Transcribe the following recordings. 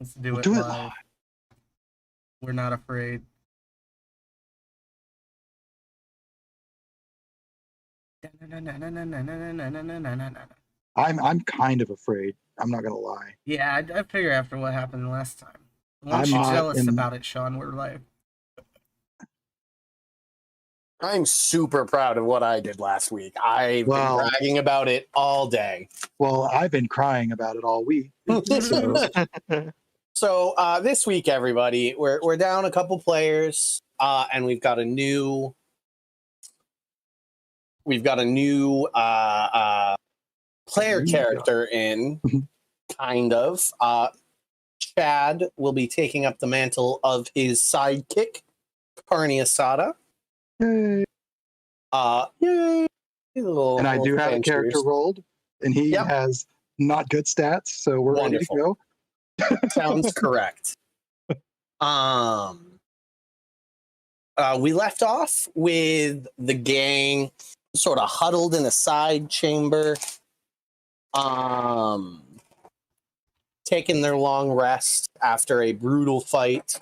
Let's do We'll it do it live. live. We're not afraid. I'm kind of afraid. I'm not gonna lie. Yeah, I figure after what happened last time. Why I'm don't you not tell us in. about it, Sean? We're live. I'm super proud of what I did last week. I've been Well- bragging about it all day. Well, I've been crying about it all week. So this week, everybody, we're down a couple players, and we've got a new player character in, kind of. Chad will be taking up the mantle of his sidekick, Carney Asada. Yay. Yay! And I do have a character rolled, and he has not good stats, so we're Wonderful. ready to go. Sounds correct. We left off with the gang sort of huddled in a side chamber, taking their long rest after a brutal fight.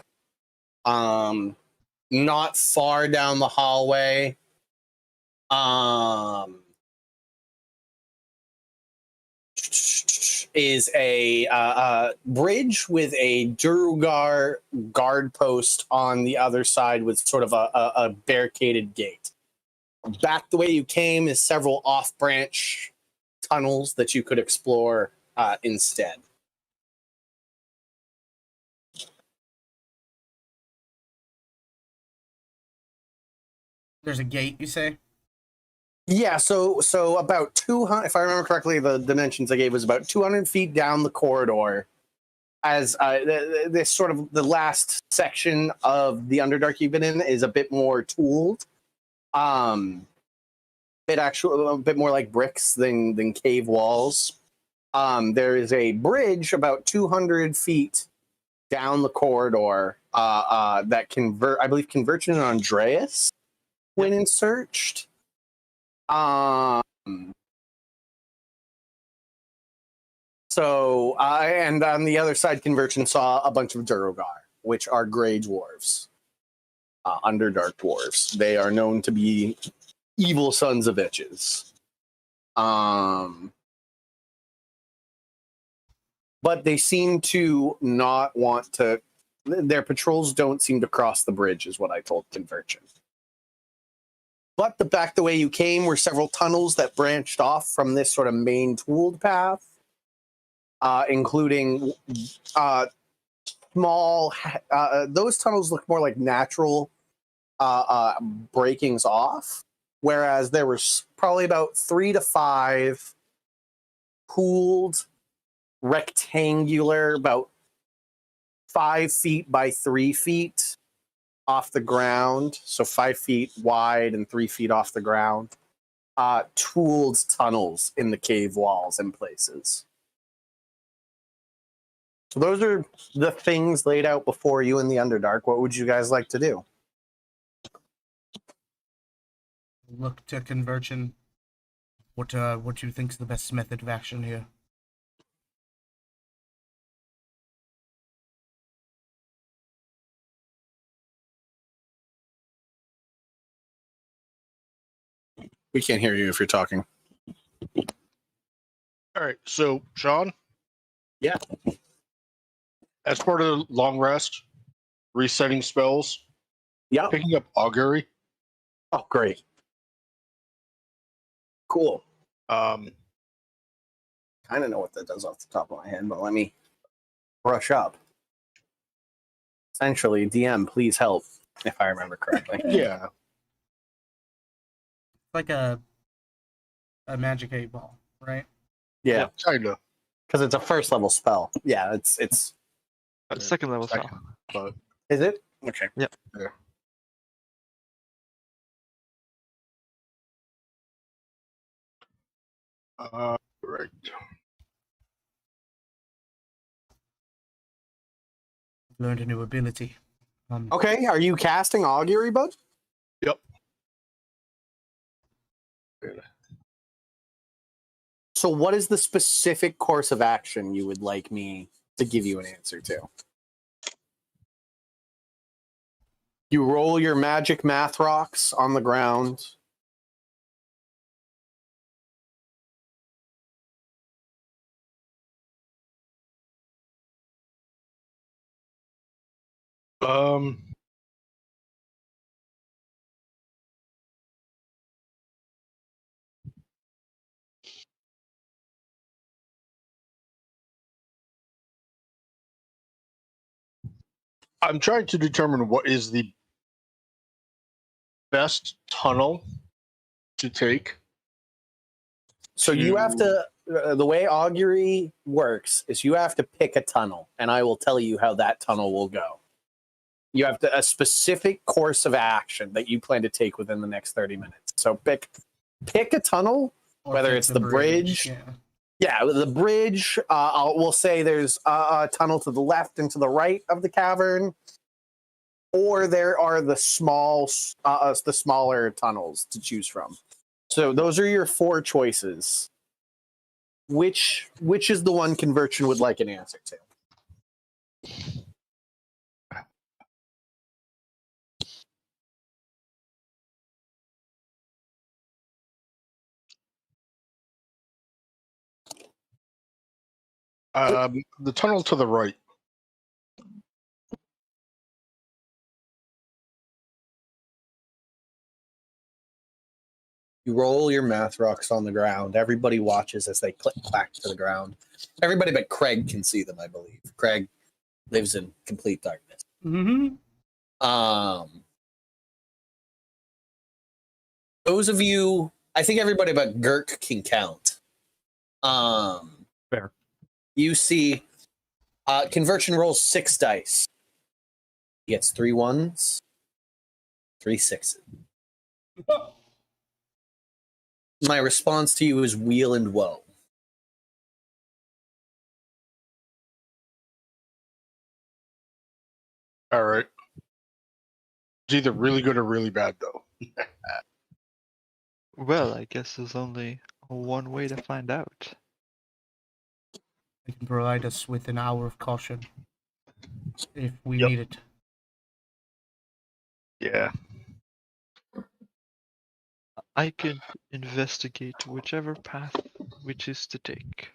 Not far down the hallway, is a bridge with a Durugar guard post on the other side with sort of a barricaded gate. Back the way you came is several off-branch tunnels that you could explore instead. There's a gate, you say? Yeah, so about 200, if I remember correctly, the dimensions I gave was about 200 feet down the corridor. As this sort of the last section of the Underdark you've been in is a bit more tooled, a bit more like bricks than cave walls. There is a bridge about 200 feet down the corridor that I believe converts in Andreas when insearched. And on the other side, Conversion saw a bunch of Durogar, which are gray dwarves, Underdark dwarves. They are known to be evil sons of bitches. But they seem to not want to. Their patrols don't seem to cross the bridge, is what I told Conversion. But back the way you came were several tunnels that branched off from this sort of main tooled path, including small. Those tunnels look more like natural breakings off, whereas there was probably about 3 to 5 pooled, rectangular, about 5 feet by 3 feet off the ground, so 5 feet wide and 3 feet off the ground, tooled tunnels in the cave walls in places. So those are the things laid out before you in the Underdark. What would you guys like to do? Look to Conversion. What you think is the best method of action here? We can't hear you if you're talking. All right, so Sean? Yeah. As part of the long rest, resetting spells, picking up augury. Oh, great. Cool. Um, kind of know what that does off the top of my head, but let me brush up. Essentially, DM, please help, if I remember correctly. Yeah. Like a magic 8-ball, right? Yeah, kind of. Because it's a first level spell. Yeah, it's a second level spell. But is it? Okay. Yep. Yeah. Right. Learned a new ability. Okay, are you casting augury, bud? Yep. So what is the specific course of action you would like me to give you an answer to. You roll your magic math rocks on the ground. I'm trying to determine what is the best tunnel to take. So you have to, the way augury works is you have to pick a tunnel, and I will tell you how that tunnel will go. You have a specific course of action that you plan to take within the next 30 minutes. So pick a tunnel, whether it's the bridge. Yeah, the bridge. We'll say there's a tunnel to the left and to the right of the cavern, or there are the smaller tunnels to choose from. So those are your 4 choices. Which is the one Conversion would like an answer to? The tunnel to the right. You roll your math rocks on the ground. Everybody watches as they clack to the ground. Everybody but Craig can see them, I believe. Craig lives in complete darkness. Mm-hmm. Those of you, I think everybody but Girk can count. Fair. You see, Conversion rolls 6 dice. He gets 3 1s, 3 6s. My response to you is wheel and woe. All right. It's either really good or really bad, though. Well, I guess there's only one way to find out. They can provide us with an hour of caution if we Yep. need it. Yeah. I can investigate whichever path we choose to take.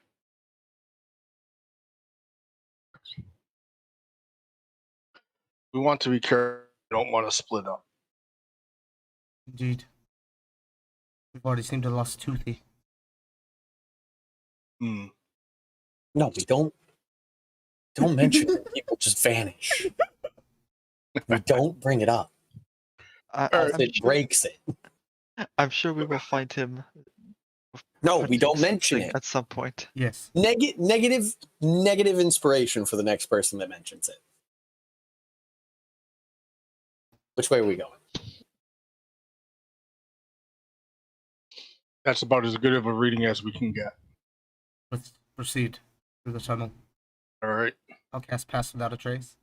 We want to be careful. We don't want to split up. Indeed. We've already seemed to have lost Toothy. Hmm. No, we don't mention it. People just vanish. We don't bring it up. It breaks it. I'm sure we will find him. No, we don't mention it. At some point. Yes. Negative inspiration for the next person that mentions it. Which way are we going? That's about as good of a reading as we can get. Let's proceed through the tunnel. All right. I'll cast Pass Without a Trace.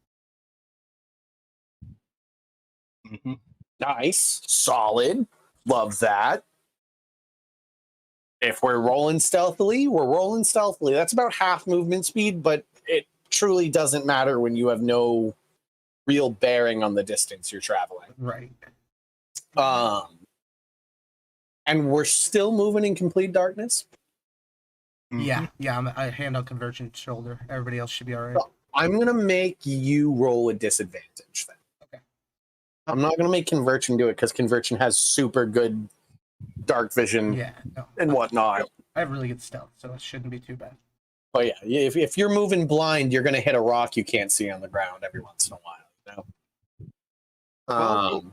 Mm-hmm. Nice. Solid. Love that. If we're rolling stealthily, we're rolling stealthily. That's about half movement speed, but it truly doesn't matter when you have no real bearing on the distance you're traveling. Right. And we're still moving in complete darkness. Yeah. I hand out Convergent shoulder. Everybody else should be all right. I'm going to make you roll a disadvantage then. Okay. I'm not going to make Conversion do it because Conversion has super good dark vision and whatnot. I have really good stealth, so it shouldn't be too bad. Oh yeah, if you're moving blind, you're going to hit a rock you can't see on the ground every once in a while. You know?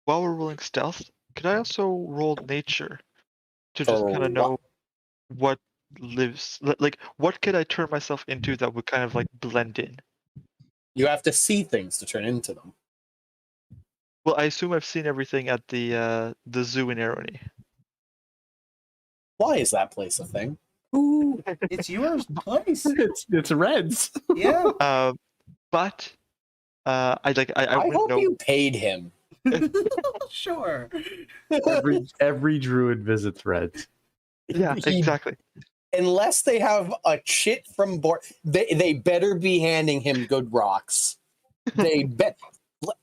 While we're rolling stealth, could I also roll nature to just kind of know what lives? Like, what could I turn myself into that would kind of like blend in? You have to see things to turn into them. Well, I assume I've seen everything at the zoo in Arrowknee. Why is that place a thing? Ooh, it's yours place. It's Red's. Yeah. But I hope know. you paid him. Sure. Every druid visits Red's. Yeah, exactly. unless they have a chit from board, they better be handing him good rocks. They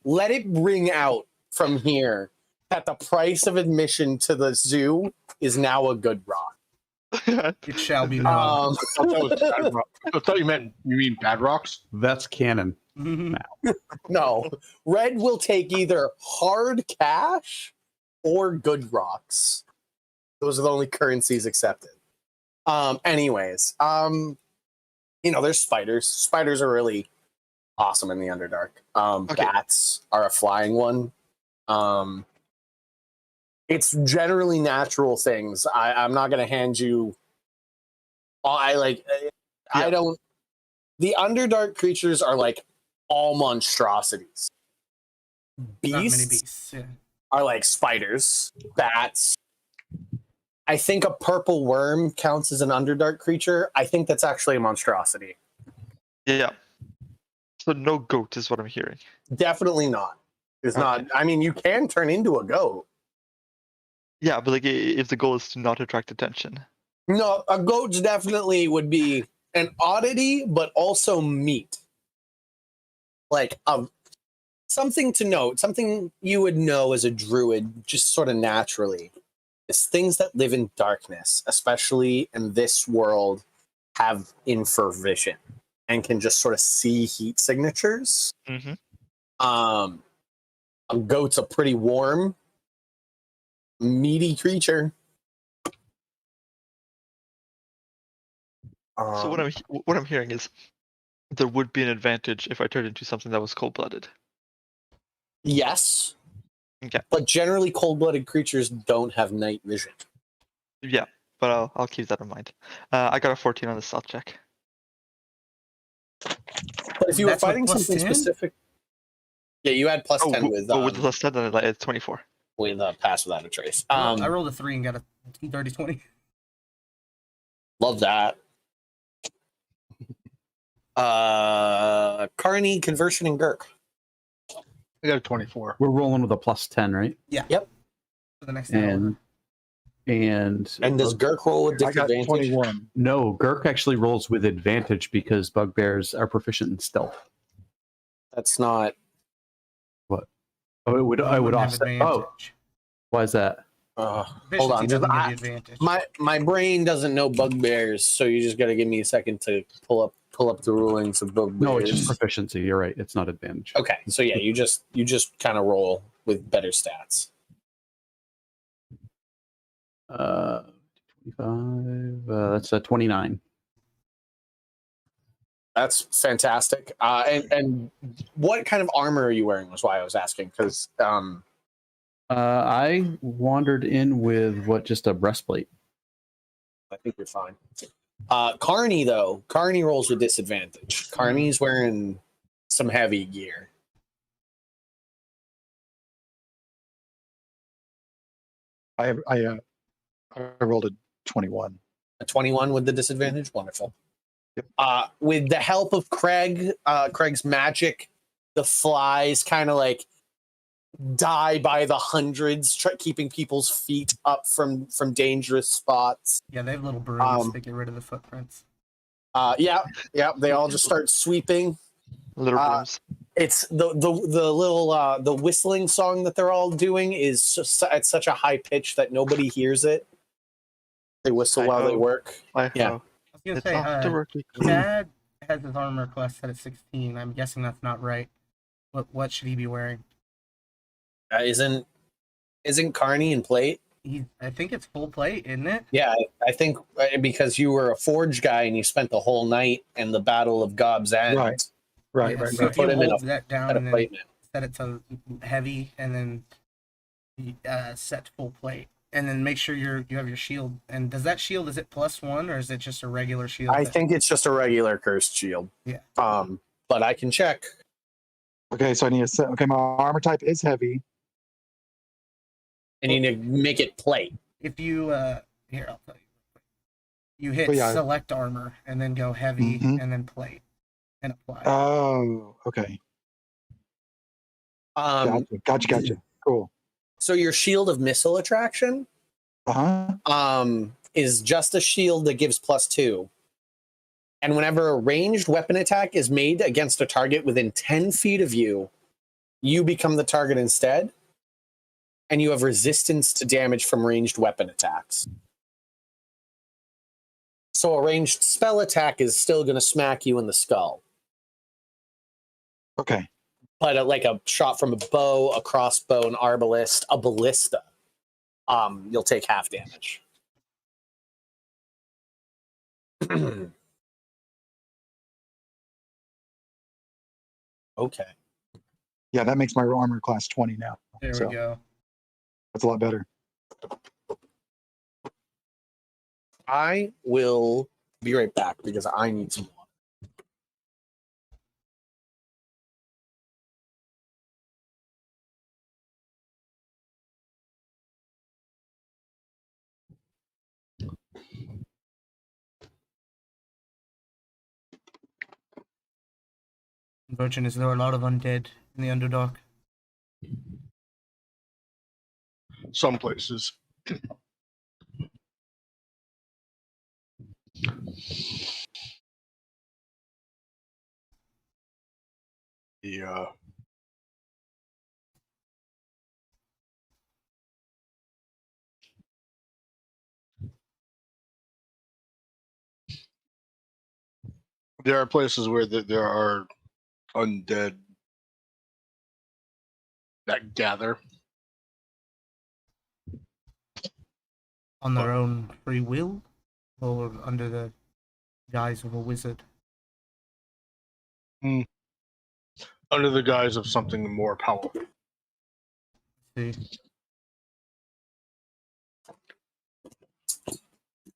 let it ring out from here that the price of admission to the zoo is now a good rock. It shall be known. I thought you mean bad rocks. That's canon. No, Red will take either hard cash or good rocks. Those are the only currencies accepted. Anyways, there's spiders. Spiders are really awesome in the Underdark. Okay. Bats are a flying one. It's generally natural things. I'm not going to hand you. I don't. The Underdark creatures are like all monstrosities. Not many Beasts beasts. Yeah. are like spiders, bats. I think a purple worm counts as an Underdark creature. I think that's actually a monstrosity. Yeah. So no goat is what I'm hearing. Definitely not. It's not. I mean, you can turn into a goat. Yeah, but like if the goal is to not attract attention. No, a goat definitely would be an oddity, but also meat. Like something to note, something you would know as a druid, just sort of naturally, is things that live in darkness, especially in this world, have infravision and can just sort of see heat signatures. Mm-hmm. A goat's a pretty warm, meaty creature. So what I'm hearing is there would be an advantage if I turned into something that was cold-blooded. Yes. Okay. But generally, cold-blooded creatures don't have night vision. Yeah, but I'll keep that in mind. I got a 14 on the stealth check. But if you were That's with fighting plus something 10? specific, yeah, you had plus 10 with with the plus 10, then it's 24. with pass without a trace. I rolled a 3 and got a 30-20. Love that. Carney, Conversion, and Gurk. I got a 24. We're rolling with a plus 10, right? Yeah. Yep. For the next And does Gurk roll with I got disadvantage? 21. no, Gurk actually rolls with advantage because bugbears are proficient in stealth. That's not. What? Oh, I would Wouldn't have offset. Oh, advantage. why is that? Hold Efficiency on. doesn't give you advantage. My brain doesn't know bugbears, so you just got to give me a second to pull up the rulings of bugbears. No, it's just proficiency. You're right. It's not advantage. Okay, so yeah, you just kind of roll with better stats. 25. That's a 29. That's fantastic. And what kind of armor are you wearing? Was why I was asking, because I wandered in with just a breastplate. I think you're fine. Carney though, Carney rolls with disadvantage. Carney's wearing some heavy gear. I rolled a 21. A 21 with the disadvantage. Wonderful. Yep. With the help of Craig's magic, the flies kind of like die by the hundreds, keeping people's feet up from dangerous spots. Yeah, they have little brooms that get rid of the footprints. Yeah, they all just start sweeping. Little brooms. It's the little the whistling song that they're all doing is just at such a high pitch that nobody hears it. They whistle while they work. Yeah. I was gonna say, Dad has his armor class set at 16. I'm guessing that's not right. What should he be wearing? Isn't Carney in plate? I think it's full plate, isn't it? Yeah, I think because you were a forge guy and you spent the whole night in the Battle of Gob's End. Right. So if you Put him in hold that down and then plate. set it to heavy, and then set to full plate, and then make sure you have your shield. And does that shield, is it +1 or is it just a regular shield? I think it's just a regular cursed shield. Yeah. But I can check. Okay, so I need to set. Okay, my armor type is heavy. I need to make it plate. If you here, I'll tell you. You hit Oh, yeah. select armor and then go heavy Mhm. and then plate and apply. Oh, okay. Gotcha. Cool. So your shield of missile attraction, Uh-huh. is just a shield that gives +2. And whenever a ranged weapon attack is made against a target within 10 feet of you, you become the target instead. And you have resistance to damage from ranged weapon attacks. So a ranged spell attack is still going to smack you in the skull. Okay. But like a shot from a bow, a crossbow, an arbalist, a ballista, you'll take half damage. Okay. Yeah, that makes my armor class 20 now. There so we go. That's a lot better. I will be right back because I need some water. Virgin, is there a lot of undead in the Underdark? Some places. Yeah. There are places where there are undead that gather. On their own free will? Or under the guise of a wizard? Under the guise of something more powerful. See.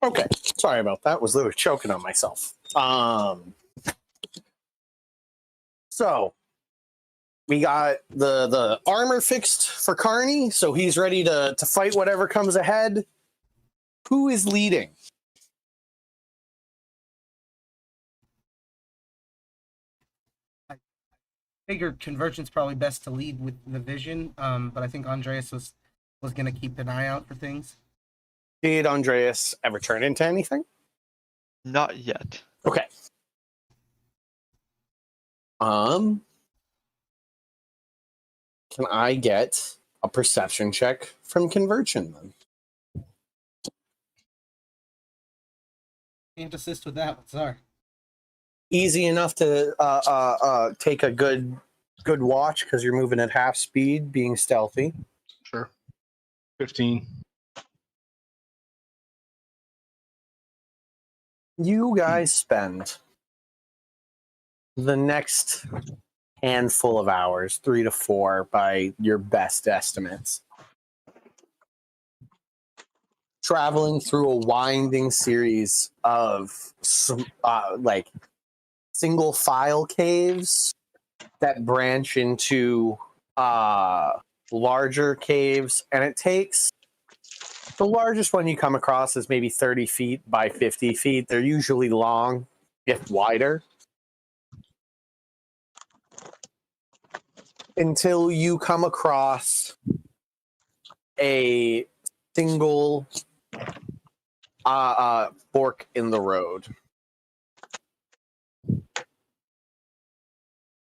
Okay, sorry about that. Was literally choking on myself. So we got the armor fixed for Carney, so he's ready to fight whatever comes ahead. Who is leading? I figured Convergent's probably best to lead with the vision, but I think Andreas was going to keep an eye out for things. Did Andreas ever turn into anything? Not yet. Okay. Can I get a perception check from Convergent then? Can't assist with that one, sorry. Easy enough to take a good watch because you're moving at half speed, being stealthy. Sure. 15. You guys spend the next handful of hours, 3 to 4 by your best estimates, traveling through a winding series of like single file caves that branch into larger caves, and it takes the largest one you come across is maybe 30 feet by 50 feet. They're usually long, if wider, until you come across a single fork in the road.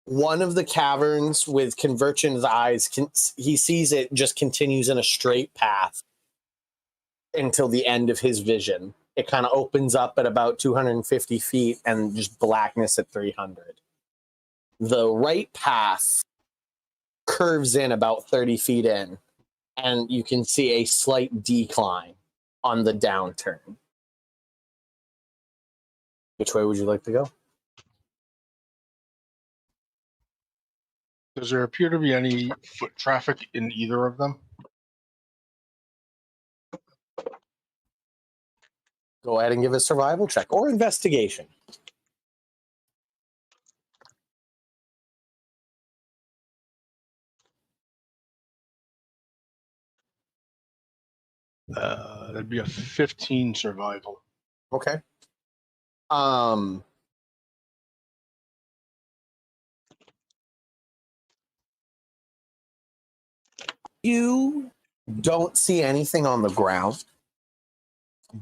One of the caverns with Convergent's eyes, he sees it just continues in a straight path until the end of his vision. It kind of opens up at about 250 feet and just blackness at 300. The right path curves in about 30 feet in, and you can see a slight decline on the downturn. Which way would you like to go? Does there appear to be any foot traffic in either of them? Go ahead and give a survival check or investigation. That'd be a 15 survival. Okay. You don't see anything on the ground.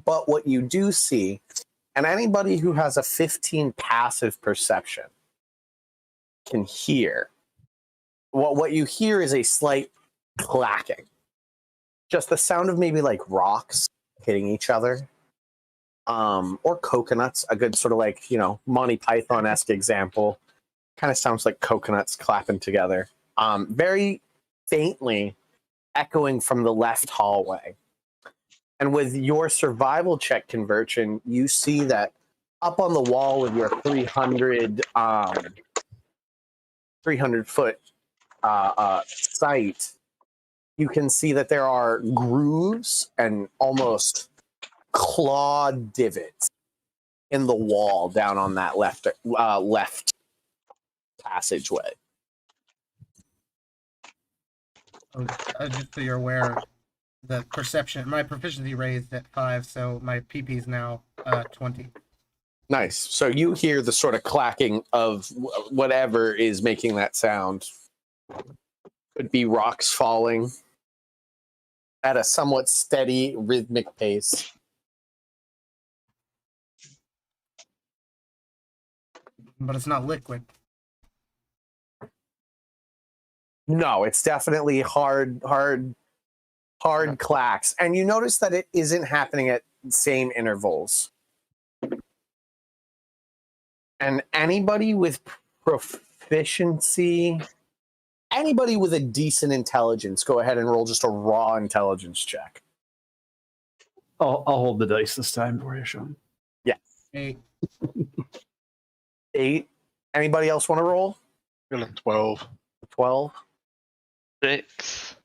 But what you do see, and anybody who has a 15 passive perception can hear, what you hear is a slight clacking. Just the sound of maybe like rocks hitting each other. Or coconuts, a good sort of like, Monty Python-esque example. Kind of sounds like coconuts clapping together. Very faintly echoing from the left hallway. And with your survival check conversion, you see that up on the wall of your 300-foot site, you can see that there are grooves and almost clawed divots in the wall down on that left passageway. Just so you're aware, my proficiency raised at 5, so my PP is now 20. Nice. So you hear the sort of clacking of whatever is making that sound. Could be rocks falling at a somewhat steady, rhythmic pace. But it's not liquid. No, it's definitely hard clacks. And you notice that it isn't happening at the same intervals. And anybody with proficiency, anybody with a decent intelligence, go ahead and roll just a raw intelligence check. I'll hold the dice this time for you, Sean. Yeah. 8. 8. Anybody else want to roll? 12. 12. 6.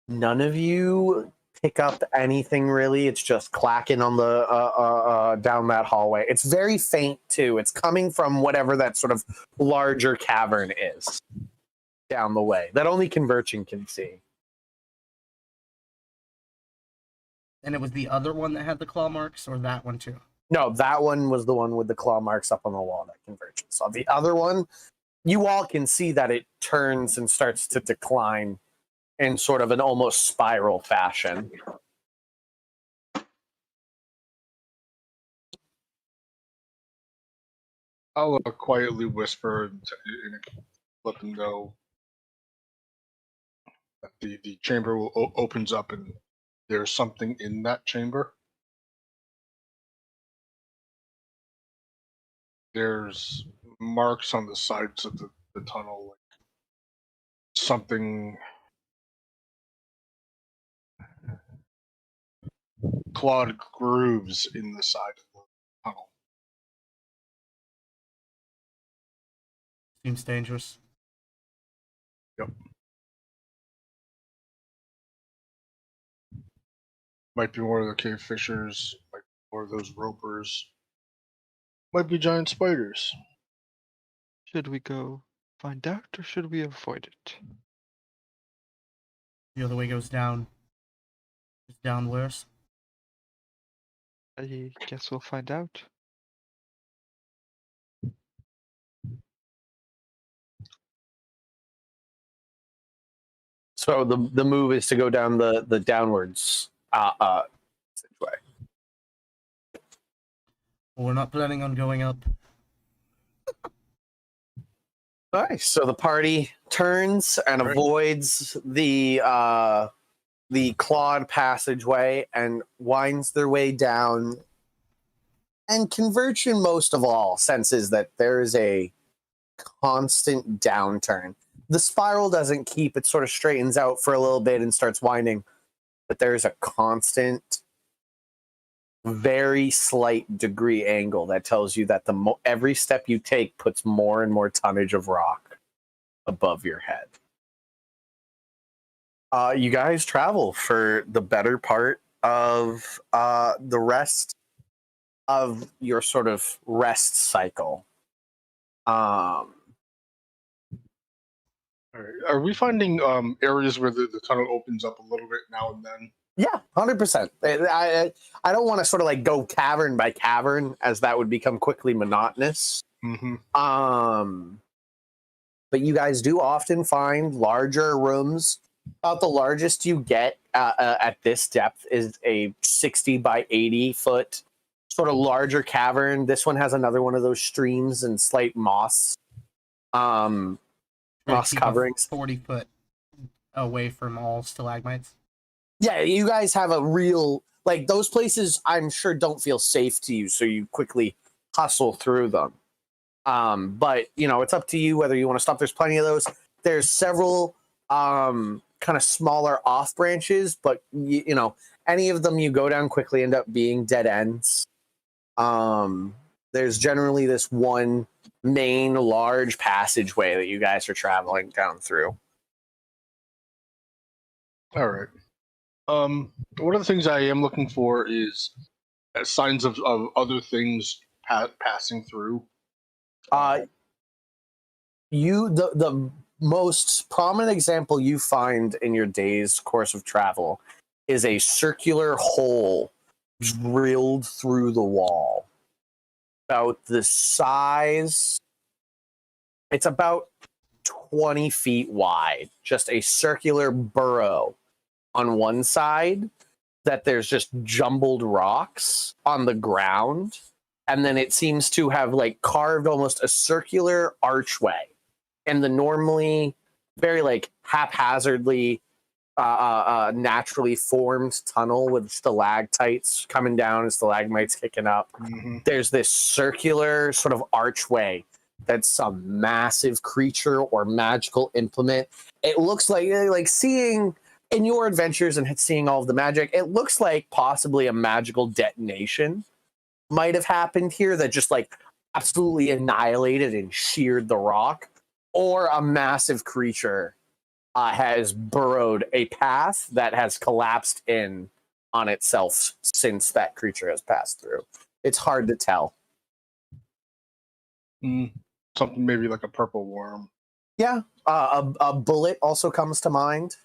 None of you pick up anything really. It's just clacking on the down that hallway. It's very faint too. It's coming from whatever that sort of larger cavern is down the way that only Converging can see. And it was the other one that had the claw marks, or that one too? No, that one was the one with the claw marks up on the wall that Converging saw. The other one, you all can see that it turns and starts to decline in sort of an almost spiral fashion. I'll quietly whisper and let them know that the chamber opens up and there's something in that chamber. There's marks on the sides of the tunnel, like something clawed grooves in the side of the tunnel. Seems dangerous. Yep. Might be one of the cave fishers, might be one of those ropers, might be giant spiders. Should we go find out, or should we avoid it? The other way goes down. It's down worse. I guess we'll find out. So the move is to go down the downwards way. Well, we're not planning on going up. Nice. So the party turns and avoids the clawed passageway and winds their way down. And Converging, most of all, senses that there is a constant downturn. The spiral doesn't keep, it sort of straightens out for a little bit and starts winding, but there's a constant, very slight degree angle that tells you that every step you take puts more and more tonnage of rock above your head. You guys travel for the better part of the rest of your sort of rest cycle. Are we finding areas where the tunnel opens up a little bit now and then? Yeah, 100%. I don't want to sort of like go cavern by cavern, as that would become quickly monotonous. Mm-hmm. But you guys do often find larger rooms About the largest you get at this depth is a 60 by 80 foot sort of larger cavern. This one has another one of those streams and slight moss moss coverings. 40-foot away from all stalagmites. Yeah, you guys have a real, like, those places I'm sure don't feel safe to you, so you quickly hustle through them. But, you know, it's up to you whether you want to stop. There's plenty of those. There's several kind of smaller off branches, but, you know, any of them you go down quickly end up being dead ends. There's generally this one main large passageway that you guys are traveling down through. All right. One of the things I am looking for is signs of other things passing through. The most prominent example you find in your day's course of travel is a circular hole drilled through the wall. About the size, it's about 20 feet wide, just a circular burrow on one side that there's just jumbled rocks on the ground. And then it seems to have like carved almost a circular archway and the normally very like haphazardly naturally formed tunnel with stalactites coming down and stalagmites kicking up. Mm-hmm. There's this circular sort of archway that's some massive creature or magical implement. It looks like seeing in your adventures and seeing all of the magic, it looks like possibly a magical detonation might have happened here that just like absolutely annihilated and sheared the rock, or a massive creature has burrowed a path that has collapsed in on itself since that creature has passed through. It's hard to tell. Something maybe like a purple worm. Yeah, a bullet also comes to mind.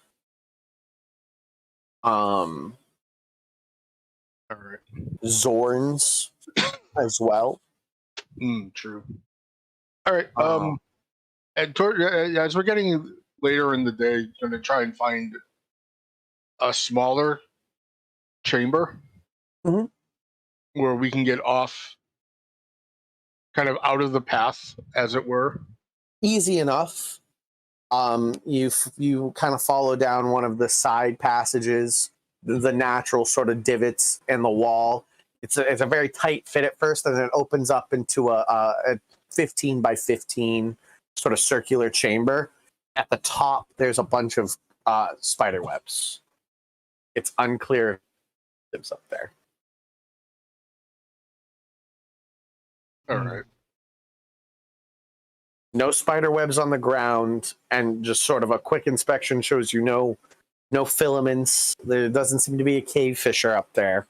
All right. Zorns as well. True. All right. And as we're getting later in the day, going to try and find a smaller chamber where we can get off, kind of out of the path, as it were. Easy enough. You kind of follow down one of the side passages, the natural sort of divots in the wall. It's a very tight fit at first, and then it opens up into a 15 by 15 sort of circular chamber. At the top, there's a bunch of spider webs. It's unclear if it's up there. All right. No spider webs on the ground, and just sort of a quick inspection shows you no filaments. There doesn't seem to be a cave fisher up there.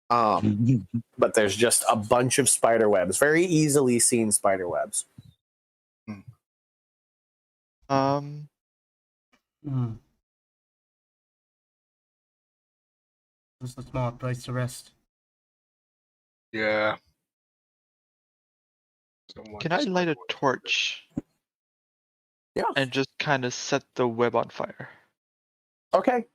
But there's just a bunch of spider webs, very easily seen spider webs. Just a small place to rest. Yeah. Can I light a torch? Yeah. And just kind of set the web on fire. Okay.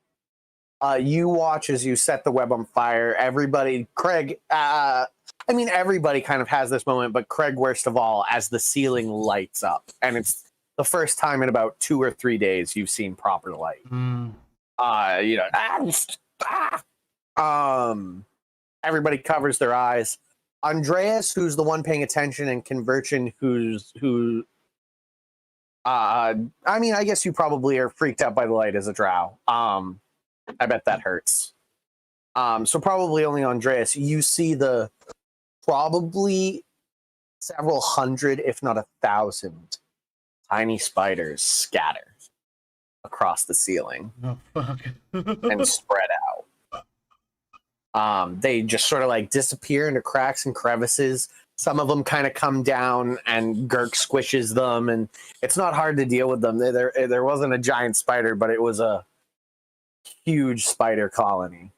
You watch as you set the web on fire. Everybody, Craig, everybody kind of has this moment, but Craig worst of all, as the ceiling lights up. And it's the first time in about 2 or 3 days you've seen proper light. Everybody covers their eyes. Andreas, who's the one paying attention, and Conversion, I guess you probably are freaked out by the light as a drow. I bet that hurts. So probably only Andreas. You see the probably several hundred, if not 1,000, tiny spiders scatter across the ceiling and spread out. They just sort of like disappear into cracks and crevices. Some of them kind of come down and Gurk squishes them, and it's not hard to deal with them. There wasn't a giant spider, but it was a huge spider colony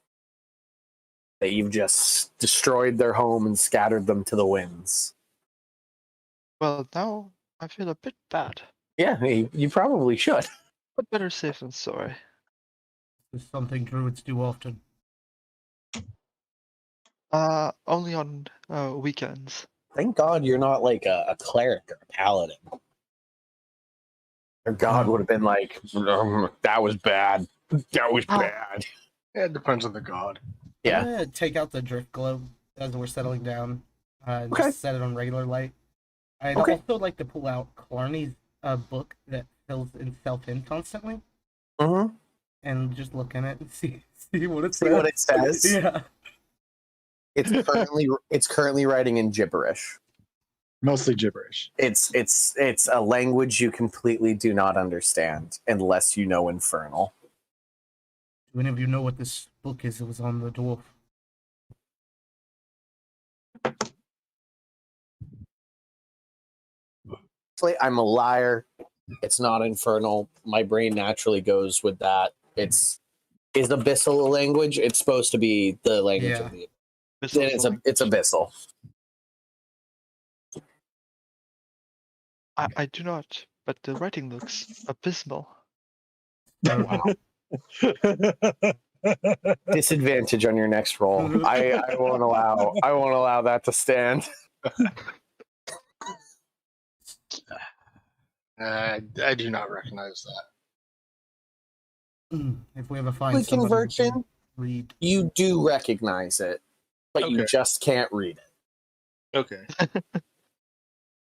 that you've just destroyed their home and scattered them to the winds. Well, now I feel a bit bad. Yeah, you probably should. But better safe than sorry. Is something druids do often. Only on weekends. Thank God you're not like a cleric or a paladin. Your god would have been like, that was bad. That was bad. Yeah, it depends on the god. Yeah. I'm gonna take out the drift globe as we're settling down. And Okay. just set it on regular light. I'd Okay. also like to pull out Clarny's book that fills itself in constantly Mm-hmm. and just look in it and see what it See says. what it says. Yeah. It's currently writing in gibberish. Mostly gibberish. It's a language you completely do not understand unless you know Infernal. Do any of you know what this book is? It was on the dwarf. I'm a liar. It's not Infernal. My brain naturally goes with that. Is Abyssal a language? It's supposed to be the language Yeah. of the. Abyssal is a It's Abyssal. I do not, but the writing looks abysmal. Wow. Disadvantage on your next roll. I won't allow that to stand. I do not recognize that. If we ever find The somebody who conversion, can read. you do recognize it, but you Okay. just can't read it. Okay.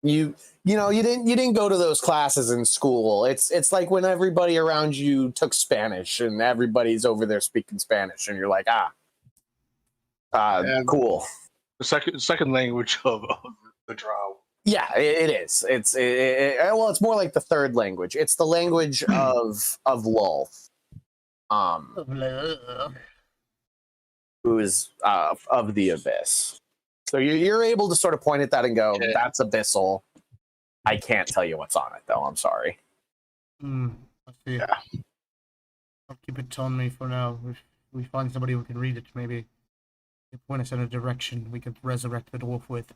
You didn't go to those classes in school. It's like when everybody around you took Spanish and everybody's over there speaking Spanish and you're like, cool. The second language of the drow. Yeah, it is. Well, it's more like the third language. It's the language of Lulth, who is of the Abyss. So you're able to sort of point at that and go, Okay. "That's Abyssal." I can't tell you what's on it, though. I'm sorry. I see. Yeah. I'll keep it on me for now. If we find somebody who can read it, maybe point us in a direction we could resurrect the dwarf with.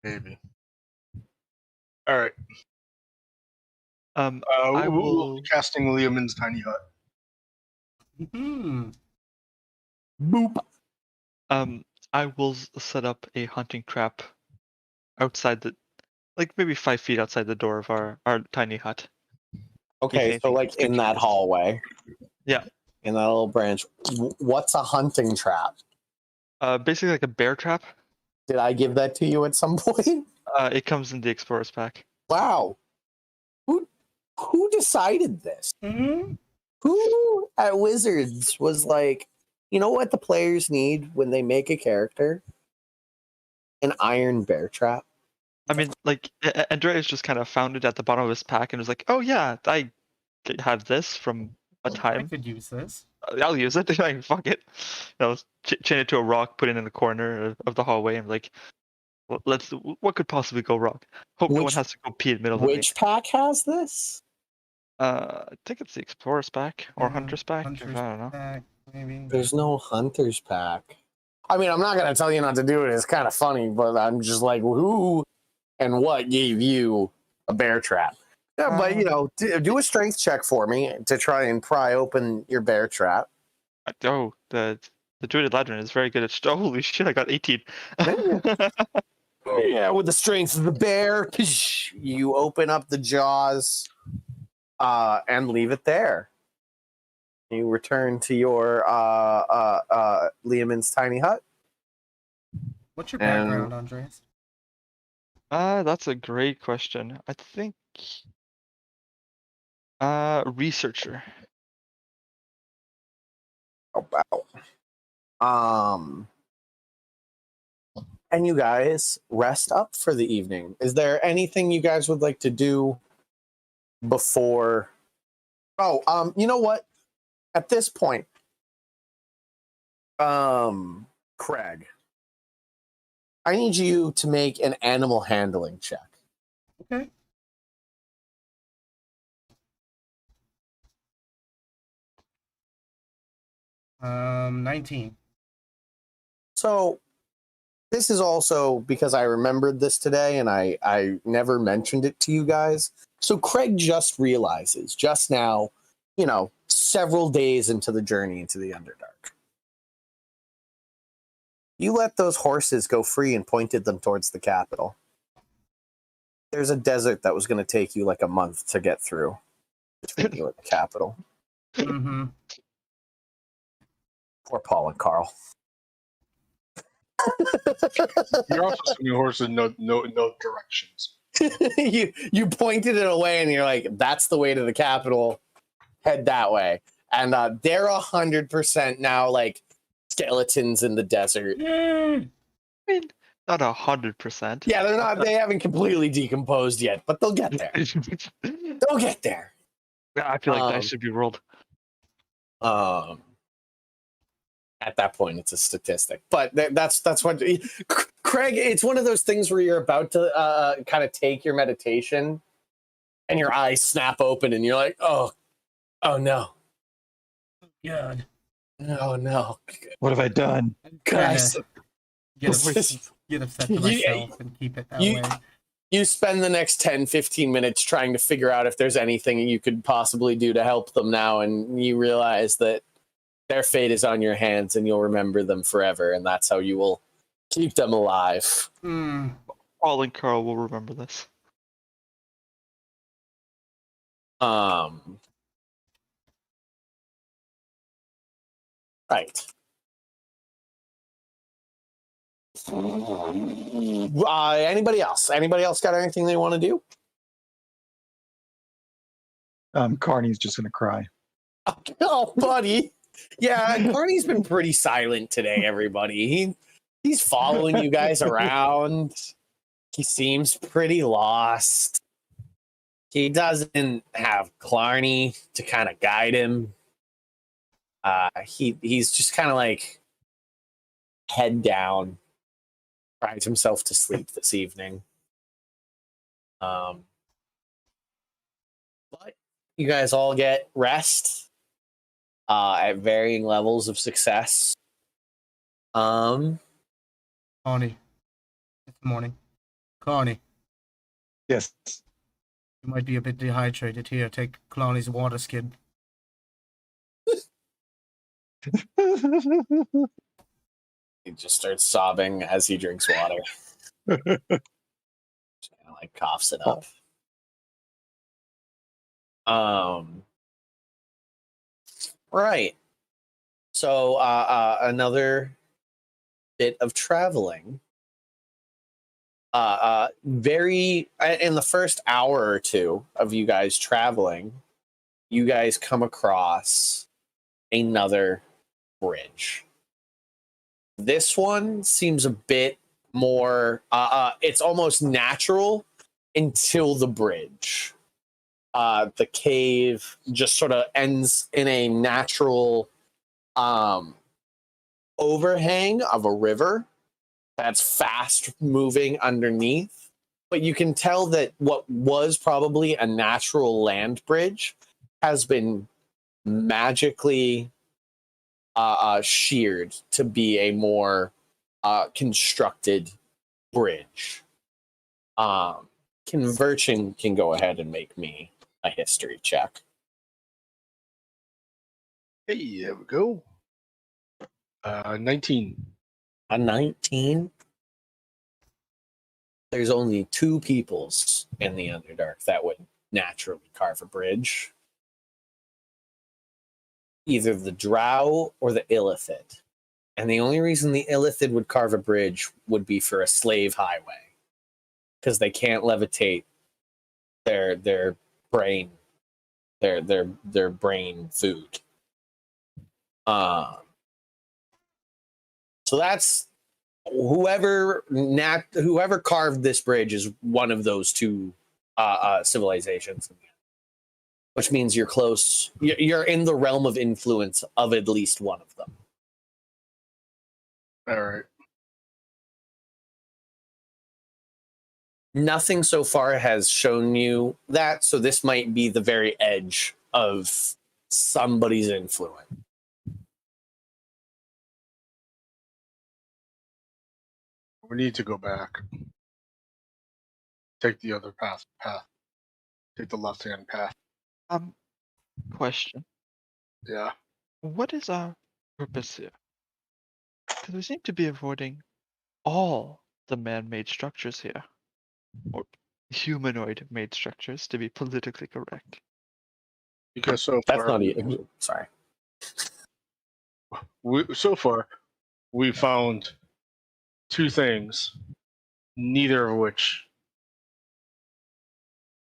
Maybe. All right. I We'll will. be casting Leomin's tiny hut. Boop. I will set up a hunting trap outside like maybe 5 feet outside the door of our tiny hut. Okay, so anything like in that conspicuous. hallway. Yeah. In that little branch. What's a hunting trap? Basically like a bear trap. Did I give that to you at some point? It comes in the explorer's pack. Wow. Who decided this? Mm-hmm. Who at Wizards was like, you know what the players need when they make a character? An iron bear trap. I mean, like Andreas just kind of found it at the bottom of his pack and was like, "Oh yeah, I have this from a I time. could use this. I'll use it. Like, fuck it." Chain it to a rock, put it in the corner of the hallway, and like, what could possibly go wrong? Hope no one has to go pee in the middle of the night. Which pack has this? I think it's the explorer's pack or hunter's pack. Hunter's I don't know. pack, maybe. There's no hunter's pack. I mean, I'm not going to tell you not to do it. It's kind of funny, but I'm just like, who and what gave you a bear trap? Yeah, but, do a strength check for me to try and pry open your bear trap. Oh, the druid ladron is very good at. Holy shit! I got 18. Yeah, with the strength of the bear, you open up the jaws and leave it there. You return to your Leomin's tiny hut. What's your background, Andreas? That's a great question. I think researcher. And you guys rest up for the evening. Is there anything you guys would like to do before? Oh, you know what? At this point, Craig, I need you to make an animal handling check. Okay. Um, 19. So this is also because I remembered this today and I never mentioned it to you guys. So Craig just realizes just now, several days into the journey into the Underdark. You let those horses go free and pointed them towards the capital. There's a desert that was going to take you like a month to get through between you and the capital. Mm-hmm. Poor Paul and Carl. You're also sending horses no directions. you pointed it away and you're like, that's the way to the capital. Head that way. And they're 100% now like skeletons in the desert. I mean, not 100%. Yeah, they're not. They haven't completely decomposed yet, but they'll get there. They'll get there. I feel like that should be rolled. At that point, it's a statistic. But that's what Craig. It's one of those things where you're about to kind of take your meditation, and your eyes snap open, and you're like, oh no, God. oh no, What have I done? Christ. Get upset to myself and keep it that way. You spend the next 10, 15 minutes trying to figure out if there's anything you could possibly do to help them now, and you realize that their fate is on your hands and you'll remember them forever, and that's how you will keep them alive. Paul and Carl will remember this. Right. Anybody else? Anybody else got anything they want to do? Carney's just gonna cry. Oh, buddy. Yeah, Carney's been pretty silent today, everybody. He's following you guys around. He seems pretty lost. He doesn't have Clarny to kind of guide him. He's just kind of like head down, cries himself to sleep this evening. But you guys all get rest at varying levels of success. Connie. It's morning. Connie, Yes. you might be a bit dehydrated here. Take Cloney's water skin. He just starts sobbing as he drinks water. Just kind of like coughs it up. Right. So another bit of traveling. Very in the first hour or two of you guys traveling, you guys come across another bridge. This one seems a bit more it's almost natural until the bridge. The cave just sort of ends in a natural overhang of a river that's fast moving underneath. But you can tell that what was probably a natural land bridge has been magically sheared to be a more constructed bridge. Conversion can go ahead and make me a history check. Hey, there we go. 19. A 19? There's only two peoples in the Underdark that would naturally carve a bridge. Either the Drow or the Illithid. And the only reason the Illithid would carve a bridge would be for a slave highway. Because they can't levitate their brain, their brain food. So that's whoever carved this bridge is one of those two civilizations, which means you're close. You're in the realm of influence of at least one of them. All right. Nothing so far has shown you that, so this might be the very edge of somebody's influence. . We need to go back. Take the other path. Take the left-hand path. Question. Yeah. What is our purpose here? Because we seem to be avoiding all the man-made structures here. Or humanoid-made structures, to be politically correct. Because so That's far, not even. Sorry. we found two things, neither of which,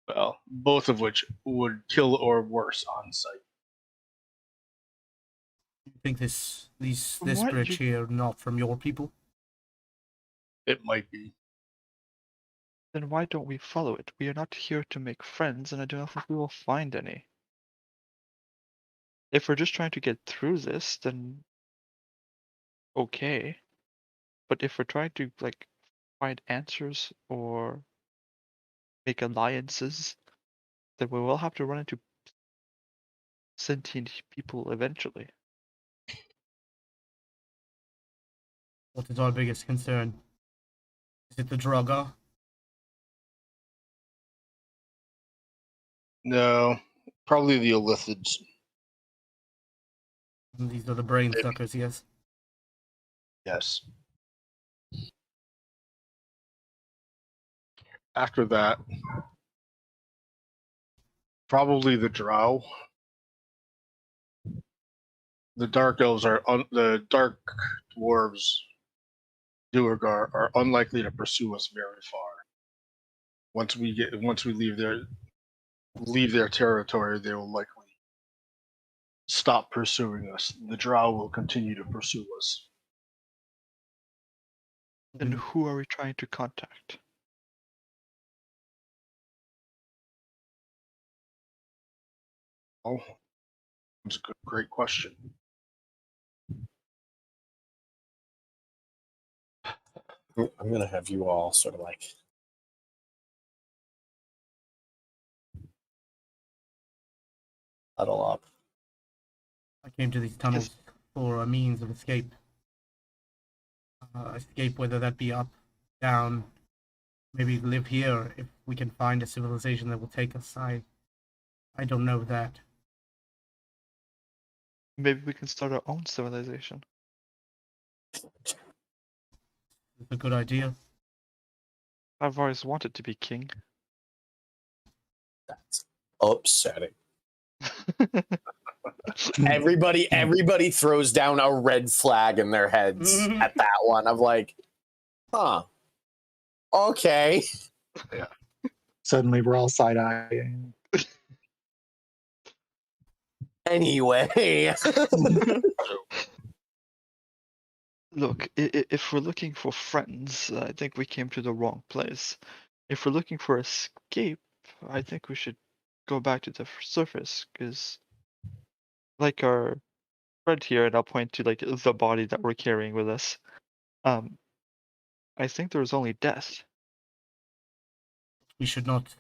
well, both of which would kill or worse on sight. You think this What bridge you- here not from your people? It might be. Then why don't we follow it? We are not here to make friends, and I don't think we will find any. If we're just trying to get through this, then okay. But if we're trying to like find answers or make alliances, then we will have to run into sentient people eventually. What is our biggest concern? Is it the Draugr? No, probably the Illithids. These are the brain Maybe. suckers, yes. Yes. After that, probably the Drow. The Dark Elves the Dark Dwarves, Duergar, are unlikely to pursue us very far. Once we leave their territory, they will likely stop pursuing us. The Drow will continue to pursue us. Then who are we trying to contact? Oh, that's a great question. I'm gonna have you all sort of like huddle up. I came to these tunnels for a means of escape. Escape, whether that be up, down, maybe live here if we can find a civilization that will take us. I don't know that. Maybe we can start our own civilization. It's a good idea. I've always wanted to be king. That's upsetting. Everybody throws down a red flag in their heads at that one. I'm like, huh. Okay. Suddenly we're all side-eyeing. Anyway. Look, if we're looking for friends, I think we came to the wrong place. If we're looking for escape, I think we should go back to the surface, because like our friend here, and I'll point to like the body that we're carrying with us, I think there was only death. We should not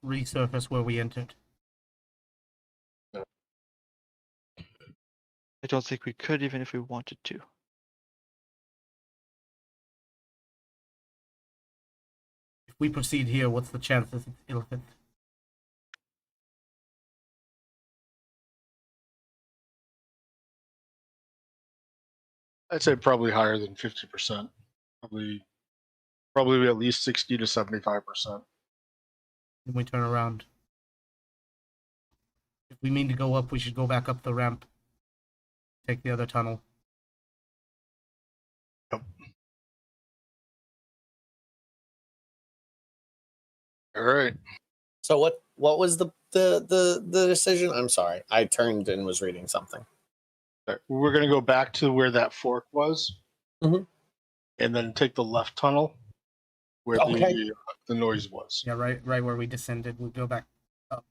resurface where we entered. I don't think we could, even if we wanted to. If we proceed here, what's the chances it's Illithid? I'd say probably higher than 50%. Probably at least 60 to 75%. Then we turn around. If we mean to go up, we should go back up the ramp. Take the other tunnel. Yep. All right. So what was the decision? I'm sorry. I turned and was reading something. We're going to go back to where that fork was, Mhm. and then take the left tunnel where Okay. the noise was. Yeah, right where we descended. We'll go back up.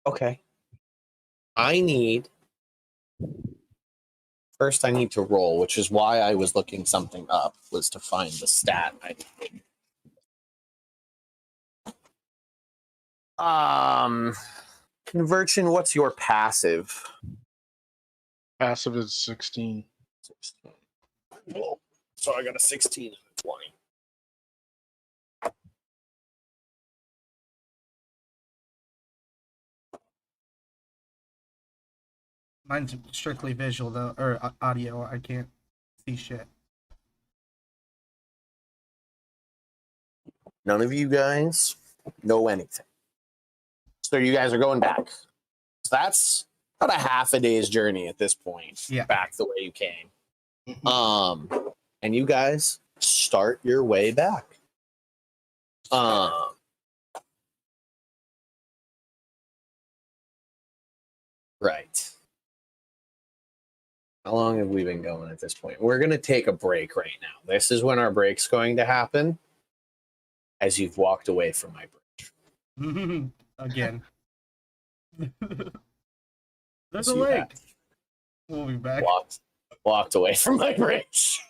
Okay. First I need to roll, which is why I was looking something up, was to find the stat I needed. Conversion, what's your passive? Passive is 16. 16. Cool. So I got a 16 and a 20. Mine's strictly visual though, or audio. I can't see shit. None of you guys know anything. So you guys are going back. So that's about a half a day's journey at this point. Yeah. Back the way you came. And you guys start your way back. Right. How long have we been going at this point? We're going to take a break right now. This is when our break's going to happen as you've walked away from my bridge. Again. There's a You lake. have We'll be back. walked away from my bridge.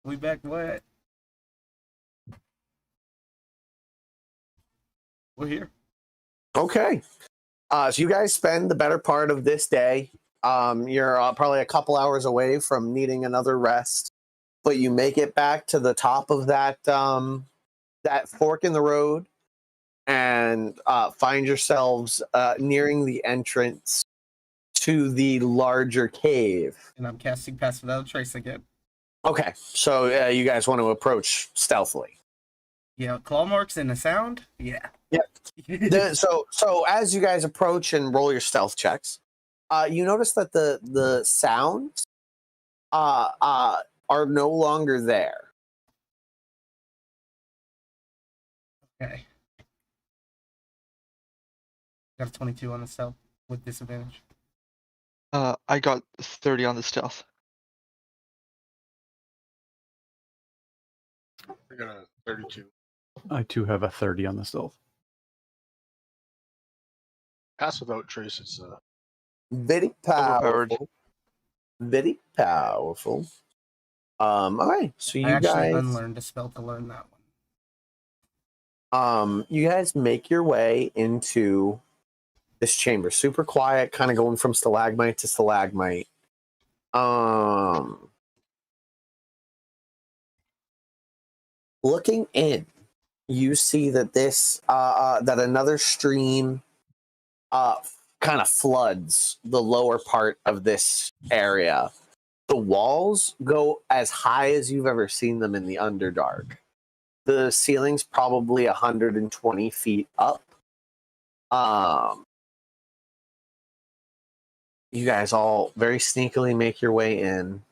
We back what? We're here. Okay. So you guys spend the better part of this day. You're probably a couple hours away from needing another rest, but you make it back to the top of that that fork in the road and find yourselves nearing the entrance to the larger cave. And I'm casting Pass Without a Trace again. Okay, so you guys want to approach stealthily. Yeah, claw marks and a sound? Yeah. Yep. So as you guys approach and roll your stealth checks, you notice that the sounds are no longer there. Okay. Got a 22 on the stealth with disadvantage. I got 30 on the stealth. I got a 32. I too have a 30 on the stealth. Pass Without Trace is Very Overpowered. powerful. Very powerful. All right. So I you actually guys unlearned a spell to learn that one. you guys make your way into this chamber. Super quiet, kind of going from stalagmite to stalagmite. Looking in, you see that this that another stream kind of floods the lower part of this area. The walls go as high as you've ever seen them in the Underdark. The ceiling's probably 120 feet up. You guys all very sneakily make your way in.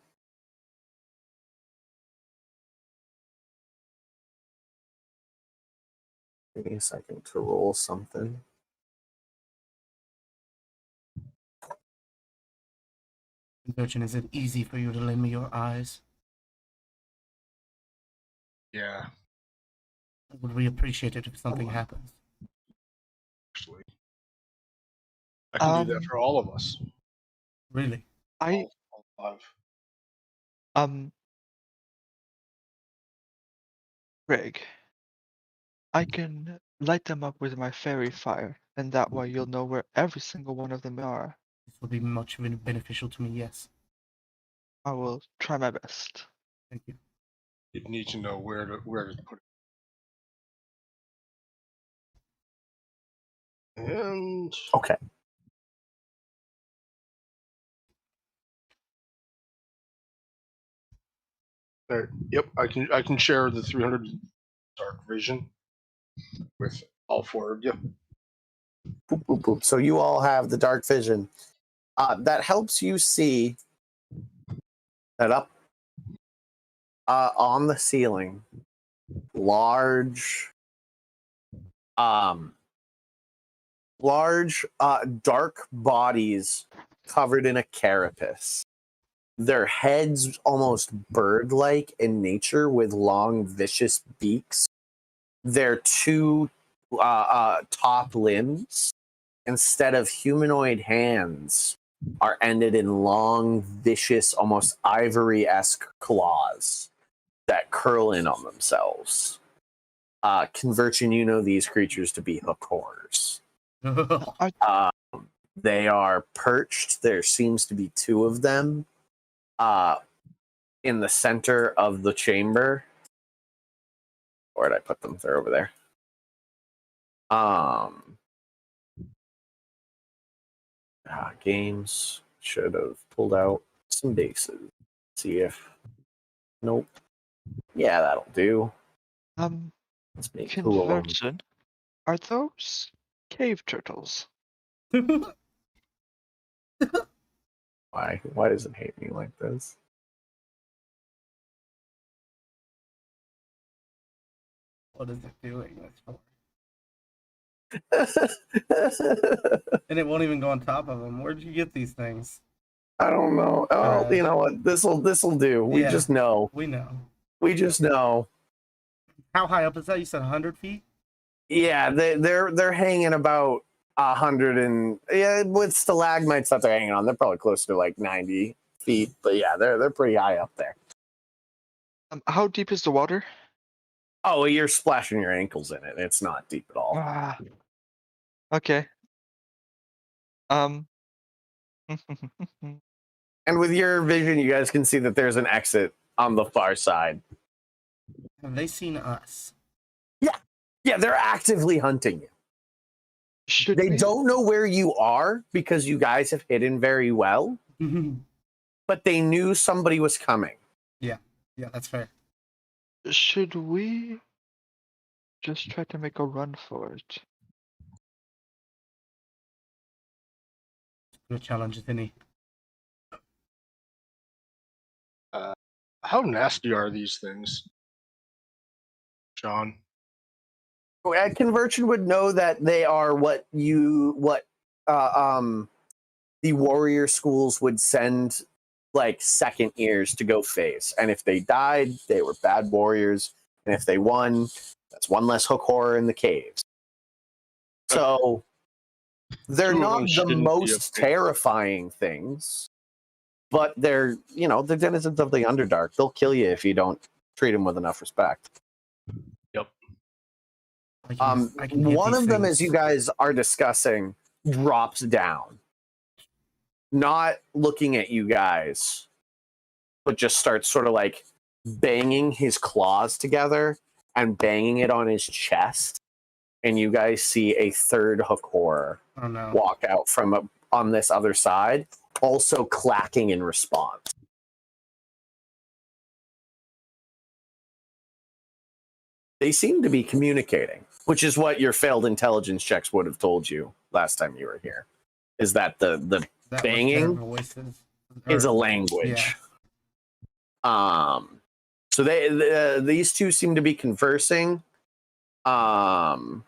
Give me a second to roll something. Virgin, is it easy for you to lend me your eyes? yeah, Would we appreciate it if something happens? actually. I can do that for all of us. Really? I All five. Greg, I can light them up with my fairy fire, and that way you'll know where every single one of them are. This would be much beneficial to me, yes. I will try my best. Thank you. You'd need to know where to put it. And Okay. yep, I can share the 300 dark vision with all four of you. Boop, boop, boop. So you all have the dark vision. That helps you see that up on the ceiling, large dark bodies covered in a carapace. Their heads almost bird-like in nature with long, vicious beaks. Their two top limbs, instead of humanoid hands, are ended in long, vicious, almost ivory-esque claws that curl in on themselves. Converting, you know these creatures to be hook horrors. They are perched. There seems to be two of them in the center of the chamber. Where did I put them? They're over there. Games should have pulled out some bases. See if nope. Yeah, that'll do. Let's make cool. Conversion, are those cave turtles? Why? Why does it hate me like this? What is it doing this for? And it won't even go on top of them. Where'd you get these things? I don't know. Oh, you know what? This'll do. We just know. We know. We just know. How high up is that? You said 100 feet? Yeah, they're hanging about 100 and with stalagmites that they're hanging on, they're probably closer to like 90 feet. But yeah, they're pretty high up there. How deep is the water? Oh, you're splashing your ankles in it. It's not deep at all. Ah. Okay. Um. And with your vision, you guys can see that there's an exit on the far side. Have they seen us? Yeah, they're actively hunting you. Should They we? don't know where you are because you guys have hidden very well, but they knew somebody was coming. Yeah, that's fair. Should we just try to make a run for it? No challenge, if any. How nasty are these things, John? Conversion would know that they are what the warrior schools would send like second years to go face, and if they died, they were bad warriors, and if they won, that's one less hook horror in the caves. So they're Two of not them the shouldn't be most a big- terrifying things, but they're the denizens of the Underdark. They'll kill you if you don't treat them with enough respect. I can hit One these of them, things. as you guys are discussing, drops down, not looking at you guys, but just starts sort of like banging his claws together and banging it on his chest. And you guys see a third hook horror Oh no. walk out from on this other side, also clacking in response. They seem to be communicating, which is what your failed intelligence checks would have told you last time you were here. Is that the That was their banging voices. is a Or- language. So these two seem to be conversing. Jeez.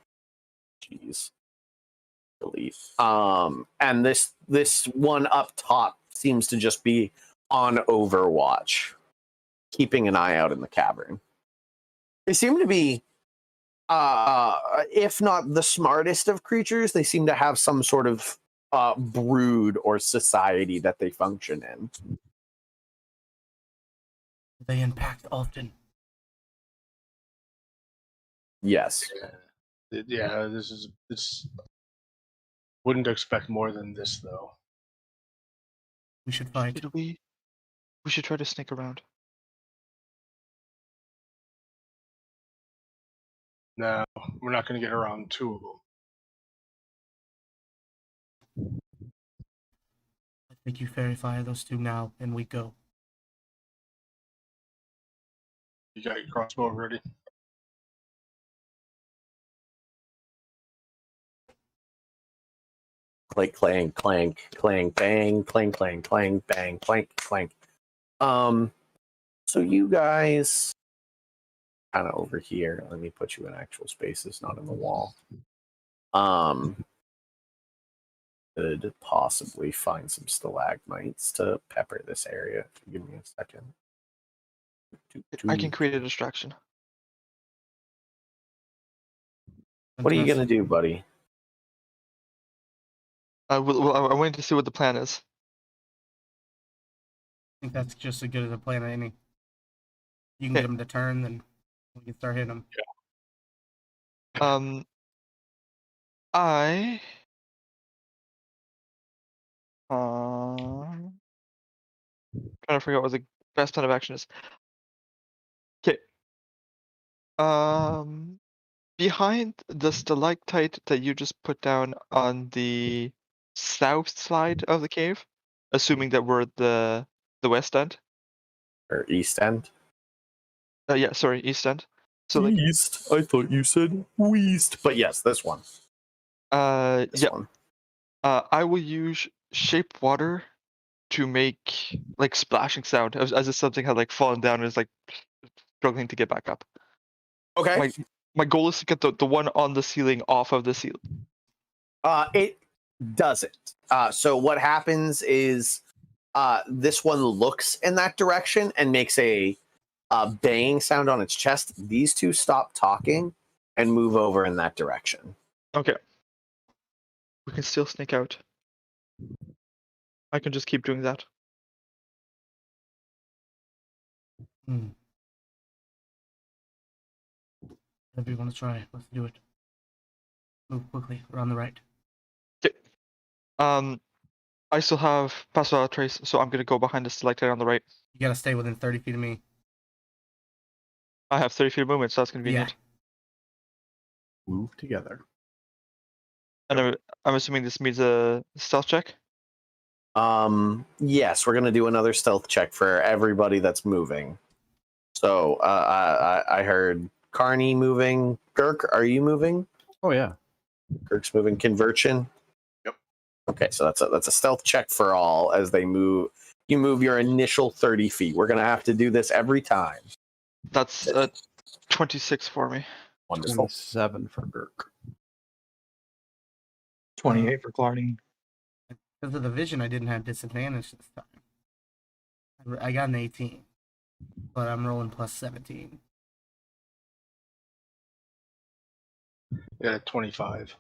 Delete. And this one up top seems to just be on Overwatch, keeping an eye out in the cavern. They seem to be, if not the smartest of creatures, they seem to have some sort of brood or society that they function in. They impact often. Yes. Yeah, this. Wouldn't expect more than this, though. We should fight. Should we? We should try to sneak around. No, we're not going to get around two of them. I think you fairy fire those two now, and we go. You got your crossbow ready? Clank, clank, clank, clank, bang, clank, clank, clank, bang, clank, clank. So you guys kind of over here. Let me put you in actual spaces, not in the wall. Could possibly find some stalagmites to pepper this area. Give me a second. I can create a distraction. What are you gonna do, buddy? I'm waiting to see what the plan is. I think that's just as good as a plan as any. You can get them to turn, then we can start hitting them. Yeah. I trying to figure out what the best plan of action is. Okay. Behind the stalactite that you just put down on the south side of the cave, assuming that we're at the west end. Or east end? Yeah, sorry, east end. So like east. I thought you said west. But yes, this one. This yeah. one. I will use shape water to make like splashing sound as if something had like fallen down and is like struggling to get back up. Okay. My goal is to get the one on the ceiling off of the ceiling. It doesn't. So what happens is this one looks in that direction and makes a banging sound on its chest. These two stop talking and move over in that direction. Okay. We can still sneak out. I can just keep doing that. Whatever you want to try, let's do it. Move quickly. We're on the right. I still have pass without trace, so I'm gonna go behind the selected on the right. You gotta stay within 30 feet of me. I have 30 feet of movement, so that's convenient. Move together. And I'm assuming this means a stealth check. Yes, we're gonna do another stealth check for everybody that's moving. So I heard Carney moving. Girk, are you moving? Oh yeah. Girk's moving. Conversion. Yep. Okay, so that's a stealth check for all as they move. You move your initial 30 feet. We're gonna have to do this every time. That's 26 for me. Wonderful. 27 for Girk. 28 for Clarny. Because of the vision, I didn't have disadvantage this time. I got an 18, but I'm rolling plus 17. Yeah, 25.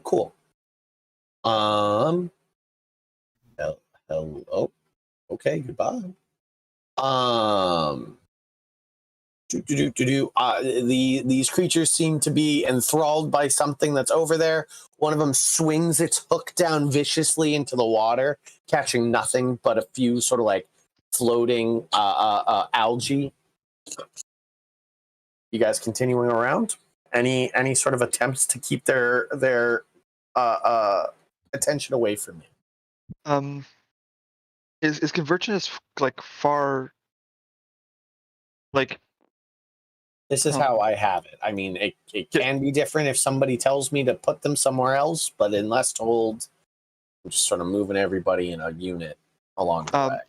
Cool. Hello. Okay, goodbye. These creatures seem to be enthralled by something that's over there. One of them swings its hook down viciously into the water, catching nothing but a few sort of like floating algae. You guys continuing around? Any sort of attempts to keep their attention away from you? Is conversion as like far like This is how I have it. I mean, it can be different if somebody tells me to put them somewhere else, but unless told, I'm just sort of moving everybody in a unit along the way.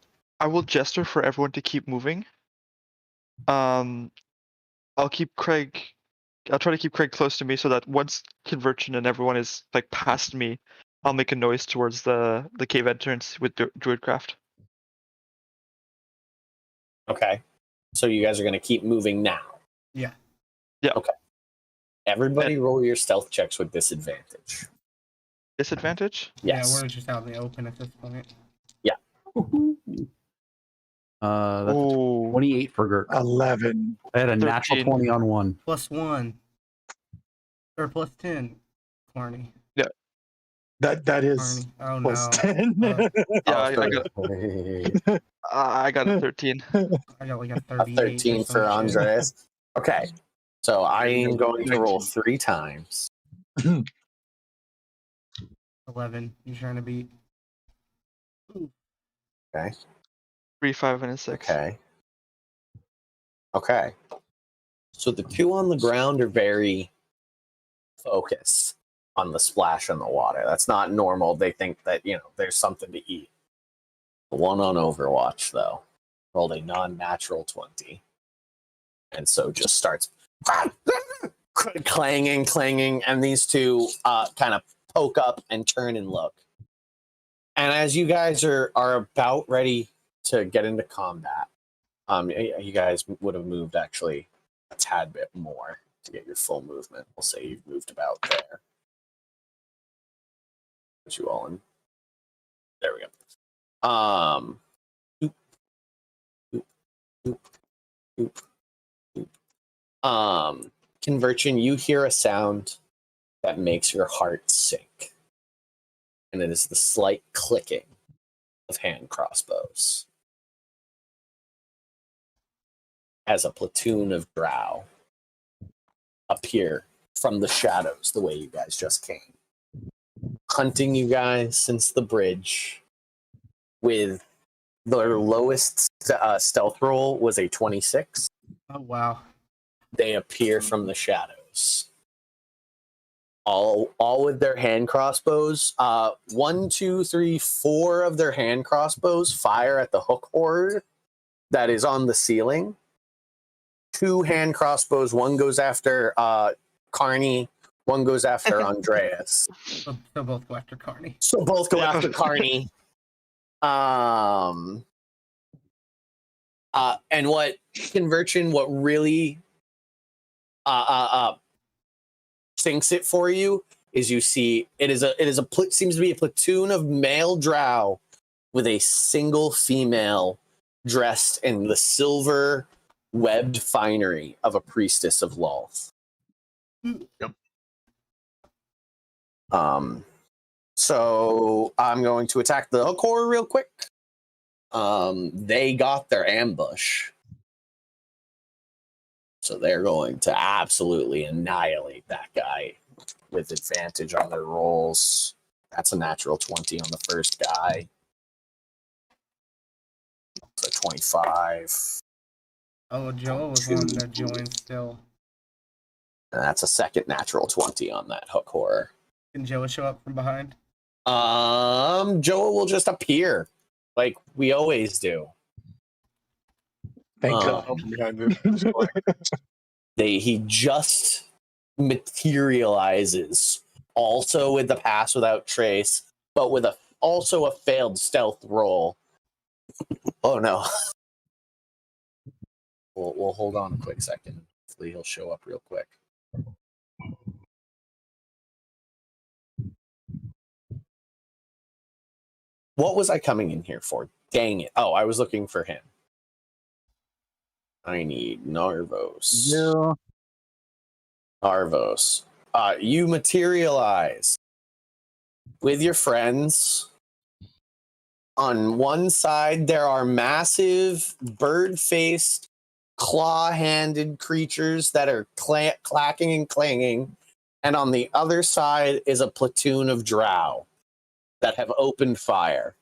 I will gesture for everyone to keep moving. I'll try to keep Craig close to me so that once conversion and everyone is like past me, I'll make a noise towards the cave entrance with Druidcraft. Okay. So you guys are going to keep moving now. Yeah. Yeah. Okay. Everybody roll your stealth checks with disadvantage. Disadvantage? Yes. Yeah, we're just out in the open at this point. Yeah. That's 28 for Girk. 11. I had a 13. natural 20 on one. +1. Or +10, Clarny. Yeah. That is Clarny. Oh, plus no. 10. Yeah, I got a 13. I got like a A 38. 13 for Andres. Okay. So I am going to roll 3 times. 11. You trying to beat? Okay. 3, 5, and a 6. Okay. So the 2 on the ground are very focused on the splash in the water. That's not normal. They think that, there's something to eat. The 1 on Overwatch, though, rolled a non-natural 20. And so just starts clanging, and these 2 kind of poke up and turn and look. And as you guys are about ready to get into combat, you guys would have moved actually a tad bit more to get your full movement. We'll say you've moved about there. Put you all in. There we go. Conversion, you hear a sound that makes your heart sink. And it is the slight clicking of hand crossbows. As a platoon of drow appear from the shadows the way you guys just came. Hunting you guys since the bridge with their lowest stealth roll was a 26. Oh, wow. They appear from the shadows. All with their hand crossbows. 1, 2, 3, 4 of their hand crossbows fire at the hook horde that is on the ceiling. 2 hand crossbows. 1 goes after Carney. 1 goes after Andreas. So both go after Carney. So both go after Carney. And what Conversion, what really sinks it for you is you see seems to be a platoon of male drow with a single female dressed in the silver webbed finery of a priestess of Lolth. Yep. So I'm going to attack the hook horror real quick. They got their ambush. So they're going to absolutely annihilate that guy with advantage on their rolls. That's a natural 20 on the first guy. So 25. Oh, Joe was wanting to join still. And that's a second natural 20 on that hook horror. Can Joe show up from behind? Joe will just appear like we always do. Thank Help God. from behind it. He just materializes, also with the pass without trace, but with also a failed stealth roll. Oh no. We'll hold on a quick second. Hopefully he'll show up real quick. What was I coming in here for? Dang it. Oh, I was looking for him. I need Narvos. Yeah. Narvos. You materialize with your friends. On one side, there are massive bird-faced, claw-handed creatures that are clacking and clanging. And on the other side is a platoon of drow that have opened fire.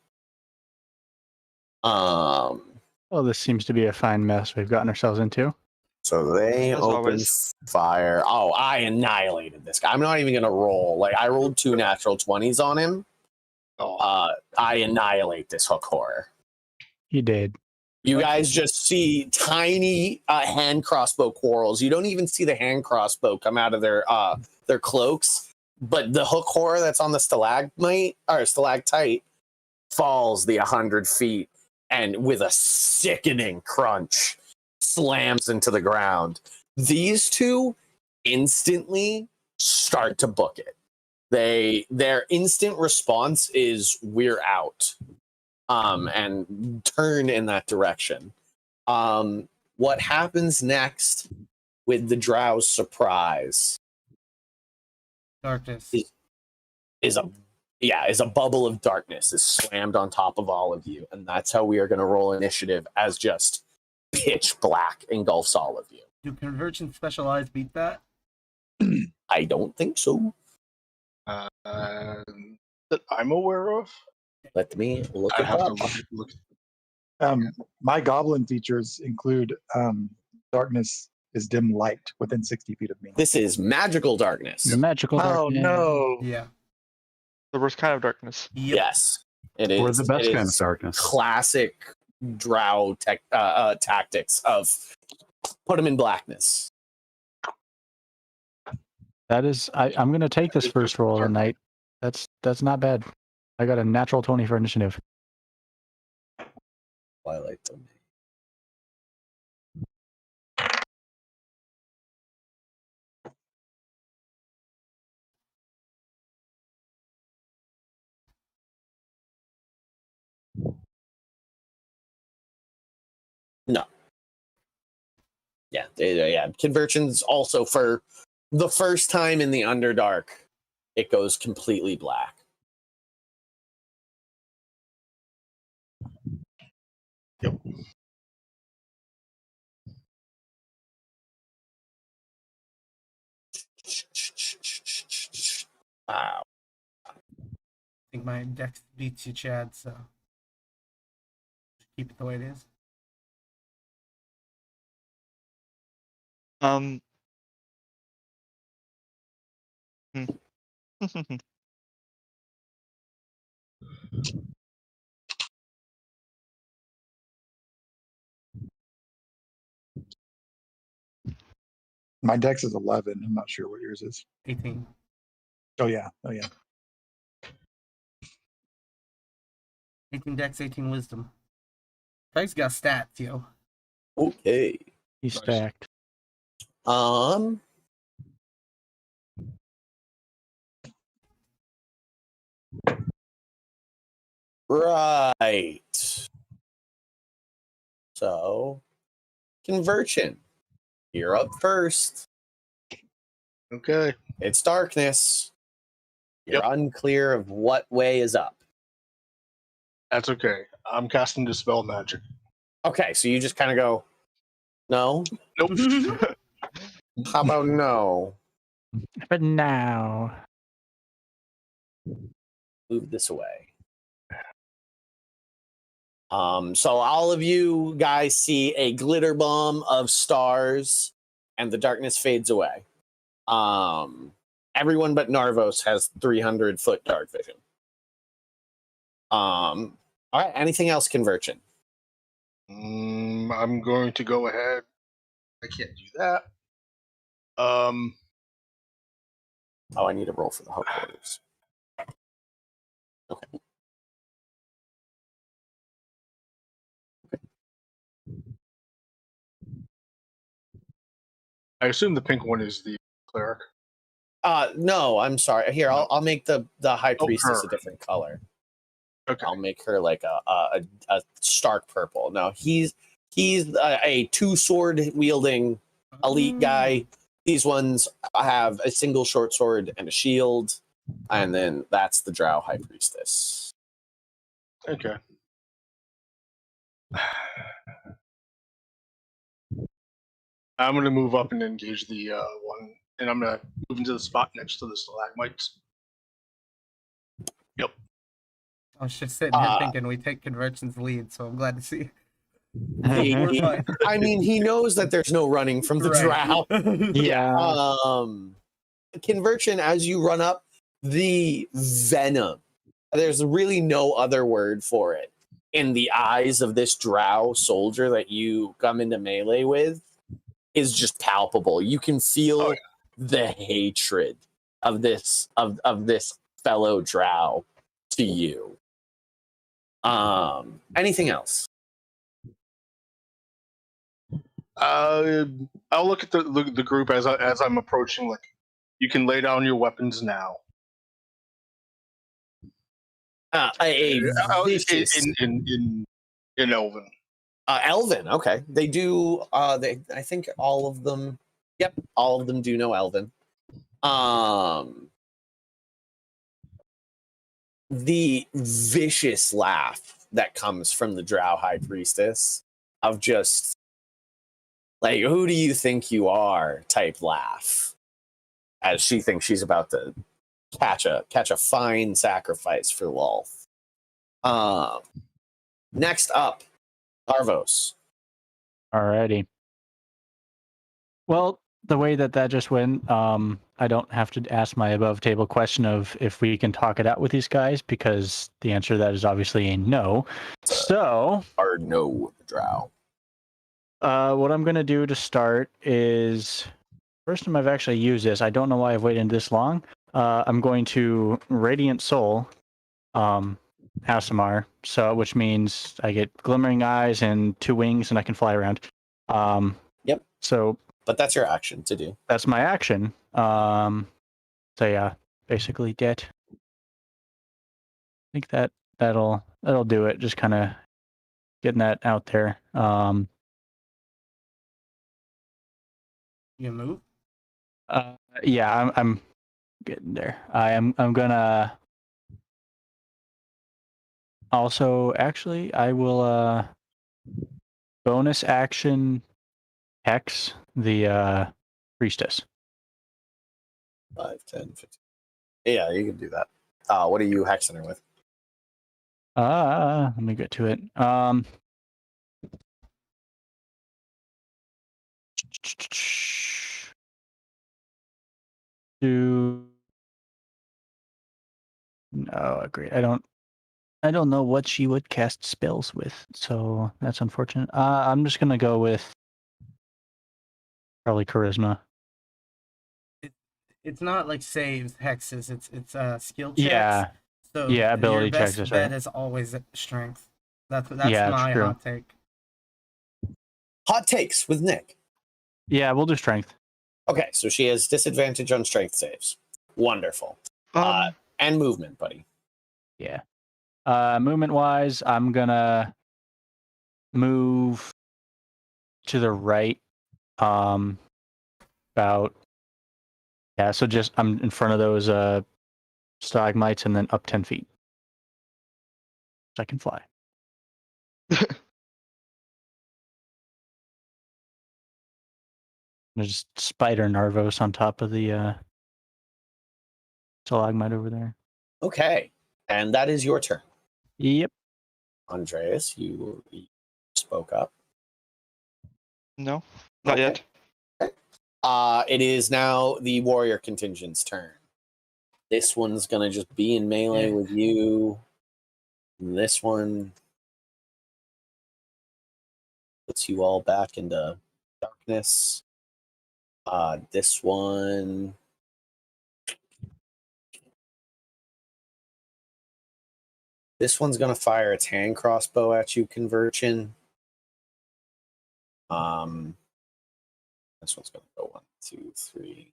Well, this seems to be a fine mess we've gotten ourselves into. So they As opened always. fire. Oh, I annihilated this guy. I'm not even going to roll. Like, I rolled 2 natural 20s on him. Oh, I annihilate this hook horror. He did. You guys just see tiny hand crossbow quarrels. You don't even see the hand crossbow come out of their cloaks, but the hook horror that's on the stalactite falls the 100 feet and with a sickening crunch slams into the ground. These two instantly start to book it. Their instant response is we're out. And turn in that direction. What happens next with the drow's surprise Darkness. is a bubble of darkness is slammed on top of all of you, and that's how we are going to roll initiative, as just pitch black engulfs all of you. Do Convergent Specialized beat that? I don't think so. that I'm aware of. Let me look I it have to up. look. My goblin features include darkness is dim light within 60 feet of me. This is magical darkness. The magical Oh darkness. no! Yeah. The worst kind of darkness. Yep. Yes, it is. Or the best It kind of is darkness. classic drow tactics of put them in blackness. That is, I'm going to take this first roll of the night. That's not bad. I got a natural 20 for initiative. Twilight Domain. No. Yeah. Conversions also, for the first time in the Underdark, it goes completely black. Yep. Wow. I think my dex beats you, Chad, so keep it the way it is. My dex is 11. I'm not sure what yours is. 18. Oh yeah. 18 dex, 18 wisdom. Craig's got stats, yo. Okay. He's Nice. stacked. Right. So, conversion. You're up first. Okay. It's darkness. You're Yep. unclear of what way is up. That's okay. I'm casting Dispel Magic. Okay, so you just kind of go, no? Nope. How about no? But now, Move this away. So all of you guys see a glitter bomb of stars, and the darkness fades away. Everyone but Narvos has 300-foot dark vision. All right. Anything else, Conversion? I'm going to go ahead. I can't do that. Oh, I need a roll for the hook orders. Okay. I assume the pink one is the cleric. No, I'm sorry. Here, I'll make the high Oh, priestess her. a different color. Okay. I'll make her like a stark purple. No, he's a 2-sword wielding elite guy. These ones have a single short sword and a shield, and then that's the Drow high priestess. Okay. I'm going to move up and engage the one, and I'm going to move into the spot next to the stalagmites. Yep. I was just sitting here thinking we take Conversion's lead, so I'm glad to see. We're fine. I mean, he knows that there's no running from the Drow. yeah. Conversion, as you run up, the venom, there's really no other word for it, in the eyes of this Drow soldier that you come into melee with is just palpable. You can feel the hatred of this fellow Drow to you. Anything else? I'll look at the group as I'm approaching. Like, you can lay down your weapons now. Vicious In Elven. Elven. Okay, they do. I think all of them. Yep, all of them do know Elven. The vicious laugh that comes from the Drow High Priestess of just like, who do you think you are type laugh, as she thinks she's about to catch a fine sacrifice for Lolth. Next up, Arvos. Alrighty. Well, the way that just went, I don't have to ask my above table question of if we can talk it out with these guys, because the answer to that is obviously a no. So, Or no, Drow. what I'm going to do to start is, first time I've actually used this, I don't know why I've waited this long. I'm going to Radiant Soul, Asimar, which means I get glimmering eyes and 2 wings, and I can fly around. Yep. So, but that's your action to do. That's my action. So yeah, basically dead. I think that'll do it. Just kind of getting that out there. You move? Yeah, I'm getting there. I'm gonna also actually I will bonus action hex the priestess. 5, 10, 15. Yeah, you can do that. What are you hexing her with? Let me get to it. No, agree. I don't know what she would cast spells with, so that's unfortunate. I'm just gonna go with probably charisma. It's not like saves, hexes. It's skill checks. Yeah. So Yeah, ability your best checks, that's bet right. is always strength. That's Yeah, my true. hot take. Hot takes with Nick. Yeah, we'll do strength. Okay, so she has disadvantage on strength saves. Wonderful. And movement, buddy. Yeah. Movement wise, I'm gonna move to the right. About so just I'm in front of those stalagmites and then up 10 feet. So I can fly. There's Spider Narvos on top of the stalagmite over there. Okay, and that is your turn. Yep. Andreas, you spoke up. No, not Okay. yet. It is now the warrior contingent's turn. This one's gonna just be in melee with you. And this one puts you all back into darkness. This one. This one's gonna fire its hand crossbow at you, Conversion. This one's gonna go 1, 2, 3.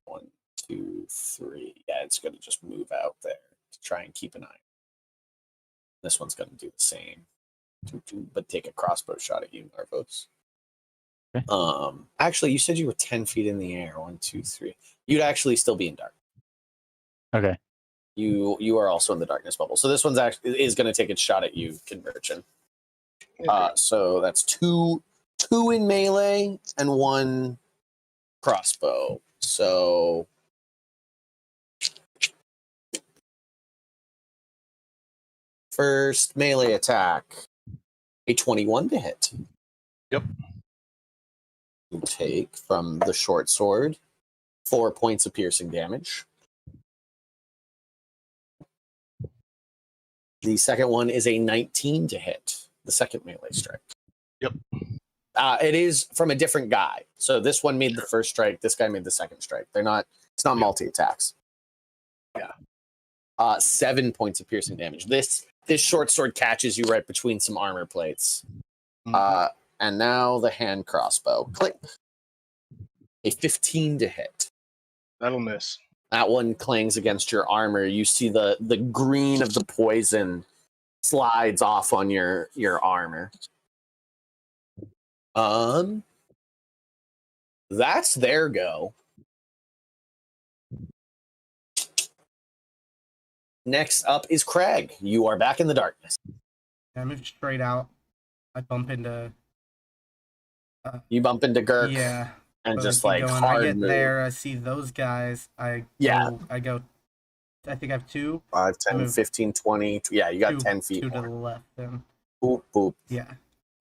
1, 2, 3. Yeah, it's gonna just move out there to try and keep an eye. This one's gonna do the same, but take a crossbow shot at you, Narvos. Okay. Actually, you said you were 10 feet in the air. 1, 2, 3. You'd actually still be in dark. Okay. You are also in the darkness bubble. So this one's actually is going to take its shot at you, Conversion. So that's two in melee and 1 crossbow. So first melee attack, a 21 to hit. Yep. You take from the short sword 4 points of piercing damage. The second one is a 19 to hit. The second melee strike. Yep. It is from a different guy. So this one made the first strike. This guy made the second strike. They're not. It's not multi attacks. Yeah. 7 points of piercing damage. This short sword catches you right between some armor plates. And now the hand crossbow. Click. A 15 to hit. That'll miss. That one clangs against your armor. You see the green of the poison slides off on your armor. That's their go. Next up is Craig. You are back in the darkness. I move straight out. I bump into. You bump into Gurk. Yeah. And but just I keep like going. hard I get move. there. I see those guys. I go. I think I have 2. 5, 10, move 15, 20. Yeah, you got 2, 10 feet 2 to more. the left. Then. Boop, boop. Yeah.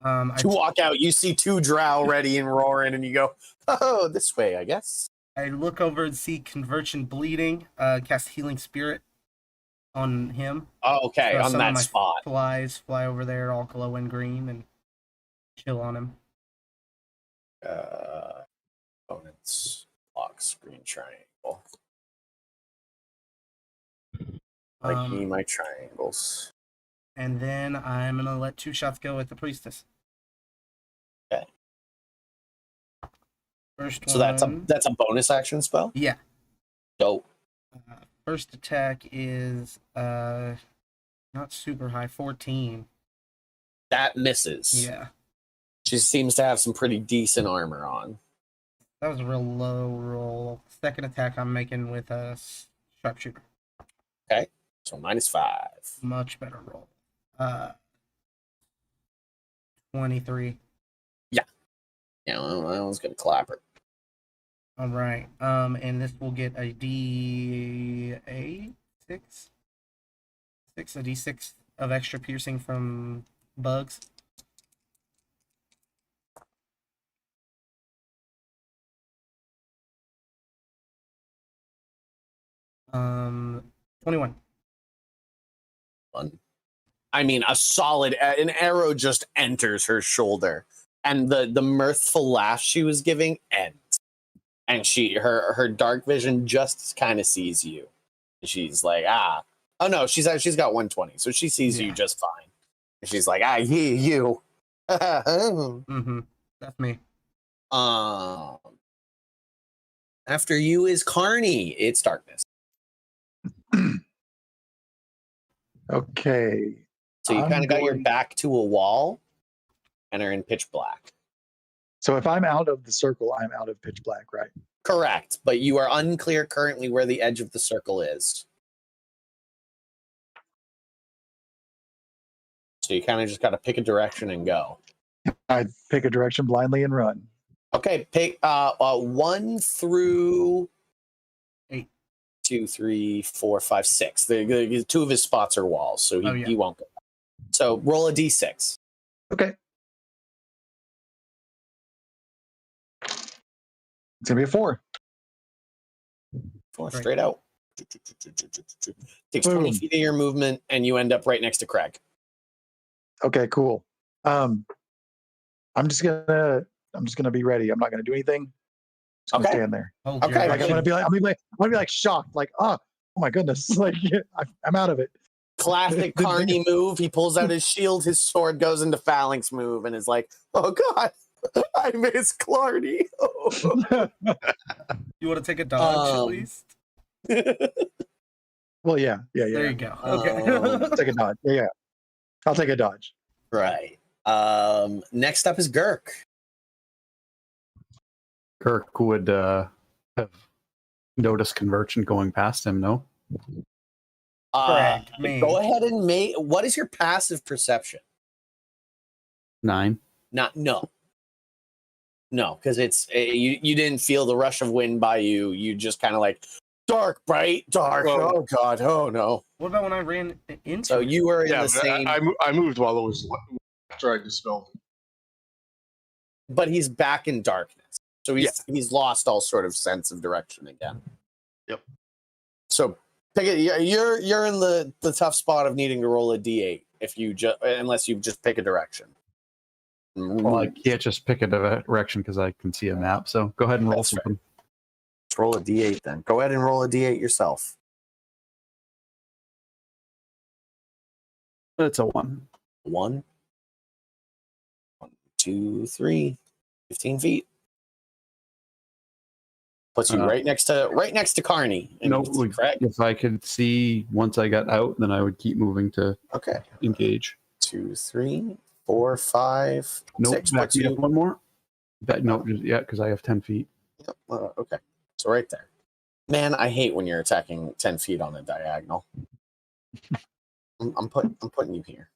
To walk out, you see 2 drow ready and roaring, and you go, oh, this way, I guess. I look over and see Conversion bleeding. Cast Healing Spirit on him. Oh, okay, So on some that of my spot. Flies fly over there, all glowing green, and chill on him. Opponents, lock, screen, triangle. Give me my triangles. And then I'm gonna let 2 shots go at the priestess. Okay. First So one. that's a bonus action spell? Yeah. Dope. First attack is not super high, 14. That misses. Yeah. She seems to have some pretty decent armor on. That was a real low roll. Second attack I'm making with a sharpshooter. Okay. So -5. Much better roll. 23. Yeah, well, that one's gonna clap her. All right. And this will get a D8 6. A D6 of extra piercing from bugs. Um, 21. I mean, a solid an arrow just enters her shoulder, and the mirthful laugh she was giving ends, and her dark vision just kind of sees you. She's like, oh no, she's got 120, so she sees you just fine. And she's like, you. Mm-hmm. That's me. After you is Carney. It's darkness. Okay. So you I'm kind of got your going- back to a wall and are in pitch black. So if I'm out of the circle, I'm out of pitch black, right? Correct, but you are unclear currently where the edge of the circle is. So you kind of just got to pick a direction and go. I pick a direction blindly and run. Okay, pick 1 through 8. 2, 3, 4, 5, 6. The 2 of his spots are walls, so he won't go. So roll a d6. Okay. It's gonna be a 4. 4 Right. straight out. Takes 20 Boom. feet of your movement, and you end up right next to Craig. Okay, cool. I'm just gonna be ready. I'm not gonna do anything. Just gonna Okay. stand there. Hold Okay. your Like I'm gonna be like shocked, like oh my goodness, like I'm out of it. Classic Carney move. He pulls out his shield, his sword goes into phalanx move, and is like, "Oh God, I miss Clardy." You want to take a dodge at least? Well, yeah. There you go. Okay. Take a dodge. Yeah. I'll take a dodge. Right. Next up is Gurk. Kirk would have noticed convergent going past him, no? Correct, me. Go ahead and make. What is your passive perception? 9. No, because it's you didn't feel the rush of wind by you. You just kind of like dark, bright, dark. Well- Oh God, oh no. What about when I ran into So it? you were in Yeah, the same, I moved while it was after I dispelled it. but he's back in darkness. So he's lost all sort of sense of direction again. Yep. So pick it. You're in the tough spot of needing to roll a d8 if you unless you just pick a direction. Well, I can't just pick a direction because I can see a map. So go ahead and roll That's right. something. Let's roll a d8 then. Go ahead and roll a d8 yourself. It's a 1. 1, 2, 3, 15 feet. Puts you Uh, right next to Carney. And No, you can see Craig. if I could see once I got out, then I would keep moving to Okay. engage. 2, 3, 4, 5, Nope, 6. back Puts me you. up one more. No, because I have 10 feet. Yep, okay. So right there. Man, I hate when you're attacking 10 feet on a diagonal. I'm putting you here.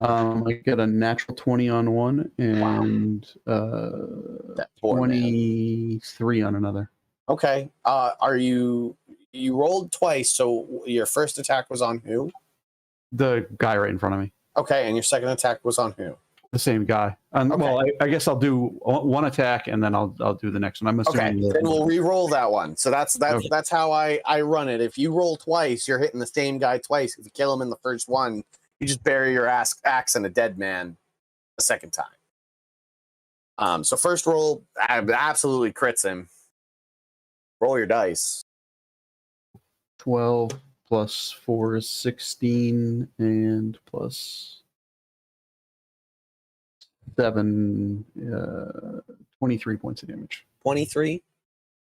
I get a natural 20 on one and That poor man. 23 on another. Okay. You rolled twice, so your first attack was on who? The guy right in front of me. Okay, and your second attack was on who? The same guy. Okay. Well, I guess I'll do one attack and then I'll do the next one. I'm Okay, assuming. then we'll re-roll that one. So that's Okay. that's how I run it. If you roll twice, you're hitting the same guy twice. If you kill him in the first one, you just bury your axe in a dead man a second time. So first roll absolutely crits him. Roll your dice. 12 plus 4 is 16 and plus 7, 23 points of damage. 23.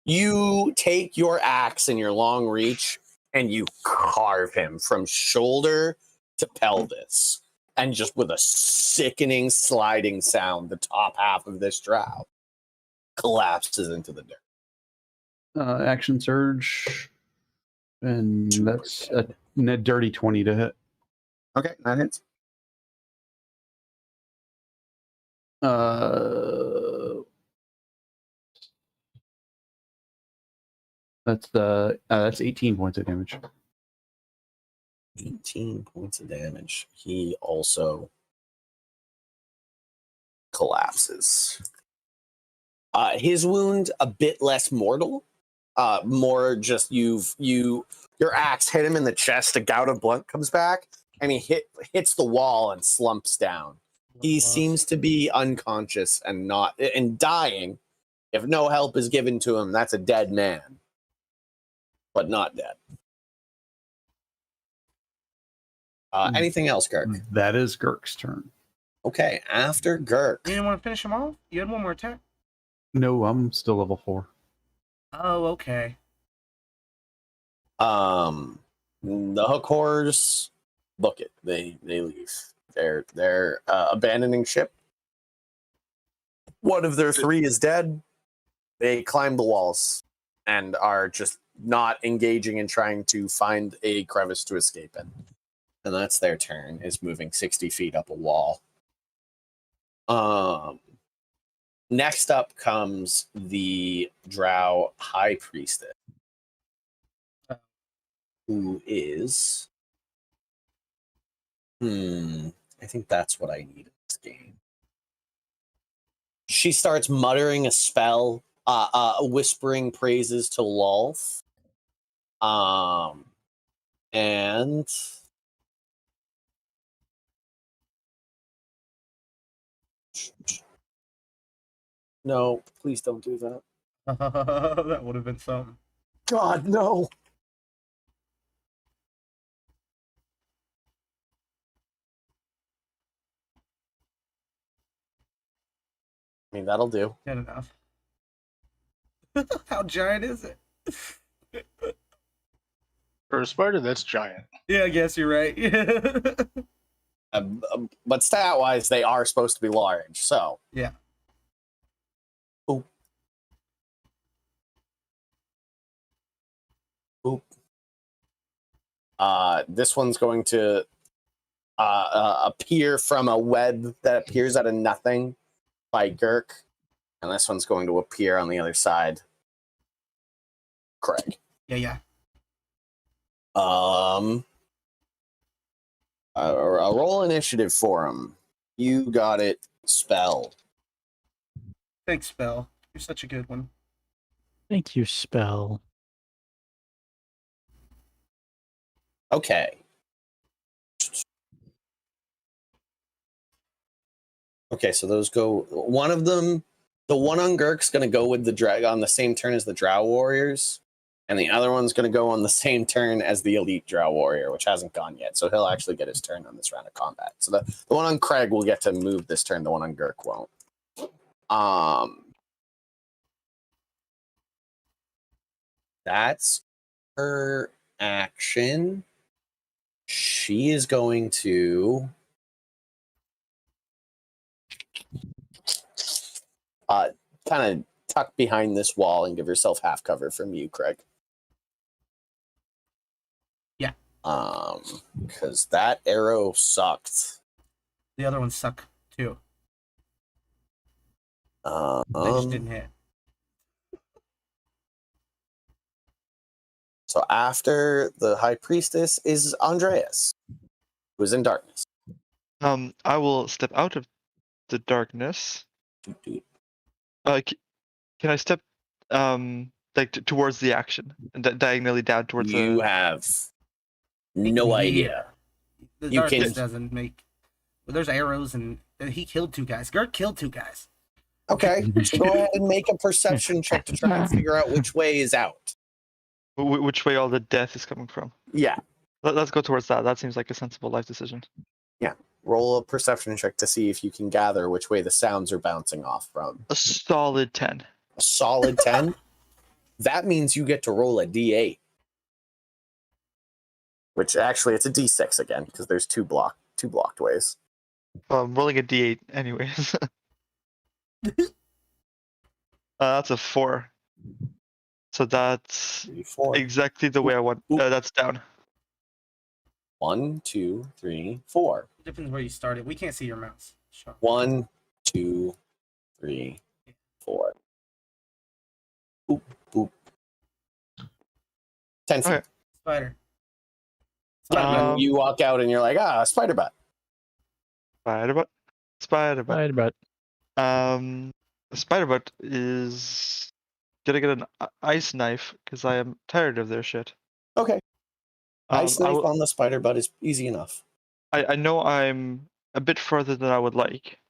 You take your axe in your long reach and you carve him from shoulder to pelvis. And just with a sickening sliding sound, the top half of this drow collapses into the dirt. Action surge. And that's a dirty 20 to hit. Okay, that hits. That's 18 points of damage. 18 points of damage. He also collapses. His wound a bit less mortal. More just your axe hit him in the chest. A gout of blood comes back, and he hits the wall and slumps down. He seems to be unconscious and dying. If no help is given to him, that's a dead man, but not dead. Anything else, Kirk? That is Girk's turn. Okay, after Girk. You didn't want to finish him off? You had one more attack? No, I'm still level 4. Oh, okay. The hook horrors book it. They leave. They're abandoning ship. One of their 3 is dead. They climb the walls and are just not engaging in trying to find a crevice to escape in. And that's their turn, is moving 60 feet up a wall. Next up comes the Drow High Priestess, who is... I think that's what I need in this game. She starts muttering a spell, whispering praises to Lolth. And no, please don't do that. That would have been something. God, no. I mean, that'll do. Good enough. How giant is it? For a spider, that's giant. Yeah, I guess you're right. But stat-wise, they are supposed to be large, so. Yeah. Oop. Oop. This one's going to appear from a web that appears out of nothing by Girk. And this one's going to appear on the other side. Craig. Yeah. A roll initiative for him. You got it. Spell. Thanks, Spell. You're such a good one. Thank you, Spell. Okay. Okay, so those go. One of them, the one on Girk's going to go with the drag on the same turn as the Drow Warriors, and the other one's going to go on the same turn as the Elite Drow Warrior, which hasn't gone yet. So he'll actually get his turn on this round of combat. So the one on Craig will get to move this turn. The one on Girk won't. That's her action. She is going to kind of tuck behind this wall and give herself half cover from you, Craig. Yeah. Because that arrow sucked. The other ones suck too. They just didn't hit. So after the High Priestess is Andreas, who is in darkness. I will step out of the darkness. Can I step towards the action and diagonally down towards You have no idea. The You darkness can- doesn't make. Well, there's arrows, and he killed 2 guys. Gert killed 2 guys. Okay, so go ahead and make a perception check to try and figure out which way is out. which way all the death is coming from. Yeah, Let's go towards that. That seems like a sensible life decision. roll a perception check to see if you can gather which way the sounds are bouncing off from. A solid 10. A solid 10? That means you get to roll a d8. Which actually, it's a d6 again, because there's two blocked ways. I'm rolling a d8 anyways. That's a 4. So that's 3, 4. exactly the way I want. That's down. 1, 2, 3, 4. Depends where you started. We can't see your mouse. Sure. 1, 2, 3, 4. Boop, boop. 10 feet. Okay. Spider. And you walk out and you're like, spider butt. Spiderbutt. Spiderbutt. Right, but Spiderbutt is gonna get an ice knife because I am tired of their shit. Okay. Ice knife will- on the spider butt is easy enough. I know I'm a bit further than I would like.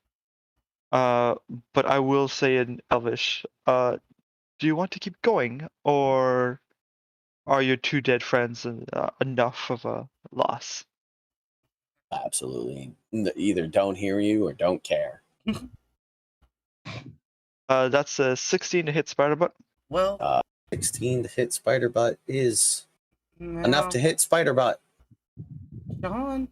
But I will say in Elvish, do you want to keep going, or are your 2 dead friends enough of a loss? Absolutely. Either don't hear you or don't care. That's a 16 to hit Spider-Butt. Well, 16 to hit Spider Butt is enough now, to hit Spider Butt. Sean.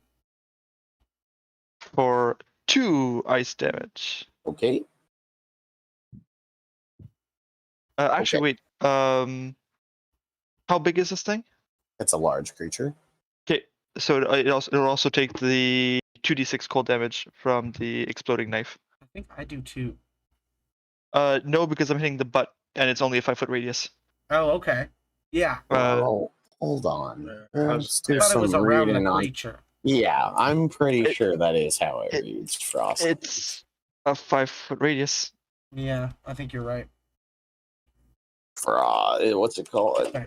For 2 ice damage. Okay. Actually, wait. How big is this thing? It's a large creature. Okay, so it'll also take the 2d6 cold damage from the exploding knife. I think I do too. No, because I'm hitting the butt, and it's only a 5-foot radius. Oh, okay. Yeah. Oh, hold on. Let's I do thought it was some around the reading on. creature. Yeah, I'm pretty sure that is how it reads, Frost. It's a 5-foot radius. Yeah, I think you're right. What's it called? Okay.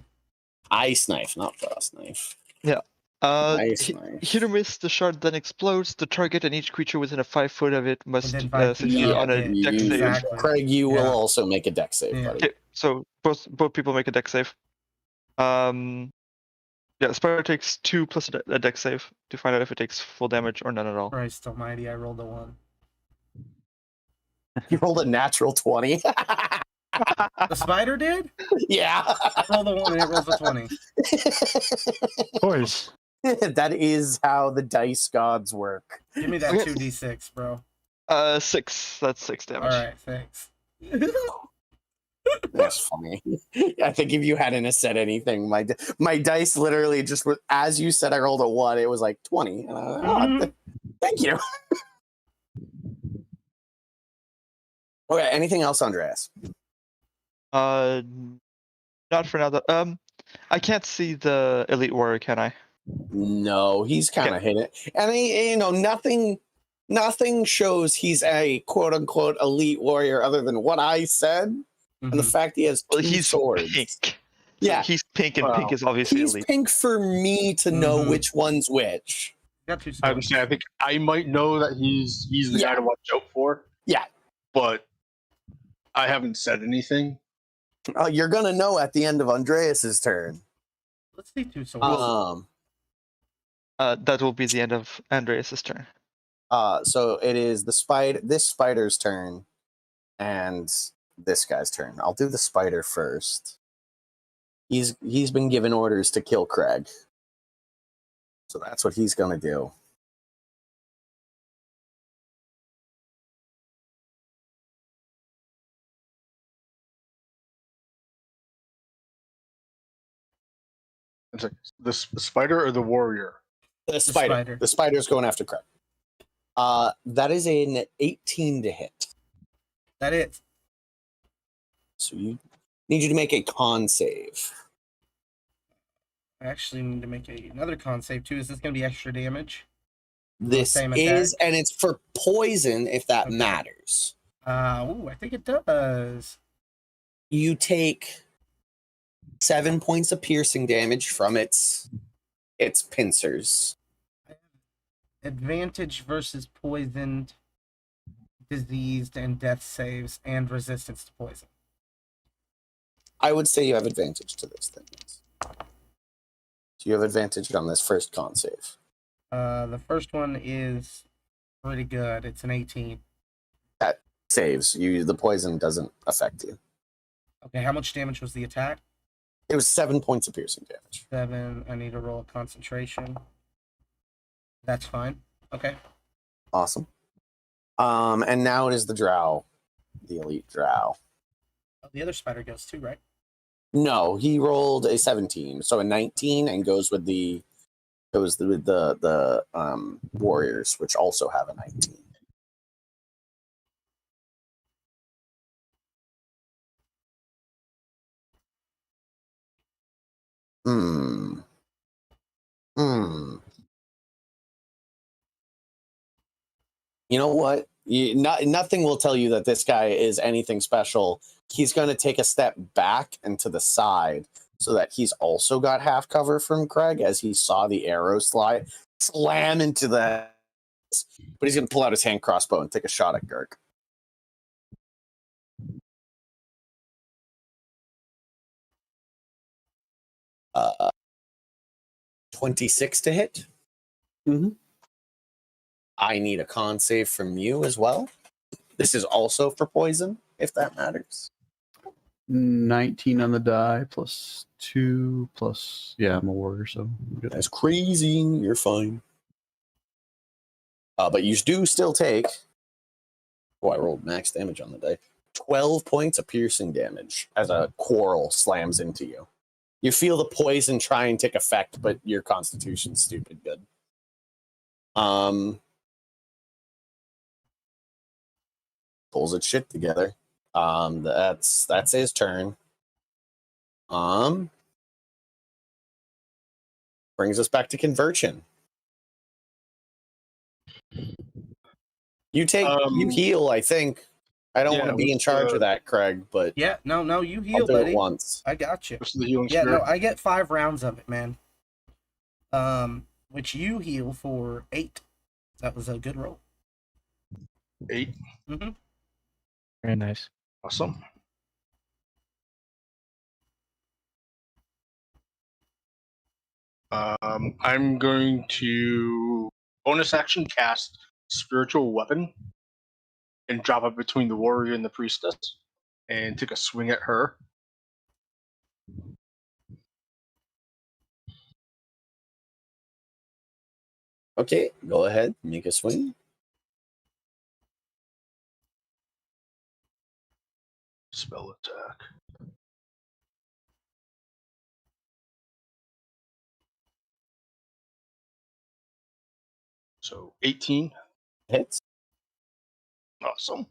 Ice knife, not frost knife. Yeah. Ice knife. Hit or miss, the shard then explodes. The target and each creature within a 5 foot of it must Within 5 feet succeed of on a it. dex save. Exactly. Craig, you will Yeah. also make a dex save, Yeah. buddy. Okay, so both people make a dex save. Yeah, Spider takes 2 plus a dex save to find out if it takes full damage or none at all. Christ almighty, I rolled a 1. You rolled a natural 20. The spider did? Yeah. I rolled a 1 and it rolls a 20. Of course. That is how the dice gods work. Give me that Okay. 2d6, bro. 6. That's 6 damage. Alright, thanks. That's funny. I think if you hadn't said anything, my dice literally just were, as you said, I rolled a 1. It was like 20. Thank you. Okay. Anything else, Andreas? Not for now. I can't see the elite warrior, can I? No, he's kind of hit it, and nothing shows he's a quote unquote elite warrior other than what I said and the fact he has 2 He's swords. pink. So Yeah. he's pink, and pink is obviously He's elite. pink for me to know which one's which. Got 2 I swords. understand. I think I might know that he's the guy to watch out for. Yeah. But I haven't said anything. You're gonna know at the end of Andreas's turn. Let's see 2 swords. That will be the end of Andreas's turn. So it is this spider's turn and this guy's turn. I'll do the spider first. He's been given orders to kill Craig. So that's what he's gonna do. It's like the spider or the warrior? The spider. The spider's going after Craig. That is an 18 to hit. That is. So you need you to make a con save. I actually need to make another con save too. Is this going to be extra damage? This Same is, attack? and it's for poison if that Okay. matters. I think it does. You take 7 points of piercing damage from its pincers. Advantage versus poisoned, diseased, and death saves, and resistance to poison. I would say you have advantage to this thing. So you have advantage on this first con save. The first one is pretty good. It's an 18. That saves you. The poison doesn't affect you. Okay, how much damage was the attack? It was 7 points of piercing damage. 7. I need to roll a concentration. That's fine. Okay. Awesome. And now it is the drow, the elite drow. Oh, the other spider goes too, right? No, he rolled a 17, so a 19, and goes with the warriors, which also have a 19. You know what? Nothing will tell you that this guy is anything special. He's going to take a step back and to the side so that he's also got half cover from Craig as he saw the arrow slam into the. But he's going to pull out his hand crossbow and take a shot at Girk. 26 to hit. Mm-hmm. I need a con save from you as well. This is also for poison, if that matters. 19 on the die plus 2 plus. Yeah, I'm a warrior, so I'm good. That's crazy. You're fine. But you do still take. Oh, I rolled max damage on the day. 12 points of piercing damage as a quarrel slams into you. You feel the poison try and take effect, but your constitution's stupid good. Pulls its shit together. That's his turn. Brings us back to conversion. You heal, I think. I don't want to be in charge of that, Craig, but Yeah, no, you I'll heal, do buddy. it once. I got you. What's the healing Yeah, spirit? no, I get 5 rounds of it, man. Which you heal for 8. That was a good roll. 8. Mm-hmm. Very nice. Awesome. I'm going to bonus action cast Spiritual Weapon and drop it between the warrior and the priestess and take a swing at her. Okay, go ahead. Make a swing. Spell attack. So 18. Hits. Awesome.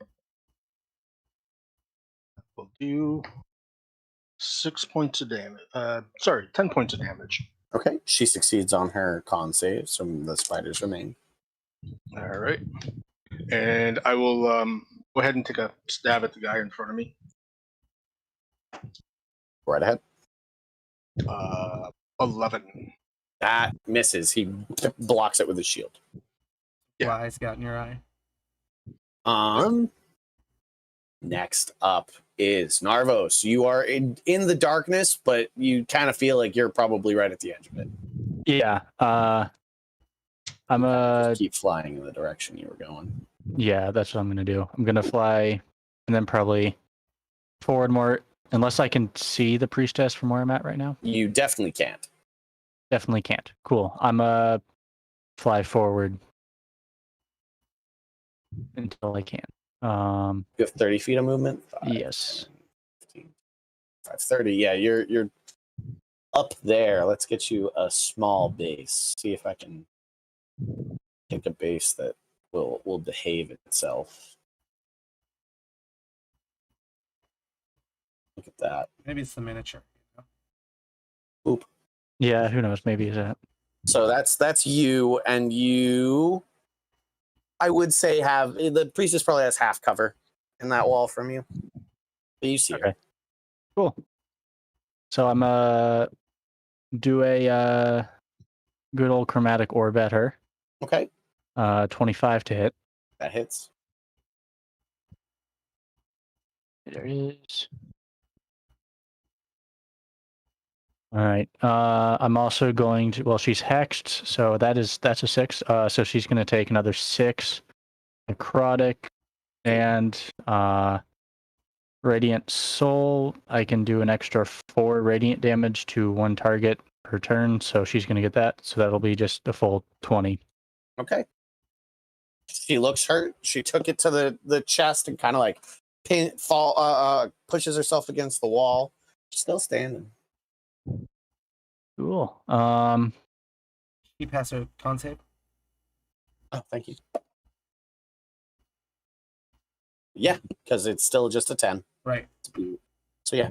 We'll do 6 points of damage. 10 points of damage. Okay, she succeeds on her con save, so the spiders remain. All right. And I will go ahead and take a stab at the guy in front of me. Right ahead. 11. That misses. He blocks it with his shield. Yeah. Flies got in your eye. Next up is Narvos. You are in the darkness, but you kind of feel like you're probably right at the edge of it. Yeah. I'm Just keep flying in the direction you were going. Yeah, that's what I'm gonna do. I'm gonna fly, and then probably forward more, unless I can see the priestess from where I'm at right now. You definitely can't. Definitely can't. Cool. I'm fly forward until I can. You have 30 feet of movement. 5, Yes. 10, 15, 530. Yeah, you're up there. Let's get you a small base. See if I can pick a base that will behave itself. Look at that. Maybe it's the miniature. Oop. Yeah. Who knows? Maybe it's that. So that's you, and you. I would say the priestess probably has half cover in that wall from you. But you see her. Okay. Cool. So I'm do a good old chromatic orb at her. Okay, 25 to hit. that hits. There it is. All right. I'm also going to. Well, she's hexed, so that's a 6. So she's going to take another 6 necrotic, and radiant soul. I can do an extra 4 radiant damage to one target per turn, so she's going to get that. So that'll be just a full 20. Okay. She looks hurt. She took it to the chest and kind of like pushes herself against the wall. She's still standing. Cool. You pass a con save. Oh, thank you. Yeah, because it's still just a 10. Right. So yeah.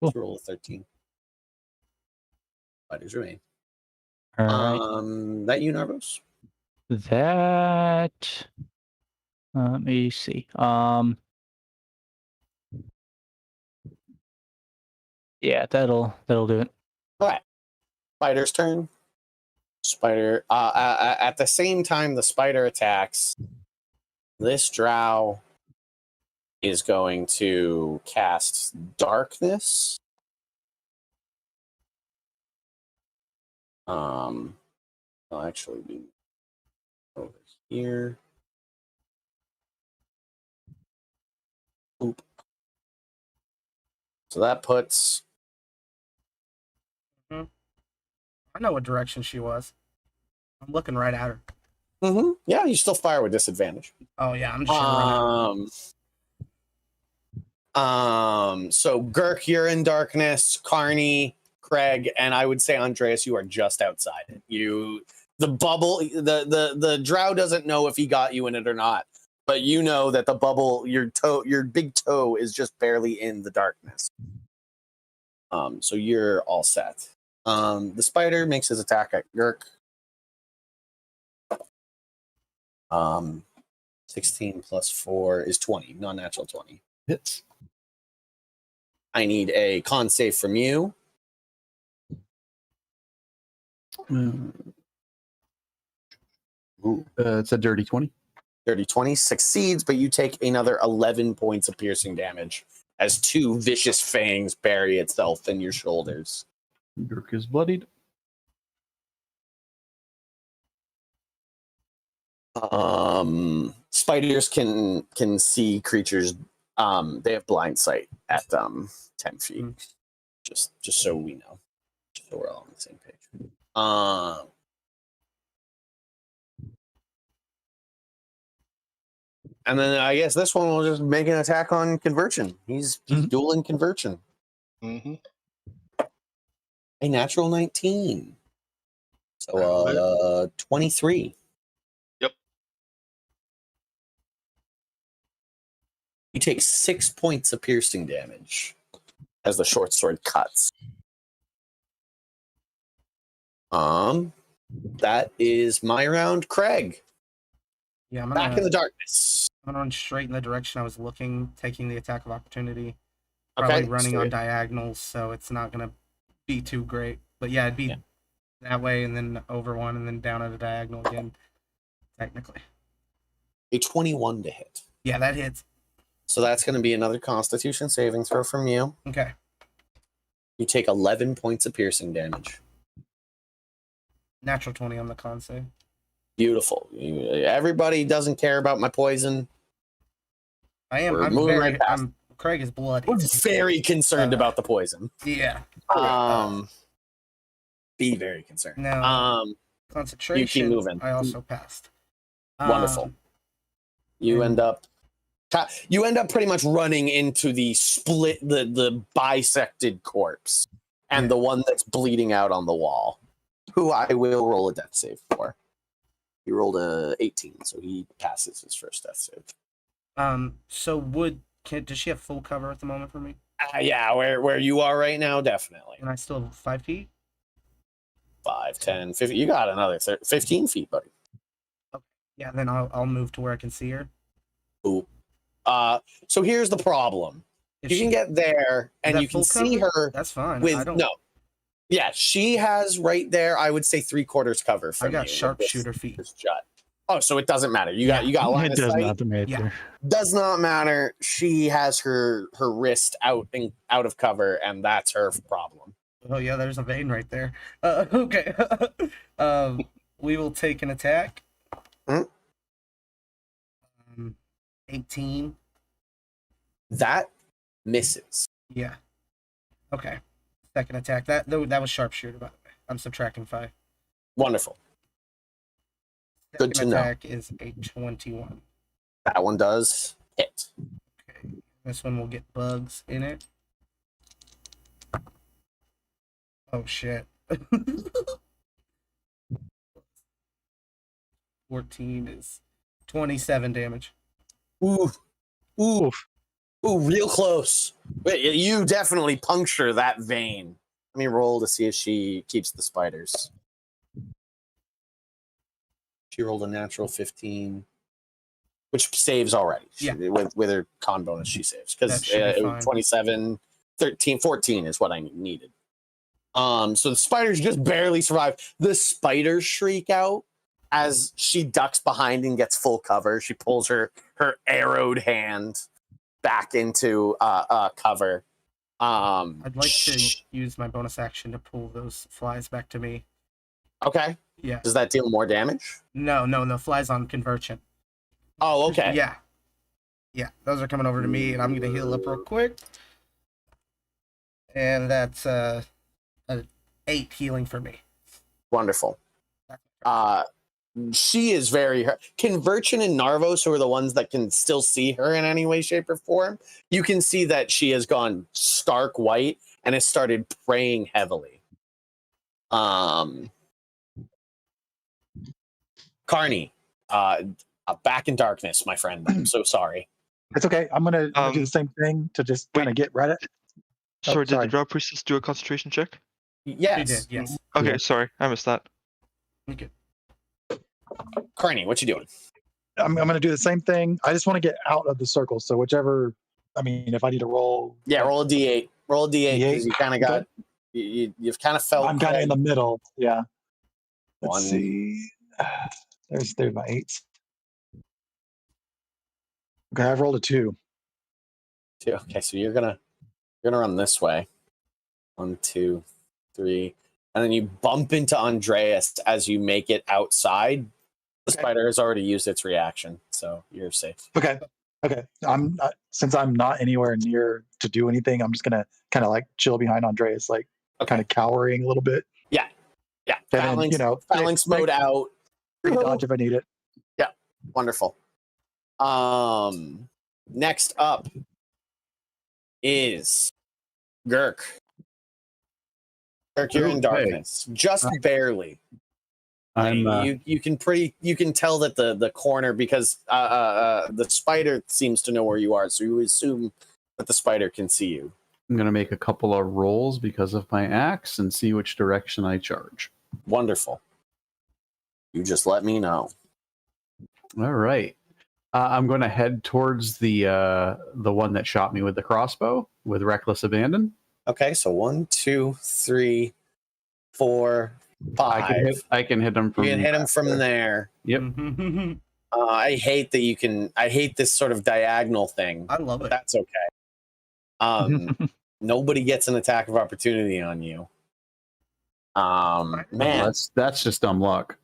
Cool. Roll a 13. Spiders remain. All right. That you, Narvos? That. Let me see. Yeah, that'll do it. All right. Spider's turn. Spider. At the same time, the spider attacks. This drow is going to cast darkness. I'll actually be over here. Oop. So that puts. I know what direction she was. I'm looking right at her. Yeah, you still fire with disadvantage. Oh yeah, I'm just gonna run out. So Girk, you're in darkness. Carney, Craig, and I would say Andreas, you are just outside it. The bubble, the drow doesn't know if he got you in it or not, but you know that the bubble, your big toe is just barely in the darkness. So you're all set. The spider makes his attack at Girk. 16 plus 4 is 20, non-natural 20. Hits. I need a con save from you. It's a dirty 20. Dirty 20 succeeds, but you take another 11 points of piercing damage as 2 vicious fangs bury itself in your shoulders. Gurk is bloodied. Spiders can see creatures. They have blind sight at 10 feet. Just so we know, just so we're all on the same page. And then I guess this one will just make an attack on conversion. He's dueling conversion. Mm-hmm. A natural 19. So 23. Yep. You take 6 points of piercing damage as the short sword cuts. That is my round. Craig, Yeah, I'm back in the darkness. I'm gonna run straight in the direction I was looking, taking the attack of opportunity. Probably Okay, running so on diagonals, so it's not gonna be too great. But yeah, it'd be that way, and then over one, and then down at a diagonal again. Technically, a 21 to hit. Yeah, that hits. So that's going to be another Constitution saving throw from you. Okay. You take 11 points of piercing damage. Natural 20 on the con save. Beautiful. Everybody doesn't care about my poison. I am. We're I'm moving very. right past. Craig is bloody. We're very concerned about the poison. Yeah. Be very concerned. No. Concentration. You keep moving. I also passed. Wonderful. You end up pretty much running into the the bisected corpse and the one that's bleeding out on the wall, who I will roll a death save for. He rolled a 18, so he passes his first death save. So does she have full cover at the moment for me? Yeah, where you are right now, definitely. And I still have 5 feet? 5, 10, 15. You got another 15 feet, buddy. Okay. Yeah, then I'll move to where I can see her. Ooh. So here's the problem. You can get there and you can see her. That's fine. Yeah, she has right there, I would say 3/4 cover from you. I got sharpshooter feet. Oh, so it doesn't matter. You got line of sight. It does not matter. Yeah. Does not matter. She has her wrist out of cover, and that's her problem. Oh yeah, there's a vein right there. Okay. We will take an attack. 18. That misses. Yeah. Okay. Second attack. That was sharpshooter, by the way. I'm subtracting 5. Wonderful. Good to know. Attack is a 21. That one does hit. Okay. This one will get bugs in it. Oh shit. 14 is 27 damage. Ooh, real close. Wait, you definitely puncture that vein. Let me roll to see if she keeps the spiders. She rolled a natural 15, which saves already. With her con bonus, she saves. Because 27, 13, 14 is what I needed. So the spiders just barely survive. The spiders shriek out as she ducks behind and gets full cover. She pulls her arrowed hand back into cover. I'd like to use my bonus action to pull those flies back to me. Okay. Yeah. Does that deal more damage? No. Flies on conversion. Oh, okay. Yeah. Yeah. Those are coming over to me, and I'm gonna heal up real quick. And that's a 8 healing for me. Wonderful. She is very Conversion and Narvos, who are the ones that can still see her in any way, shape, or form. You can see that she has gone stark white and has started praying heavily. Carney, back in darkness, my friend. I'm so sorry. It's okay. I'm gonna do the same thing to just kind of get right at. Sorry, did sorry. the Drow Priestess do a concentration check? Yes. She did, yes. Okay, Yeah. sorry, I missed that. Okay. Carney, what you doing? I'm gonna do the same thing. I just want to get out of the circle. So whichever. I mean, if I need to roll. Yeah, roll a d8. Roll a d8 because you kind of got. Okay. You've kind of felt. I'm kind of in the middle. Yeah. Let's One. see. There's my 8. Okay, I've rolled a 2. 2. Okay, so you're gonna run this way. 1, 2, 3, and then you bump into Andreas as you make it outside. The spider has already used its reaction, so you're safe. Okay. I'm since I'm not anywhere near to do anything, I'm just gonna kind of like chill behind Andreas, like kind of cowering a little bit. Yeah. And then, phalanx mode out. Free dodge if I need it. Yeah, wonderful. Next up is Girk. Girk, you're in darkness, just barely. I'm You can tell that the corner, because the spider seems to know where you are, so you assume that the spider can see you. I'm gonna make a couple of rolls because of my axe and see which direction I charge. Wonderful. You just let me know. All right. I'm going to head towards the one that shot me with the crossbow with reckless abandon. Okay, so 1, 2, 3, 4, 5. I can hit him from. You can hit him from there. Yep. I hate that you can. I hate this sort of diagonal thing. I love but it. That's okay. Nobody gets an attack of opportunity on you. Man, that's just dumb luck.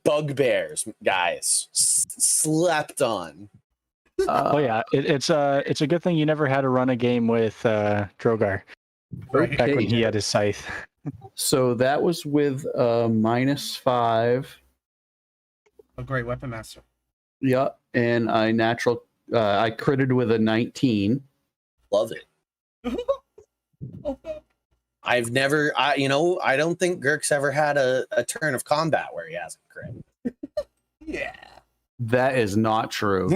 Bugbears, guys, slept on. Oh yeah, it's a good thing you never had to run a game with Drogar Right. back when he had his scythe. So that was with -5. A great weapon master. Yeah, and I critted with a 19. Love it. I've never, I don't think Girk's ever had a turn of combat where he hasn't crit. Yeah. That is not true.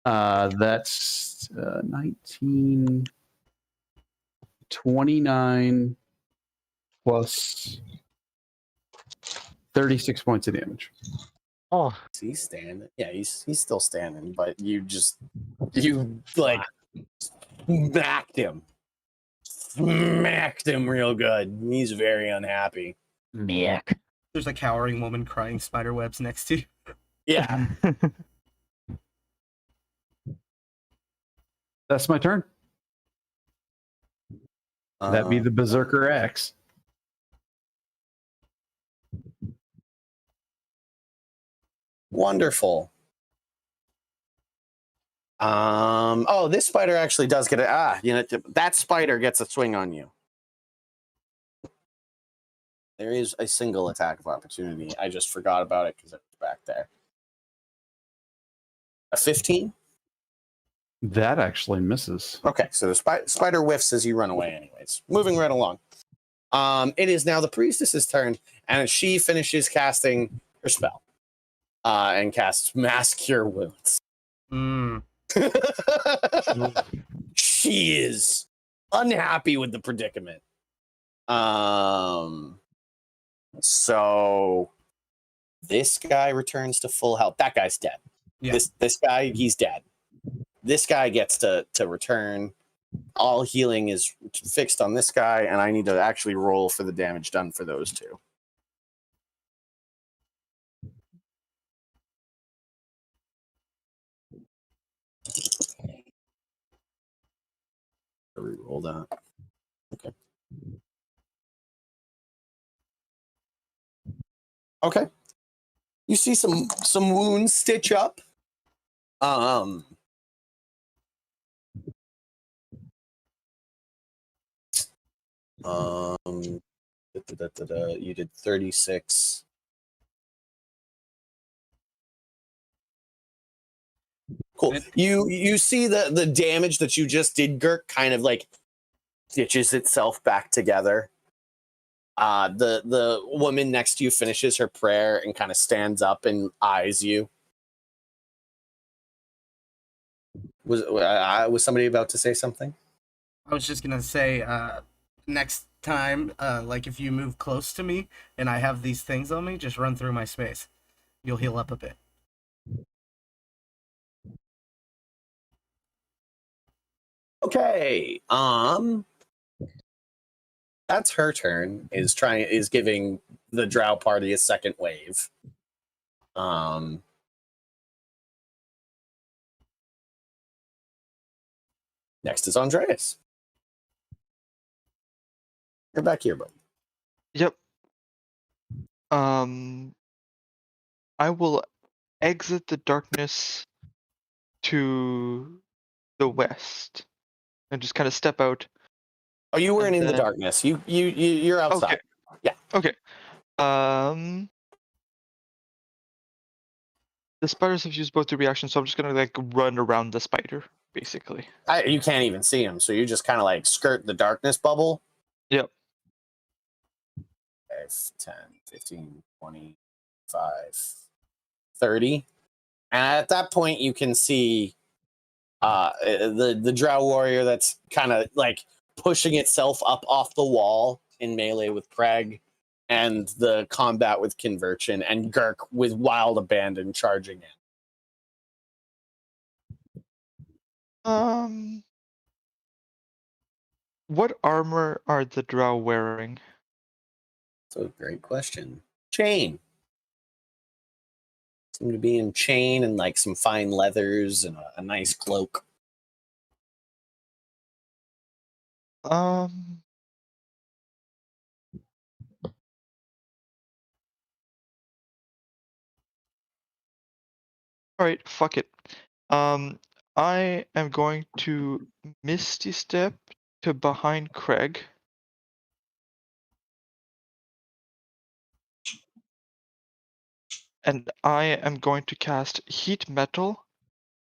That's 19, 29 plus 36 points of damage. Oh, He's standing. Yeah, he's still standing, but you like smacked him real good. He's very unhappy. Mick. There's a cowering woman crying spider webs next to you. Yeah. That's my turn. That'd be the Berserker X. Wonderful. Oh, this spider actually does get that spider gets a swing on you. There is a single attack of opportunity. I just forgot about it because it was back there. A 15? That actually misses. Okay, so the spider whiffs as you run away anyways. Moving right along. It is now the priestess's turn, and she finishes casting her spell. And casts Mass Cure Wounds. She is unhappy with the predicament. So this guy returns to full health. That guy's dead. Yeah. This guy, he's dead. This guy gets to return. All healing is fixed on this guy, and I need to actually roll for the damage done for those two. Reroll that. Okay. Okay. You see some wounds stitch up. You did 36. Cool. You see the damage that you just did, Girk, kind of like stitches itself back together. The woman next to you finishes her prayer and kind of stands up and eyes you. Was somebody about to say something? I was just gonna say, next time, like if you move close to me and I have these things on me, just run through my space. You'll heal up a bit. Okay. That's her turn. Is giving the drow party a second wave. Next is Andreas. You're back here, buddy. Yep. I will exit the darkness to the west and just kind of step out. Oh, you weren't And in the then- darkness. You're outside. Okay. Yeah. Okay. The spiders have used both the reactions, so I'm just gonna like run around the spider, basically. You can't even see him, so you just kind of like skirt the darkness bubble. Yep. 5, 10, 15, 25, 30. And at that point, you can see the drow warrior that's kind of like pushing itself up off the wall in melee with Craig, and the combat with Conversion, and Girk with Wild Abandon charging in. What armor are the drow wearing? That's a great question. Chain. Seem to be in chain and like some fine leathers and a nice cloak. Alright, fuck it. I am going to Misty Step to behind Craig. And I am going to cast Heat Metal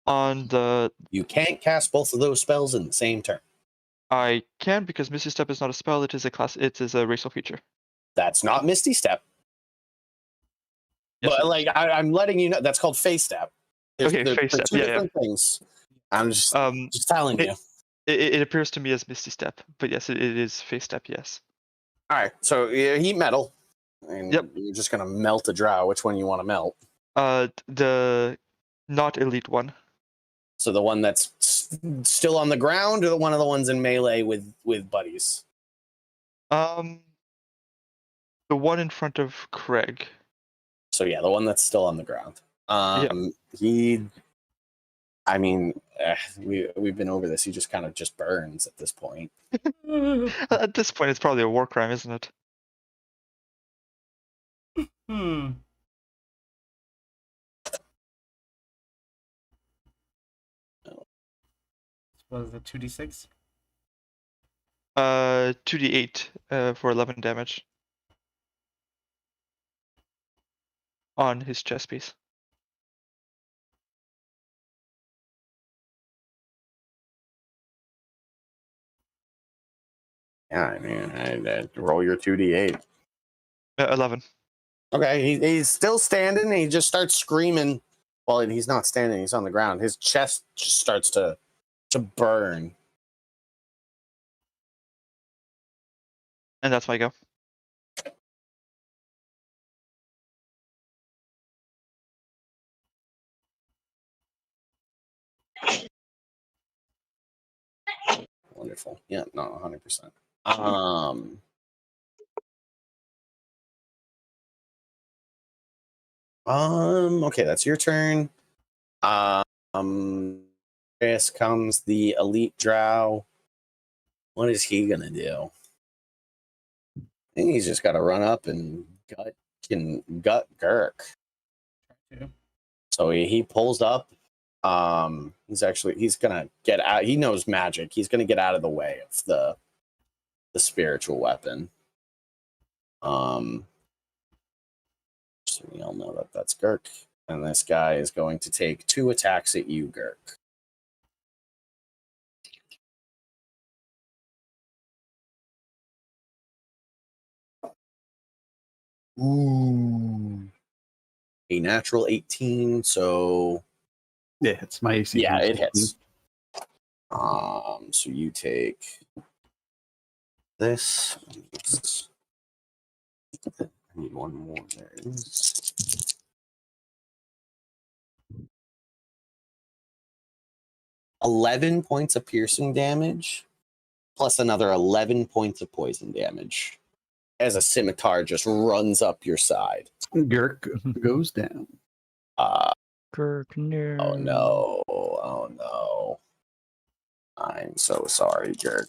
on the... You can't cast both of those spells in the same turn. I can, because Misty Step is not a spell, it is a class. It is a racial feature. That's not Misty Step. Yes, But like I'm letting you know, that's called Face Step. Okay, they're Face Step, two yeah, different things. I'm just telling you. It appears to me as Misty Step, but yes, it is Face Step, yes. All right, so Heat Metal. And Yep. you're just gonna melt a drow. Which one you want to melt? The not elite one. So the one that's still on the ground, or the one of the ones in melee with buddies? The one in front of Craig. So yeah, the one that's still on the ground. We've been over this. He just kind of just burns at this point. At this point, it's probably a war crime, isn't it? What is it, 2d6? 2d8 for 11 damage on his chest piece. Yeah, I mean, I roll your 2d8. 11. Okay, he's still standing. And he just starts screaming. Well, he's not standing. He's on the ground. His chest just starts to burn. And that's my go. Wonderful. Yeah, no, 100%. Okay, that's your turn. Chris comes the elite drow. What is he gonna do? I think he's just got to run up and gut can gut Girk. Yeah. So he pulls up. He's gonna get out. He knows magic. He's gonna get out of the way of the spiritual weapon. So we all know that that's Girk, and this guy is going to take 2 attacks at you, Girk. Ooh. A natural 18, so Yeah, it's my AC. yeah, it hits. So you take this. I need one more. There it is. $11 points of piercing damage, plus another 11 points of poison damage, as a scimitar just runs up your side. Girk goes down. Kirk, no. Oh no! Oh no! I'm so sorry, Girk.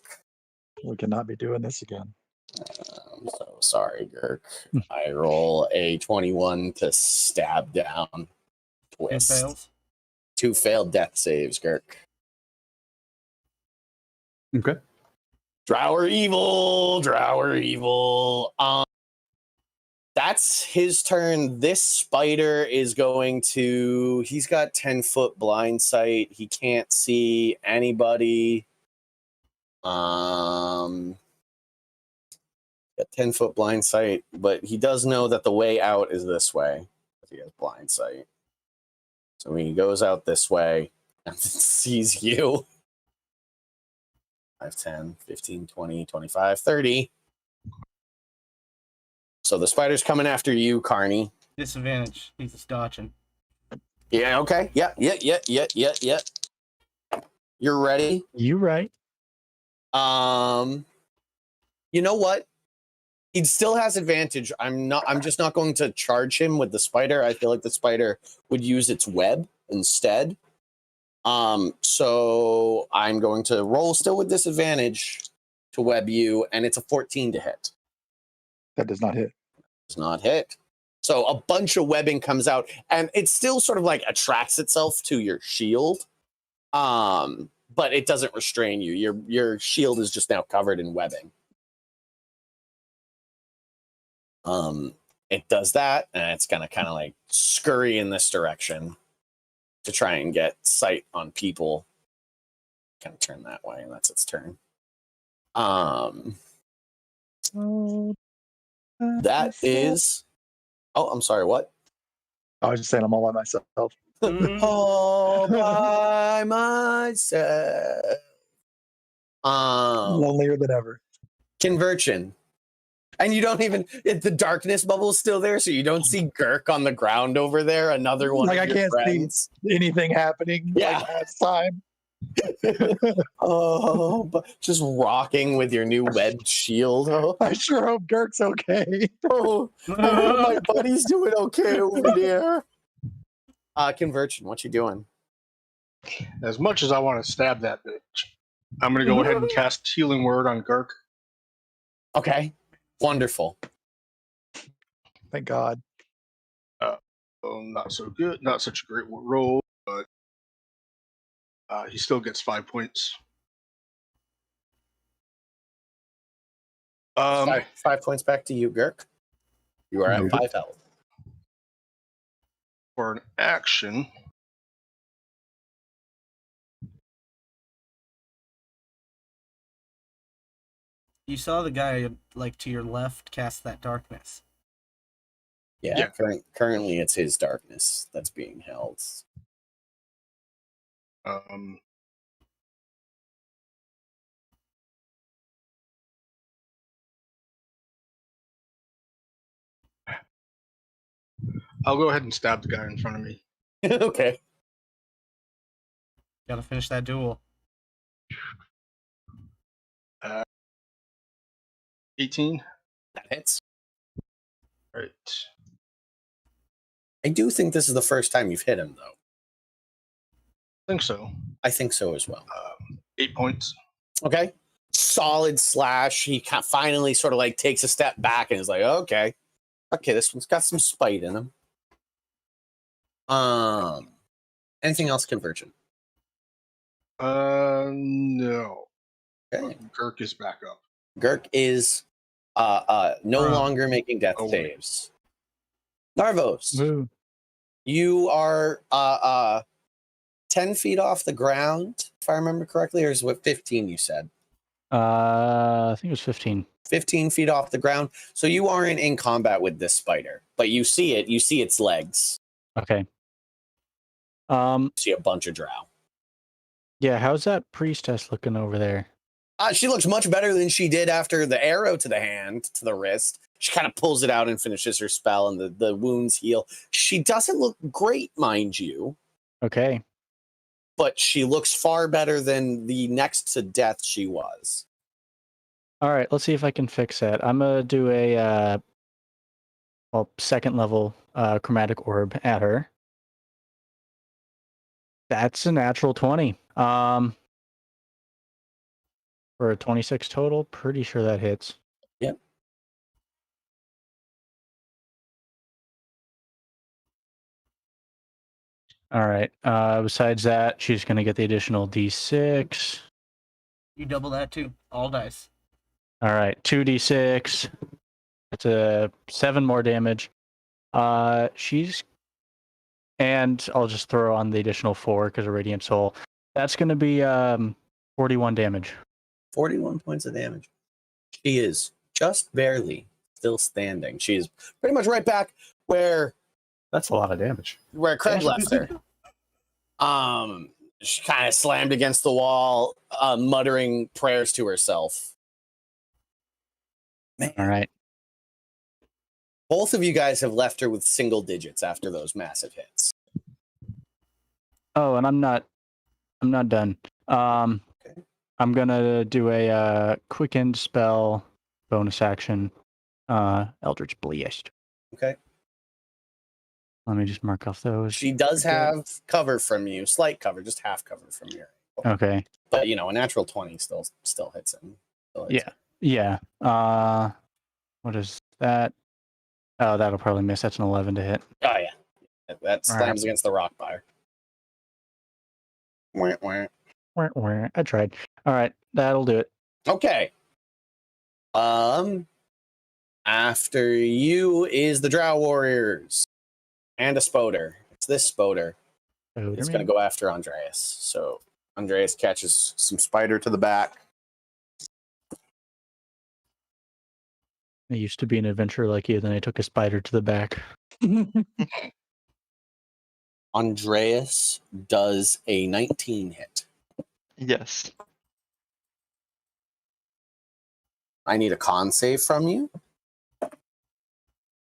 We cannot be doing this again. I'm so sorry, Girk. I roll a 21 to stab down. It Twist. fails. 2 failed death saves, Girk. Okay. Drower evil. That's his turn. This spider is going to. He's got 10-foot blind sight. He can't see anybody. Got 10-foot blind sight, but he does know that the way out is this way. He has blind sight. So he goes out this way and sees you. 5, 10, 15, 20, 25, 30. So the spider's coming after you, Carney. Disadvantage. He's just dodging. Yeah, okay. Yeah. You're ready? You right. You know what? He still has advantage. I'm just not going to charge him with the spider. I feel like the spider would use its web instead. So I'm going to roll still with disadvantage to web you, and it's a 14 to hit. That does not hit. Does not hit. So a bunch of webbing comes out, and it still sort of like attracts itself to your shield. But it doesn't restrain you. Your shield is just now covered in webbing. It does that, and it's gonna kind of like scurry in this direction to try and get sight on people. Kind of turn that way, and that's its turn. That is. Oh, I'm sorry. What? I was just saying I'm all by myself. All by myself. Lonelier than ever. Conversion. And you don't even, the darkness bubble is still there, so you don't see Girk on the ground over there, another one Like, of I your can't see friends. anything happening Yeah. like last time. Oh, but just rocking with your new webbed shield. Oh, I sure hope Dirk's okay. oh, I hope my buddy's doing okay over there. Conversion, what you doing? As much as I want to stab that bitch, I'm going to go ahead and cast Healing Word on Girk. Okay, wonderful. Thank God. Not so good. Not such a great roll, but he still gets 5 points. 5 points back to you, Girk. You are at 5 health. For an action, You saw the guy like to your left cast that darkness. Yeah. Currently it's his darkness that's being held. I'll go ahead and stab the guy in front of me. Okay. Gotta finish that duel. 18. That hits. All right. I do think this is the first time you've hit him, though. I think so. I think so as well. 8 points. Okay. Solid slash. He finally sort of like takes a step back and is like, okay. Okay, this one's got some spite in him. Anything else convergent? No. Okay. Kirk is back up. Gurk is no longer making death Oh, wait. saves. Narvos, Woo. you are 10 feet off the ground, if I remember correctly, or is it 15 you said? I think it was 15. 15 feet off the ground. So you aren't in combat with this spider, but you see it. You see its legs. Okay. You see a bunch of drow. Yeah, how's that priestess looking over there? She looks much better than she did after the arrow to the hand, to the wrist. She kind of pulls it out and finishes her spell, and the wounds heal. She doesn't look great, mind you, Okay. but she looks far better than the next to death she was. All right, let's see if I can fix that. I'm gonna do a second level chromatic orb at her. That's a natural 20. For a 26 total, pretty sure that hits. Yep. All right. Besides that, she's gonna get the additional D6. You double that too. All dice. All right, 2d6. That's a 7 more damage. She's, and I'll just throw on the additional 4 because of Radiant Soul. That's going to be 41 damage. 41 points of damage. She is just barely still standing. She is pretty much right back where That's a lot of damage. Craig left her. She kind of slammed against the wall, muttering prayers to herself. Man, All right. both of you guys have left her with single digits after those massive hits. Oh, and I'm not done. Okay. I'm gonna do a quicken spell bonus action, Eldritch Blast. Okay. Let me just mark off those. She does have cover from you, slight cover, just half cover from you. Okay. But a natural 20 still hits him. Yeah. What is that? Oh, that'll probably miss. That's an 11 to hit. Oh yeah. That slams Alright. against the rock bar. Wah, wah. I tried. All right, that'll do it. Okay. After you is the Drow Warriors and a Spoder. It's this Spoder. It's going to go after Andreas. So Andreas catches some spider to the back. I used to be an adventurer like you, then I took a spider to the back. Andreas does a 19 hit. Yes. I need a con save from you.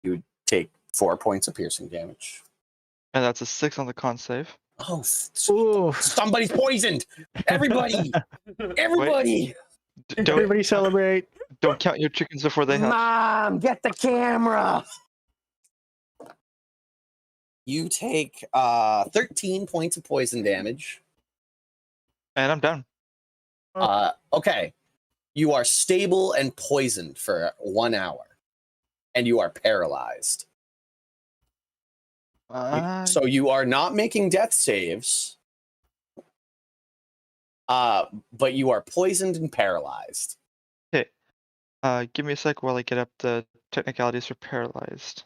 You take 4 points of piercing damage. And that's a 6 on the con save. Oh, Ooh. somebody's poisoned! Everybody! Everybody! Don't Everybody celebrate. don't count your chickens before they hatch. Mom, get the camera! You take 13 points of poison damage. And I'm down. Okay. You are stable and poisoned for 1 hour. And you are paralyzed. So you are not making death saves. But you are poisoned and paralyzed. Give me a sec while I get up the technicalities for paralyzed.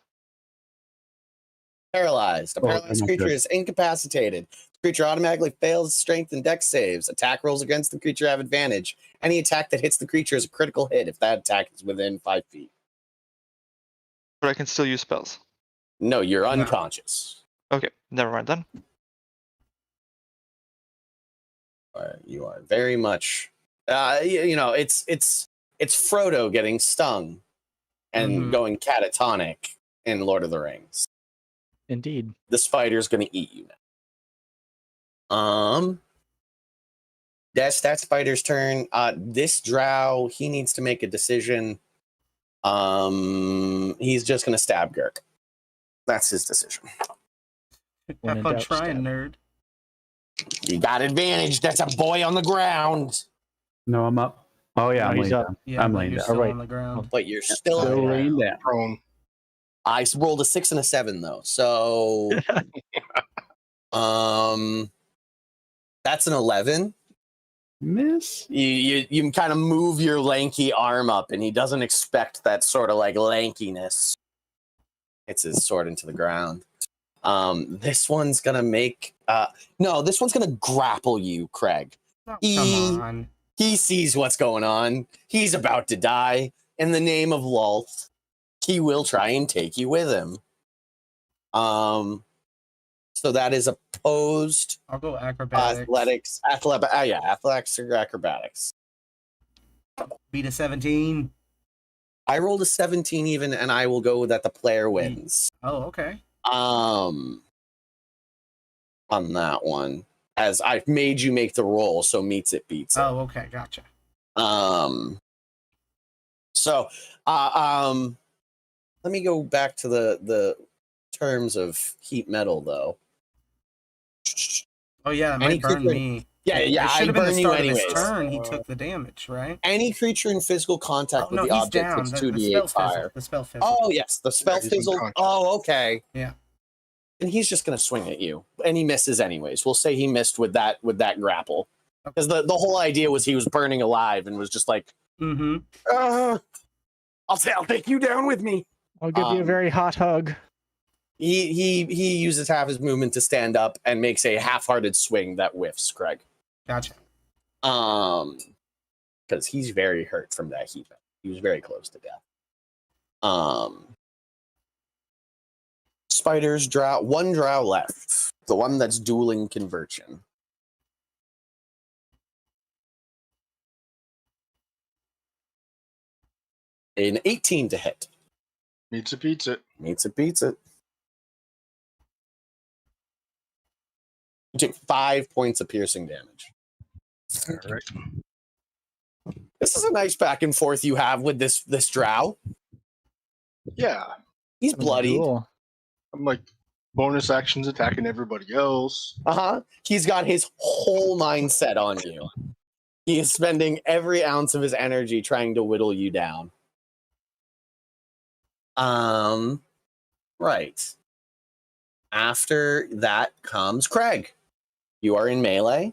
Paralyzed. A Oh, paralyzed I'm creature good. is incapacitated. The creature automatically fails strength and dex saves. Attack rolls against the creature have advantage. Any attack that hits the creature is a critical hit if that attack is within 5 feet. But I can still use spells. No, you're unconscious. Okay, never mind then. You are very much, it's Frodo getting stung and going catatonic in Lord of the Rings. Indeed. The spider's going to eat you now. That's that spider's turn. This drow, he needs to make a decision. He's just going to stab Gurk. That's his decision. When Have in fun doubt, trying, stab. nerd. You got advantage. That's a boy on the ground. No, I'm up. Oh yeah, No, I'm he's laying up. down. Yeah, I'm but laying you're down. still Alright. on the ground. But you're still Still on the laying ground. down. Prone. I rolled a 6 and a 7 though, so that's an 11. Miss. You kind of move your lanky arm up, and he doesn't expect that sort of like lankiness. Hits his sword into the ground. This one's gonna make no, this one's gonna grapple you, Craig. Oh, come on. He sees what's going on. He's about to die. In the name of Lulth, he will try and take you with him. So that is opposed I'll go acrobatics. athletics or acrobatics. Beat a 17. I rolled a 17 even, and I will go that the player wins. Oh, okay. On that one, as I've made you make the roll, so meets it beats it. Oh, okay, gotcha. So let me go back to the terms of heat metal though. Oh yeah, it Any might burn creature- me. Yeah, It I should have been the burn you start of his anyways. turn. He took the damage, right? Any creature in physical contact Oh with no, the he's object down. takes The 2d8 spell fire. fizzle. The spell fizzle. Oh yes, the spell he's in fizzle. contact. Oh okay. Yeah. And he's just gonna swing at you, and he misses anyways. We'll say he missed with that grapple, because the whole idea was he was burning alive and was just like, Mm-hmm. I'll take you down with me. I'll give you a very hot hug. He uses half his movement to stand up and makes a half-hearted swing that whiffs Craig. Gotcha. Because he's very hurt from that heat. He was very close to death. Spiders drow, one drow left. The one that's dueling conversion. An 18 to hit. Meets it, beats it. Meets it, beats it. You take 5 points of piercing damage. All right. This is a nice back and forth you have with this drow. Yeah. He's bloody. Cool. I'm like bonus actions attacking everybody else. He's got his whole mindset on you. He is spending every ounce of his energy trying to whittle you down. Right. After that comes Craig. You are in melee.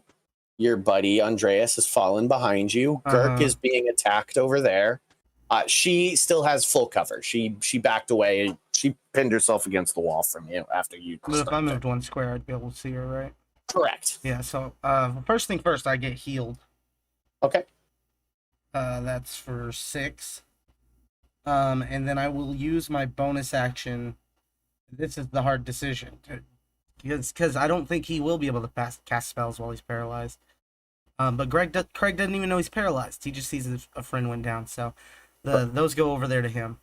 Your buddy Andreas has fallen behind you. Girk is being attacked over there. She still has full cover. She backed away. She pinned herself against the wall from you after you. But if I moved one square, I'd be able to see her, right? Correct. Yeah. So, first thing first, I get healed. Okay. That's for 6. And then I will use my bonus action. This is the hard decision, because I don't think he will be able to cast spells while he's paralyzed. But Craig doesn't even know he's paralyzed. He just sees a friend went down. So those go over there to him.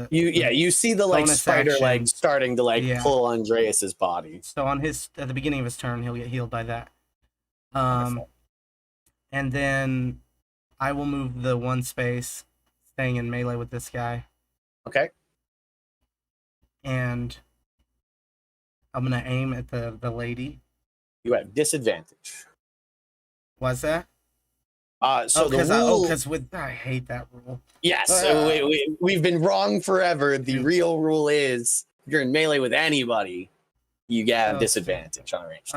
You see the like bonus spider action. leg starting to like Yeah. pull Andreas's body. So at the beginning of his turn, he'll get healed by that. Wonderful. And then I will move the one space, staying in melee with this guy, Okay. and I'm gonna aim at the lady. You have disadvantage. What's that? So the rule. I hate that rule. Yes, so we've been wrong forever. The real rule is if you're in melee with anybody, you get Oh, disadvantage on range.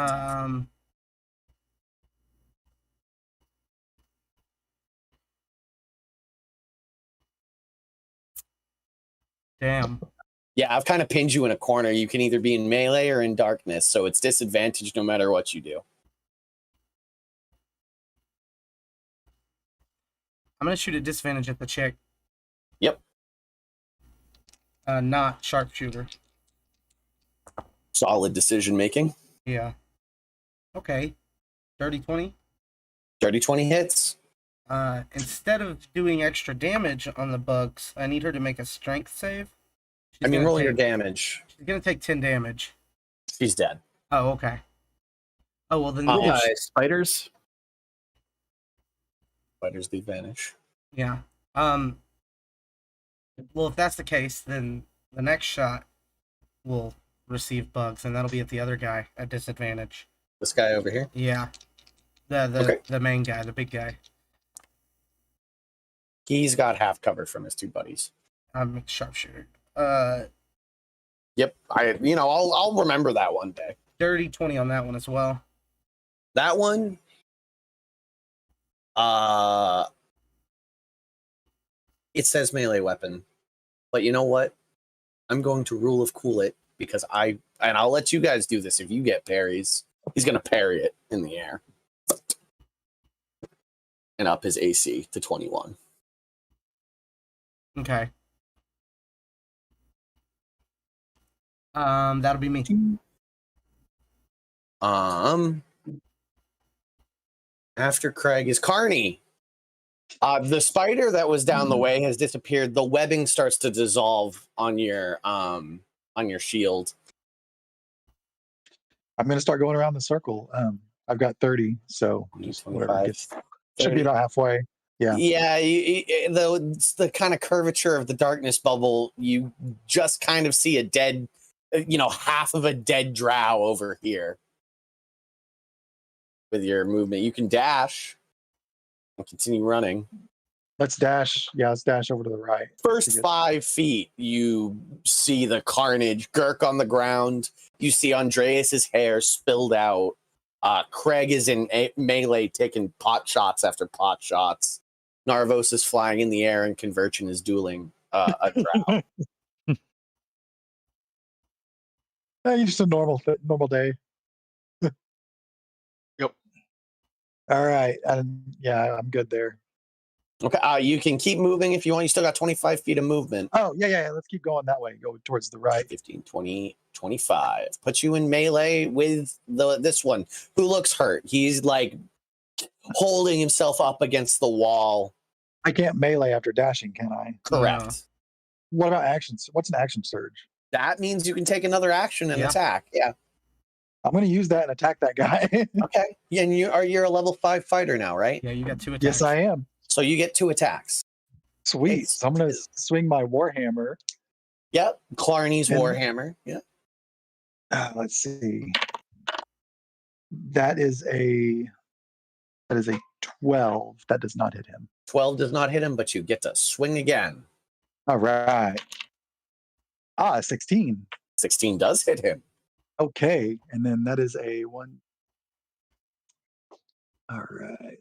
Damn. Yeah, I've kind of pinned you in a corner. You can either be in melee or in darkness, so it's disadvantage no matter what you do. I'm gonna shoot a disadvantage at the chick. Yep. Not sharpshooter. Solid decision making. Yeah. Okay. Dirty 20. Dirty 20 hits. Instead of doing extra damage on the bugs, I need her to make a strength save. She's gonna rolling your take- damage. She's gonna take 10 damage. She's dead. Oh, okay. Oh well, then Spiders. Fighter's the advantage. yeah. Well, if that's the case, then the next shot will receive bugs, and that'll be at the other guy at disadvantage. This guy over here. Yeah. The main guy, the big guy. He's got half cover from his two buddies. I'm a sharpshooter. Yep. I'll remember that one day. Dirty 20 on that one as well. That one, it says melee weapon, but you know what? I'm going to rule of cool it because I'll let you guys do this. If you get parries, he's going to parry it in the air and up his AC to 21. Okay. That'll be me. After Craig is Carney. The spider that was down the way has disappeared. The webbing starts to dissolve on your shield. I'm going to start going around the circle. I've got 30, so just whatever gets, should be about halfway. Yeah. Yeah. The kind of curvature of the darkness bubble, you just kind of see a dead, half of a dead drow over here. With your movement, you can dash and continue running. Let's dash. Yeah, let's dash over to the right. First 5 feet, you see the carnage. Girk on the ground. You see Andreas's hair spilled out. Craig is in melee, taking pot shots after pot shots. Narvos is flying in the air, and Convergent is dueling a drow. Just a normal day. Yep. All right. Yeah, I'm good there. Okay, you can keep moving if you want. You still got 25 feet of movement. Oh, yeah. Let's keep going that way. Go towards the right. 15, 20, 25. Puts you in melee with this one who looks hurt. He's like holding himself up against the wall. I can't melee after dashing, can I? Correct. No. What about actions? What's an action surge? That means you can take another action and Yeah. attack. Yeah. I'm going to use that and attack that guy. Okay. Yeah, and you're a level 5 fighter now, right? Yeah, you got 2 attacks. Yes, I am. So you get 2 attacks. Sweet. So I'm going to swing my Warhammer. Yep. Clarny's And- Warhammer. Yeah. Let's see. That is a 12. That does not hit him. 12 does not hit him, but you get to swing again. All right. 16. 16 does hit him. Okay. And then that is a 1. All right.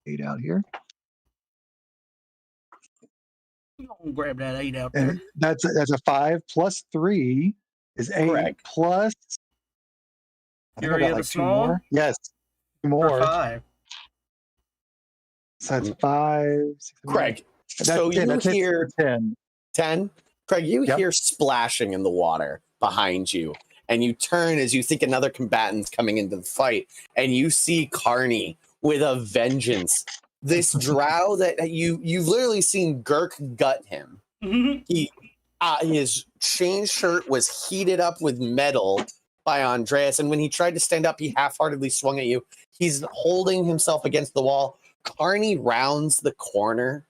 8 out here. Grab that 8 out there. And that's a 5 plus 3 is 8 Correct. plus. I think I Fury got of like the 2 Small? more. Yes. 2 For more. 5. So that's 5. 6, Craig, That's so 10. you That's it hear for 10. 10. Craig, you Yep. hear splashing in the water behind you, and you turn as you think another combatant's coming into the fight, and you see Carney with a vengeance. This drow that you've literally seen Girk gut him. His chain shirt was heated up with metal by Andreas, and when he tried to stand up, he half-heartedly swung at you. He's holding himself against the wall. Carney rounds the corner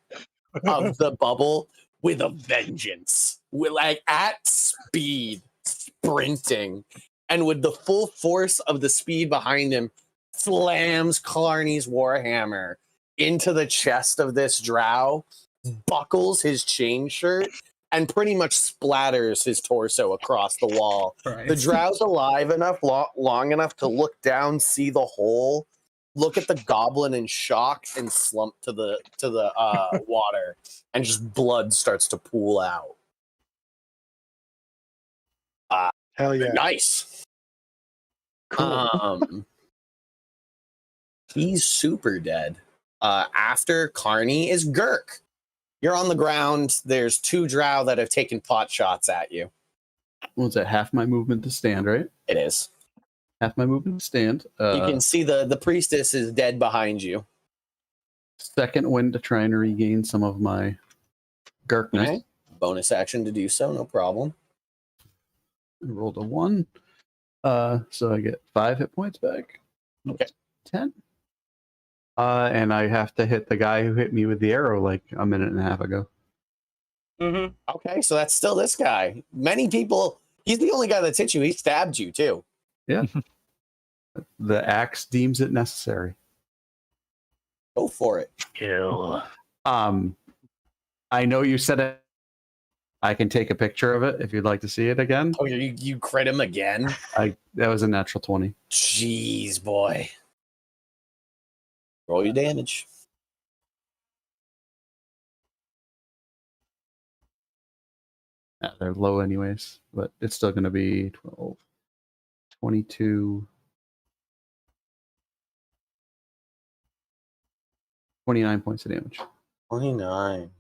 of the bubble with a vengeance, with like at speed, sprinting, and with the full force of the speed behind him, slams Carney's Warhammer into the chest of this drow, buckles his chain shirt, and pretty much splatters his torso across the wall. Right. The drow's alive enough, long enough to look down, see the hole, look at the goblin in shock, and slump to the water, and just blood starts to pool out. Hell yeah. Nice. Cool. He's super dead. After Carney is Girk. You're on the ground. There's 2 drow that have taken pot shots at you. Was that half my movement to stand, right? It is. Half my movement to stand. You can see the priestess is dead behind you. Second wind to try and regain some of my darkness. Okay. Bonus action to do so, no problem. I rolled a 1. So I get 5 hit points back. Okay. 10. And I have to hit the guy who hit me with the arrow like a minute and a half ago. Okay, so that's still this guy. Many people, he's the only guy that's hit you. He stabbed you too. Yeah. The axe deems it necessary. Go for it. Kill. I know you said it I can take a picture of it if you'd like to see it again. Oh, you crit him again? That was a natural 20. Jeez, boy. Roll your damage. Yeah, they're low anyways, but it's still going to be 12, 22, 29 points of damage. 29.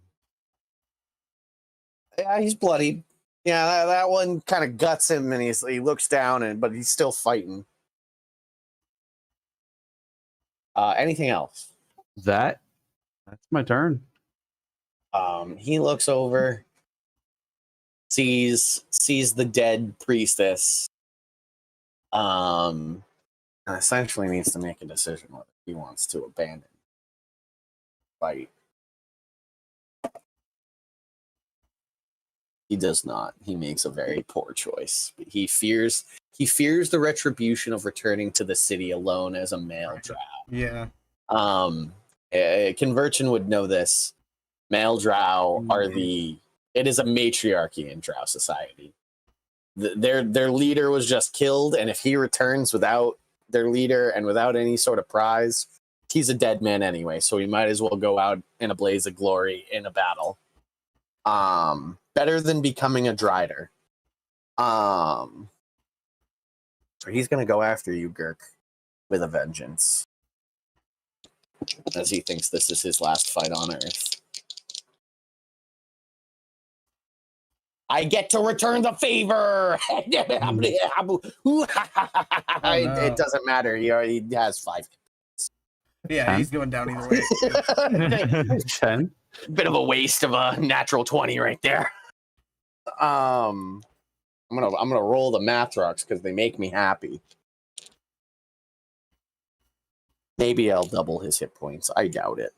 Yeah, he's bloodied. Yeah, that one kind of guts him, and he looks down, but he's still fighting. Anything else? That's my turn. He looks over, sees the dead priestess, and essentially needs to make a decision whether he wants to abandon the fight. He does not. He makes a very poor choice. He fears the retribution of returning to the city alone as a male drow. Yeah. Conversion would know this. Male drow it is a matriarchy in drow society. Their leader was just killed, and if he returns without their leader and without any sort of prize, he's a dead man anyway, so he might as well go out in a blaze of glory in a battle. Better than becoming a drider. So he's gonna go after you, Gurk, with a vengeance. As he thinks this is his last fight on Earth. I get to return the favor. It doesn't matter. He already has 5. Yeah, 10? he's going down either way. 10. Bit of a waste of a natural 20 right there. I'm gonna roll the math rocks because they make me happy. Maybe I'll double his hit points. I doubt it.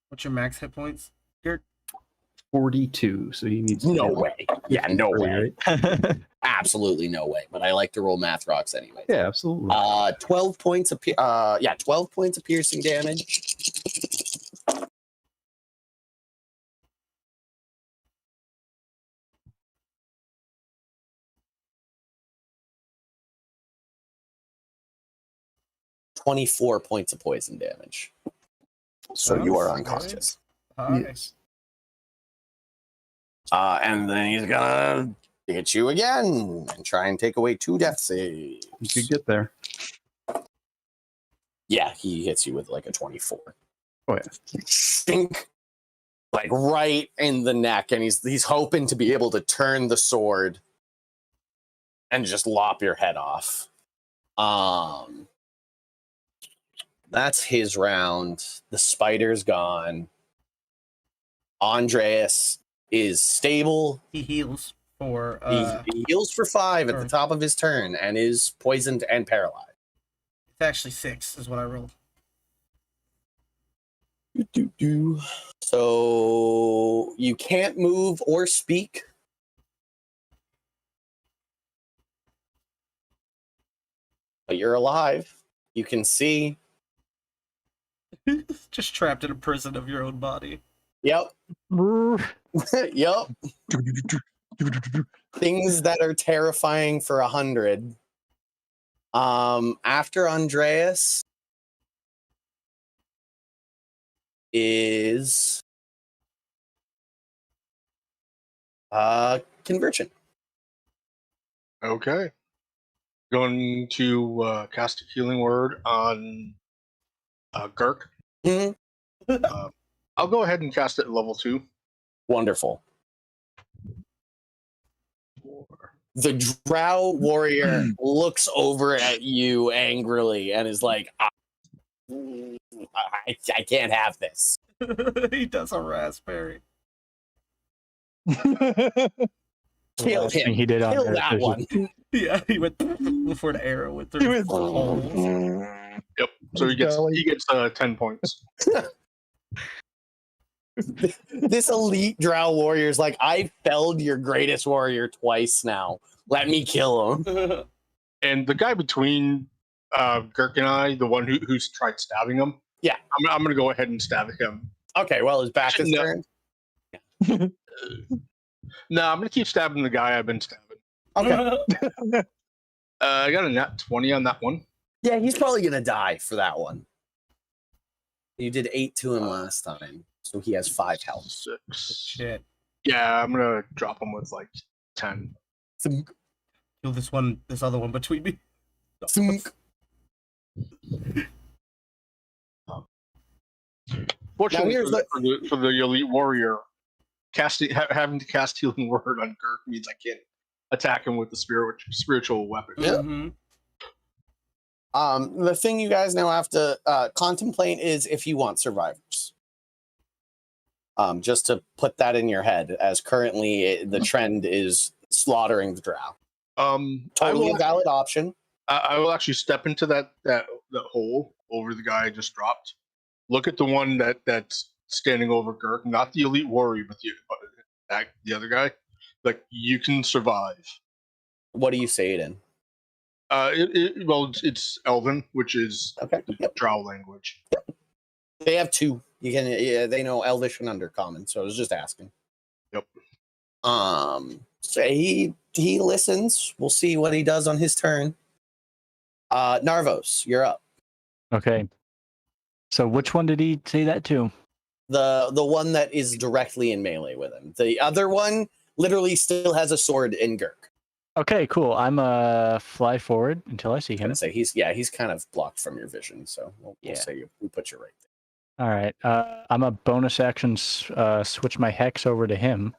What's your max hit points, Garrett? 42, so he needs No to way. Yeah, no way. Right? Absolutely no way. But I like to roll math rocks anyway. Yeah, absolutely. 12 points of 12 points of piercing damage. $24 points of poison damage. So you are unconscious. Yes. And then he's gonna hit you again and try and take away 2 death saves. You could get there. Yeah, he hits you with like a 24. Oh, yeah. Stink, like right in the neck, and he's hoping to be able to turn the sword and just lop your head off. That's his round. The spider's gone. Andreas is stable. He heals for He heals for 5 at the top of his turn and is poisoned and paralyzed. it's actually 6 is what I rolled. So you can't move or speak. But you're alive. You can see. Just trapped in a prison of your own body. Yep. Yep. Things that are terrifying for 100. After Andreas is Conversion. Okay. Going to cast a healing word on Gurk. Mhm. I'll go ahead and cast it at level 2. Wonderful. The drow warrior looks over at you angrily and is like, I can't have this. He does a raspberry. Kill Last thing him. he did on Kill Earth that is one. Yeah, he went before an arrow went through his holes. Yep. So he gets Golly. 10 points. This elite drow warrior is like, I felled your greatest warrior twice now. Let me kill And the guy between Gurk and I, the one who's tried stabbing him, I'm gonna go ahead and stab at him. Okay, well, his back is No. turned. No, I'm gonna keep stabbing the guy I've been stabbing. Okay. I got a nat 20 on that one. Yeah, he's probably gonna die for that one. You did 8 to him last time, so he has 5 health. 6. Shit. Yeah, I'm gonna drop him with like 10. Thunk, Kill this other one between me. thunk. Fortunately, here's for the elite warrior, having to cast healing word on Girk means I can't attack him with the spiritual weapon. Yeah. Mm-hmm. The thing you guys now have to contemplate is if you want survivors. Just to put that in your head, as currently the trend is slaughtering the drow. Totally a valid option. I will actually step into that hole over the guy I just dropped. Look at the one that's standing over Girk, not the elite warrior, but the other guy. Like, you can survive. What do you say it in? It's Elven, which is Okay. the Yep. drow language. They have 2. You can they know Elvish and Undercommon, so I was just asking. Yep. So he listens. We'll see what he does on his turn. Narvos, you're up. Okay. So which one did he say that to? The one that is directly in melee with him. The other one literally still has a sword in Girk. Okay, cool. I'm fly forward until I see I'm him. gonna say he's kind of blocked from your vision, so we'll Yeah. say we put you right there. All right. I'm a bonus action switch my hex over to him.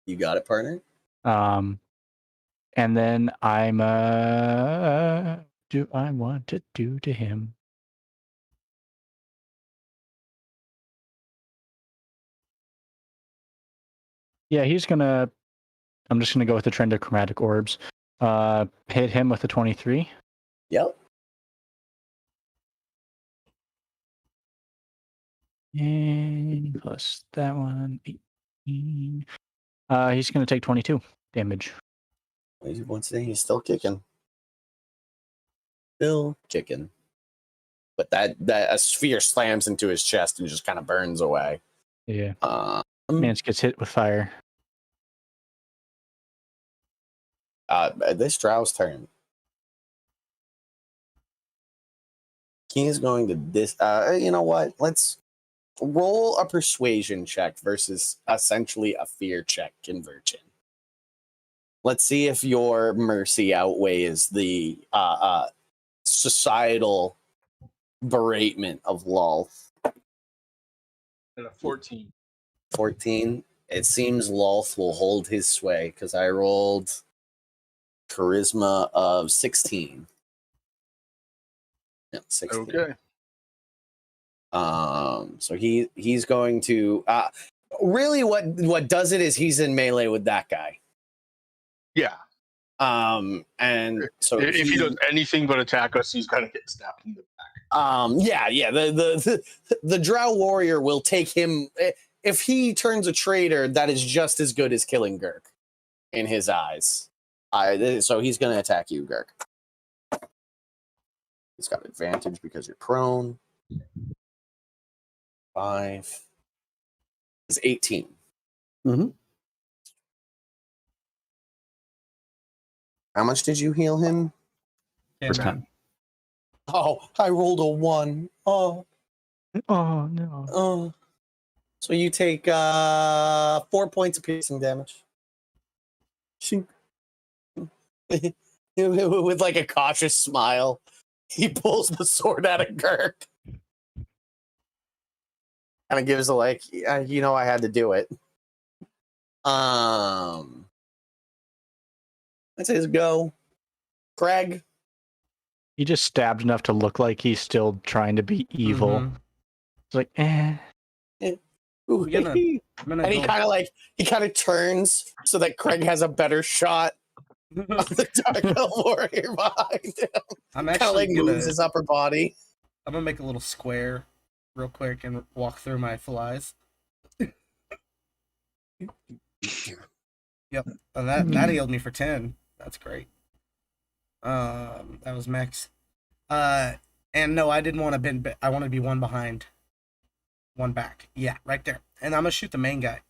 You got it, partner. And then I'm do I want to do to him? Yeah, I'm just gonna go with the trend of chromatic orbs. Hit him with a 23. Yep. And plus that one, 18. He's gonna take 22 damage. Once again, he's still kicking. Still kicking. But that a sphere slams into his chest and just kind of burns away. Yeah. Mance gets hit with fire. This drow's turn. He's going to this. You know what? Let's roll a persuasion check versus essentially a fear check conversion. Let's see if your mercy outweighs the societal beratement of Lolth. And a 14. 14. It seems Lolth will hold his sway because I rolled charisma of 16. Yeah, 16. Okay. So he's going to really what does it is he's in melee with that guy. Yeah. And so If he does anything but attack us, he's gonna get stabbed in the back. yeah. The Drow warrior will take him if he turns a traitor. That is just as good as killing Girk in his eyes. So he's gonna attack you, Girk. He's got advantage because you're prone. 5 is 18. Mm-hmm. How much did you heal him? First time. Oh, I rolled a 1. Oh, no. oh. So you take 4 points of piercing damage. Shink. With like a cautious smile, he pulls the sword out of Girk. Kind of gives a like, I had to do it. That's his go. Craig. He just stabbed enough to look like he's still trying to be evil. Mhm. It's like, eh. Ooh, I'm gonna and he kind of turns so that Craig has a better shot of the Dark Elf warrior behind him. I'm Kind of actually like moves his upper body. I'm gonna make a little square real quick and walk through my flies. Yep. And that healed me for 10. That's great. That was max. And no, I didn't want to bend. I want to be one behind, one back. Yeah, right there. And I'm gonna shoot the main guy.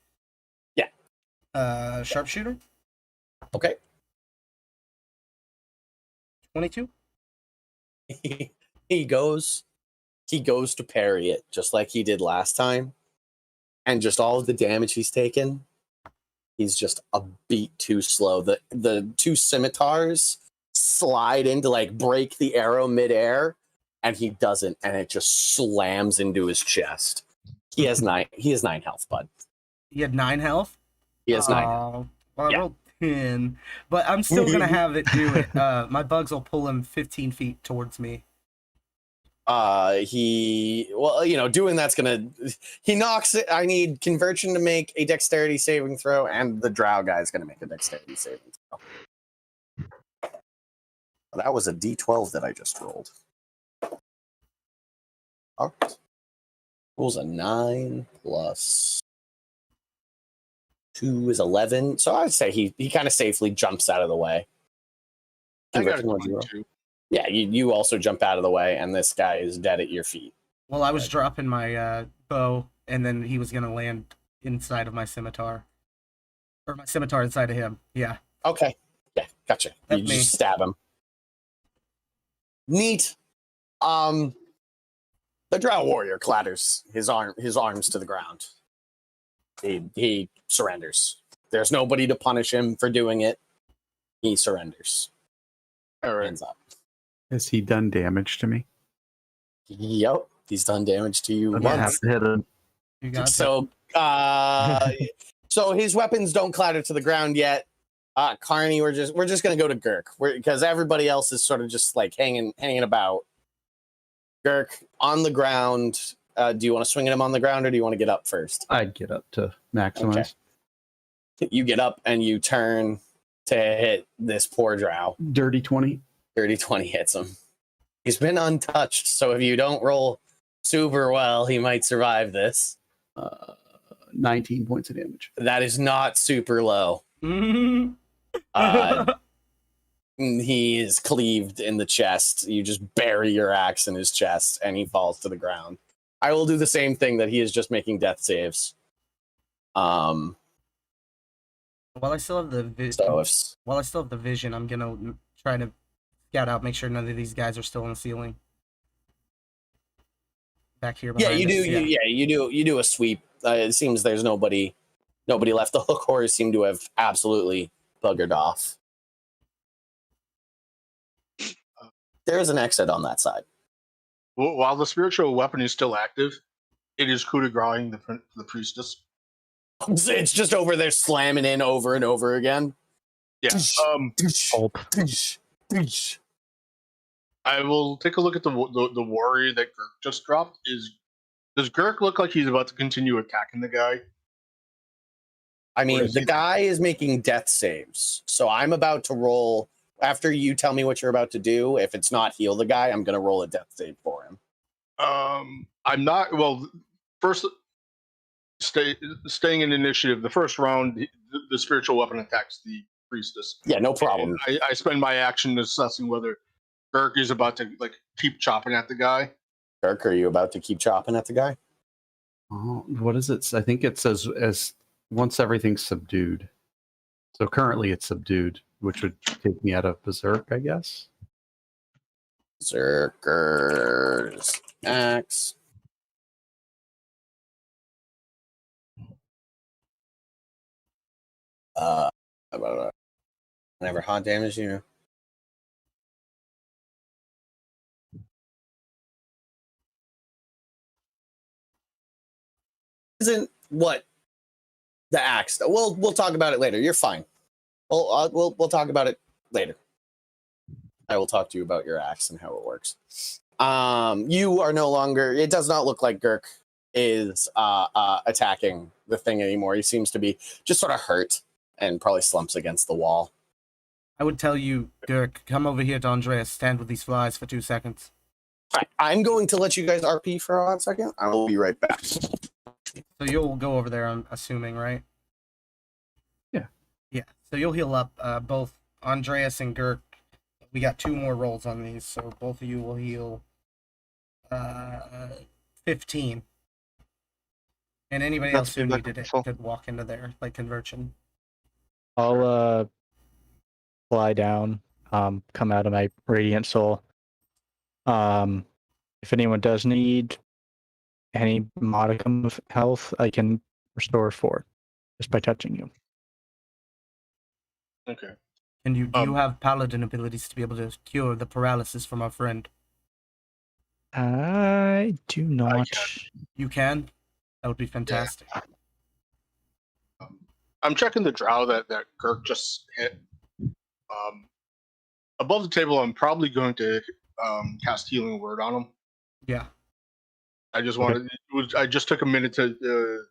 Yeah. Sharpshooter. Okay. 22. He goes to parry it just like he did last time, and just all of the damage he's taken, he's just a beat too slow. The two scimitars slide in to like break the arrow midair, and he doesn't, and it just slams into his chest. He has 9 health, bud. He had 9 health. He has 9 health. Well, I Yeah. rolled 10, but I'm still gonna have it do it. My bugs will pull him 15 feet towards me. Doing that's gonna, he knocks it. I need Conversion to make a dexterity saving throw, and the drow guy's gonna make a dexterity saving throw. That was a D12 that I just rolled. All right. Rolls a 9 plus 2 is 11. So I'd say he kind of safely jumps out of the way. I got a Conversion, what'd you roll? 22. Yeah, you also jump out of the way, and this guy is dead at your feet. Well, I was dropping my bow, and then he was gonna land inside of my scimitar, or my scimitar inside of him. Yeah. Okay. Yeah, gotcha. That's You me. just stab him. Neat. The drow warrior clatters his arms to the ground. He surrenders. There's nobody to punish him for doing it. He surrenders. All right. Hands up. Has he done damage to me? Yep. He's done damage to you I'm gonna have once. to hit him. You got it. So so his weapons don't clatter to the ground yet. Carney, we're just gonna go to Gurk, because everybody else is sort of just like hanging about. Gurk on the ground. Do you want to swing at him on the ground, or do you want to get up first? I'd get up to maximize. You get up and you turn to hit this poor drow. Dirty 20. Dirty 20 hits him. He's been untouched, so if you don't roll super well, he might survive this. 19 points of damage. That is not super low. He is cleaved in the chest. You just bury your axe in his chest, and he falls to the ground. I will do the same thing that he is just making death saves. While I still have the So if while I still have the vision, I'm gonna try to scout out, make sure none of these guys are still on the ceiling. Back here. yeah, behind you us. do. You do a sweep. It seems there's nobody left. The hook horrors seem to have absolutely buggered off. There is an exit on that side. While the spiritual weapon is still active, it is coup de grace the priestess. It's just over there slamming in over and over again. Yeah. Pulp. I will take a look at the warrior that Gurk just dropped. Does Gurk look like he's about to continue attacking the guy? I mean, is the he- guy is making death saves, so I'm about to roll. After you tell me what you're about to do, if it's not heal the guy, I'm going to roll a death save for him. I'm not. Well, first, staying in initiative. The first round, the spiritual weapon attacks the priestess. Yeah, no problem. I spend my action assessing whether Gurk is about to keep chopping at the guy. Kirk, are you about to keep chopping at the guy? Oh, what is it? I think it says as once everything's subdued. So currently it's subdued, which would take me out of berserk, I guess. Berserker's axe. Whenever hot damage, you know. Isn't what the axe? We'll talk about it later. You're fine. We'll talk about it later. I will talk to you about your axe and how it works. You are no longer. It does not look like Gurk is attacking the thing anymore. He seems to be just sort of hurt and probably slumps against the wall. I would tell you, Dirk, come over here to Andreas. Stand with these flies for 2 seconds. All right, I'm going to let you guys RP for 1 second. I will be right back. So you'll go over there, I'm assuming, right? Yeah. Yeah. So you'll heal up both Andreas and Gurk. We got 2 more rolls on these, so both of you will heal 15. And anybody That's else who feedback needed it full. could walk into there, like conversion. I'll fly down, come out of my radiant soul. If anyone does need any modicum of health, I can restore 4 just by touching you. Okay. And do you have paladin abilities to be able to cure the paralysis from our friend? I do not. You can? That would be fantastic. I'm checking the drow that Kirk just hit. Above the table, I'm probably going to cast Healing Word on him. Yeah. I just wanted. I just took a minute to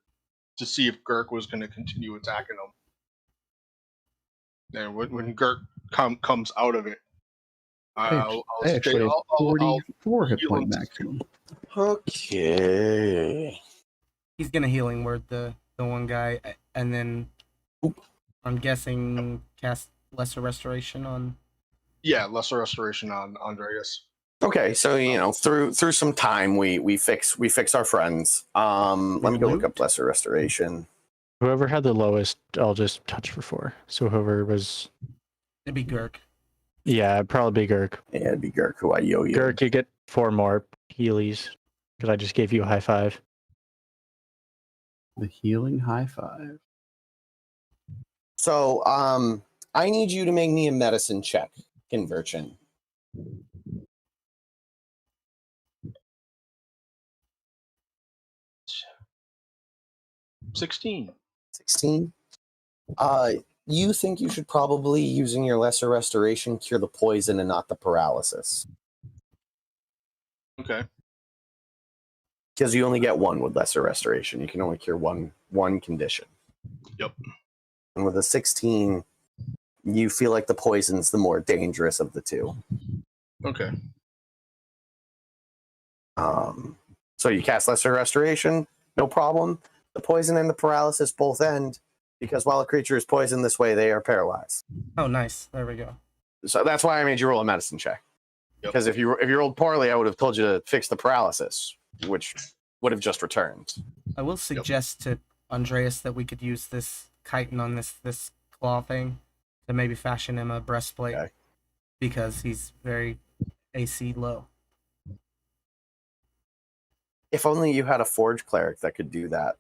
see if Girk was going to continue attacking him. And when Girk comes out of it, I'll I actually have 44 hit heal point him to maximum. Okay. He's gonna healing word the one guy, and then I'm guessing cast Lesser Restoration on. Yeah, Lesser Restoration on Andreas. Okay, so through some time we fix our friends. Let me go look up Lesser Restoration. Whoever had the lowest, I'll just touch for 4. So whoever was, It'd be Girk. yeah, it'd probably be Girk. Yeah, it'd be Girk who I yo-yo. Girk, you get 4 more Healies because I just gave you a high 5. The healing high 5. So I need you to make me a medicine check, conversion. 16. 16. You think you should probably, using your Lesser Restoration, cure the poison and not the paralysis. Okay. Because you only get 1 with Lesser Restoration. You can only cure one condition. Yep. And with a 16, you feel like the poison's the more dangerous of the 2. Okay. So you cast Lesser Restoration, no problem. The poison and the paralysis both end, because while a creature is poisoned this way, they are paralyzed. Oh, nice. There we go. So that's why I made you roll a medicine check. Yep. Because if you rolled poorly, I would have told you to fix the paralysis, which would have just returned. I will suggest to Andreas that we could use this chitin on this claw thing to maybe fashion him a breastplate, Okay. because he's very AC low. If only you had a Forge Cleric that could do that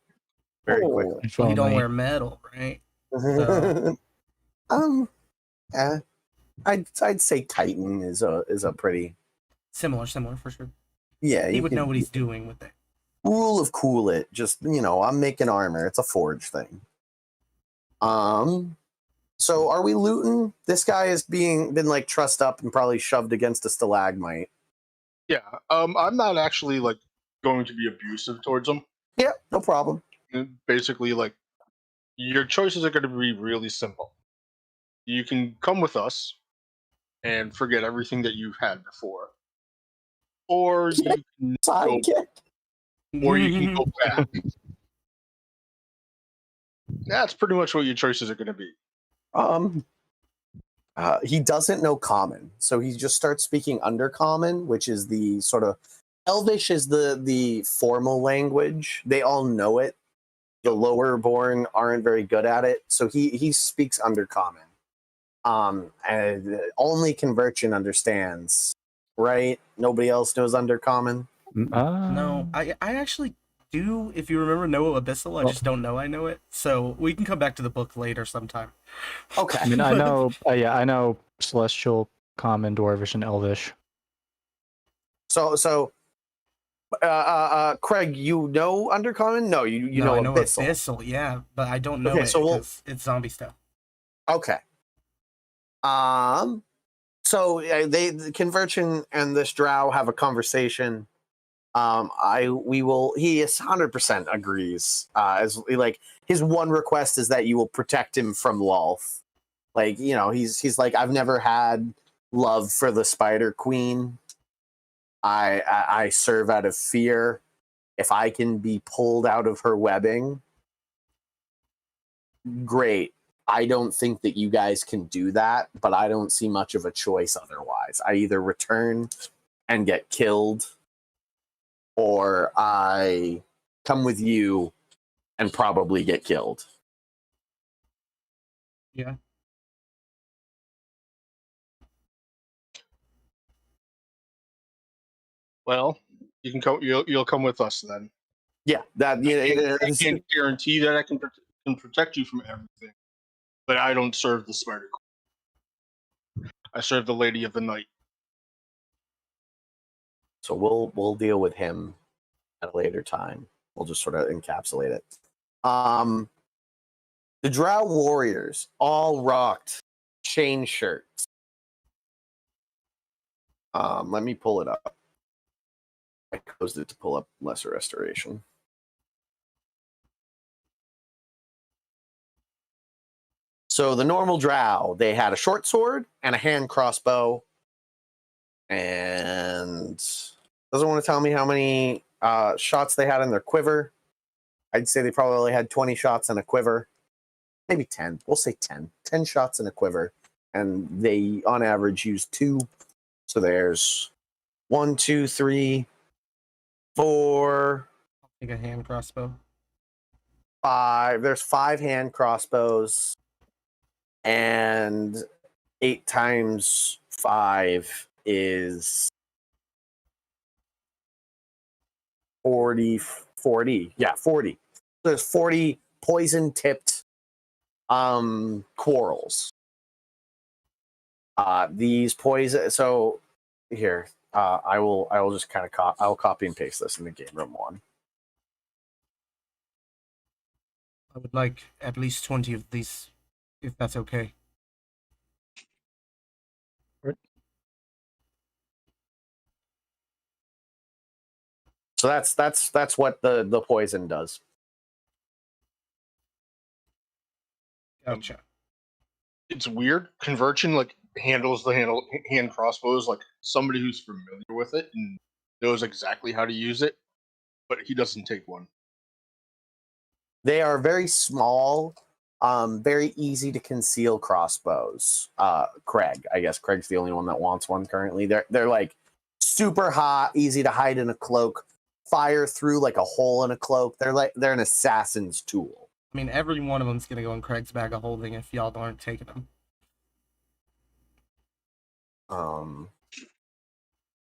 very quickly. If Well, he don't only. wear metal, right? So- Yeah. I'd say Titan is a pretty Similar for sure. yeah. He you would can- know what he's doing with it. Rule of cool it. Just I'm making armor. It's a forge thing. So are we looting? This guy is been like trussed up and probably shoved against a stalagmite. Yeah. I'm not actually like going to be abusive towards him. Yeah, no problem. Basically, like, your choices are going to be really simple. You can come with us and forget everything that you've had before, or you can go, Sidekick. or you can go back. That's pretty much what your choices are going to be. He doesn't know common, so he just starts speaking undercommon, which is the sort of Elvish is the formal language. They all know it. The lower born aren't very good at it, so he speaks undercommon. And only Conversion understands, right? Nobody else knows undercommon. No, I actually do. If you remember, know Abyssal. I just don't know I know it. So we can come back to the book later sometime. Okay. I mean, I know. I know Celestial, Common, Dwarvish, and Elvish. So, Craig, you know undercommon? No, you know I know Abyssal. Abyssal, yeah, but I don't know Okay, it so because it's zombie stuff. Okay. So the Conversion and this drow have a conversation. He is 100% agrees. As like his one request is that you will protect him from Lolth. Like, he's like, I've never had love for the Spider Queen. I serve out of fear. If I can be pulled out of her webbing, great. I don't think that you guys can do that, but I don't see much of a choice otherwise. I either return and get killed, or I come with you and probably get killed. Yeah. Well, you can come. You'll come with us then. Yeah, that I can't guarantee that I can protect you from everything, but I don't serve the Spider Queen. I serve the Lady of the Night. So we'll deal with him at a later time. We'll just sort of encapsulate it. The Drow warriors all rocked chain shirts. Let me pull it up. I closed it to pull up Lesser Restoration. So the normal Drow, they had a short sword and a hand crossbow. And doesn't want to tell me how many shots they had in their quiver. I'd say they probably had 20 shots in a quiver. Maybe 10. We'll say 10. 10 shots in a quiver. And they, on average, use 2. So there's 1, 2, 3, 4, I'll take a hand crossbow. 5. There's 5 hand crossbows. And 8 times 5 is 40. Yeah, 40. There's 40 poison-tipped quarrels. These poison. So here, I will just kind of I'll copy and paste this in the game room one. I would like at least 20 of these, if that's okay. So that's what the poison does. Gotcha. It's weird. Conversion handles the hand crossbows like somebody who's familiar with it and knows exactly how to use it, but he doesn't take one. They are very small, very easy to conceal crossbows. Craig, I guess Craig's the only one that wants one currently. They're like super hot, easy to hide in a cloak, fire through like a hole in a cloak. They're an assassin's tool. I mean, every one of them's gonna go in Craig's bag of holding if y'all aren't taking them.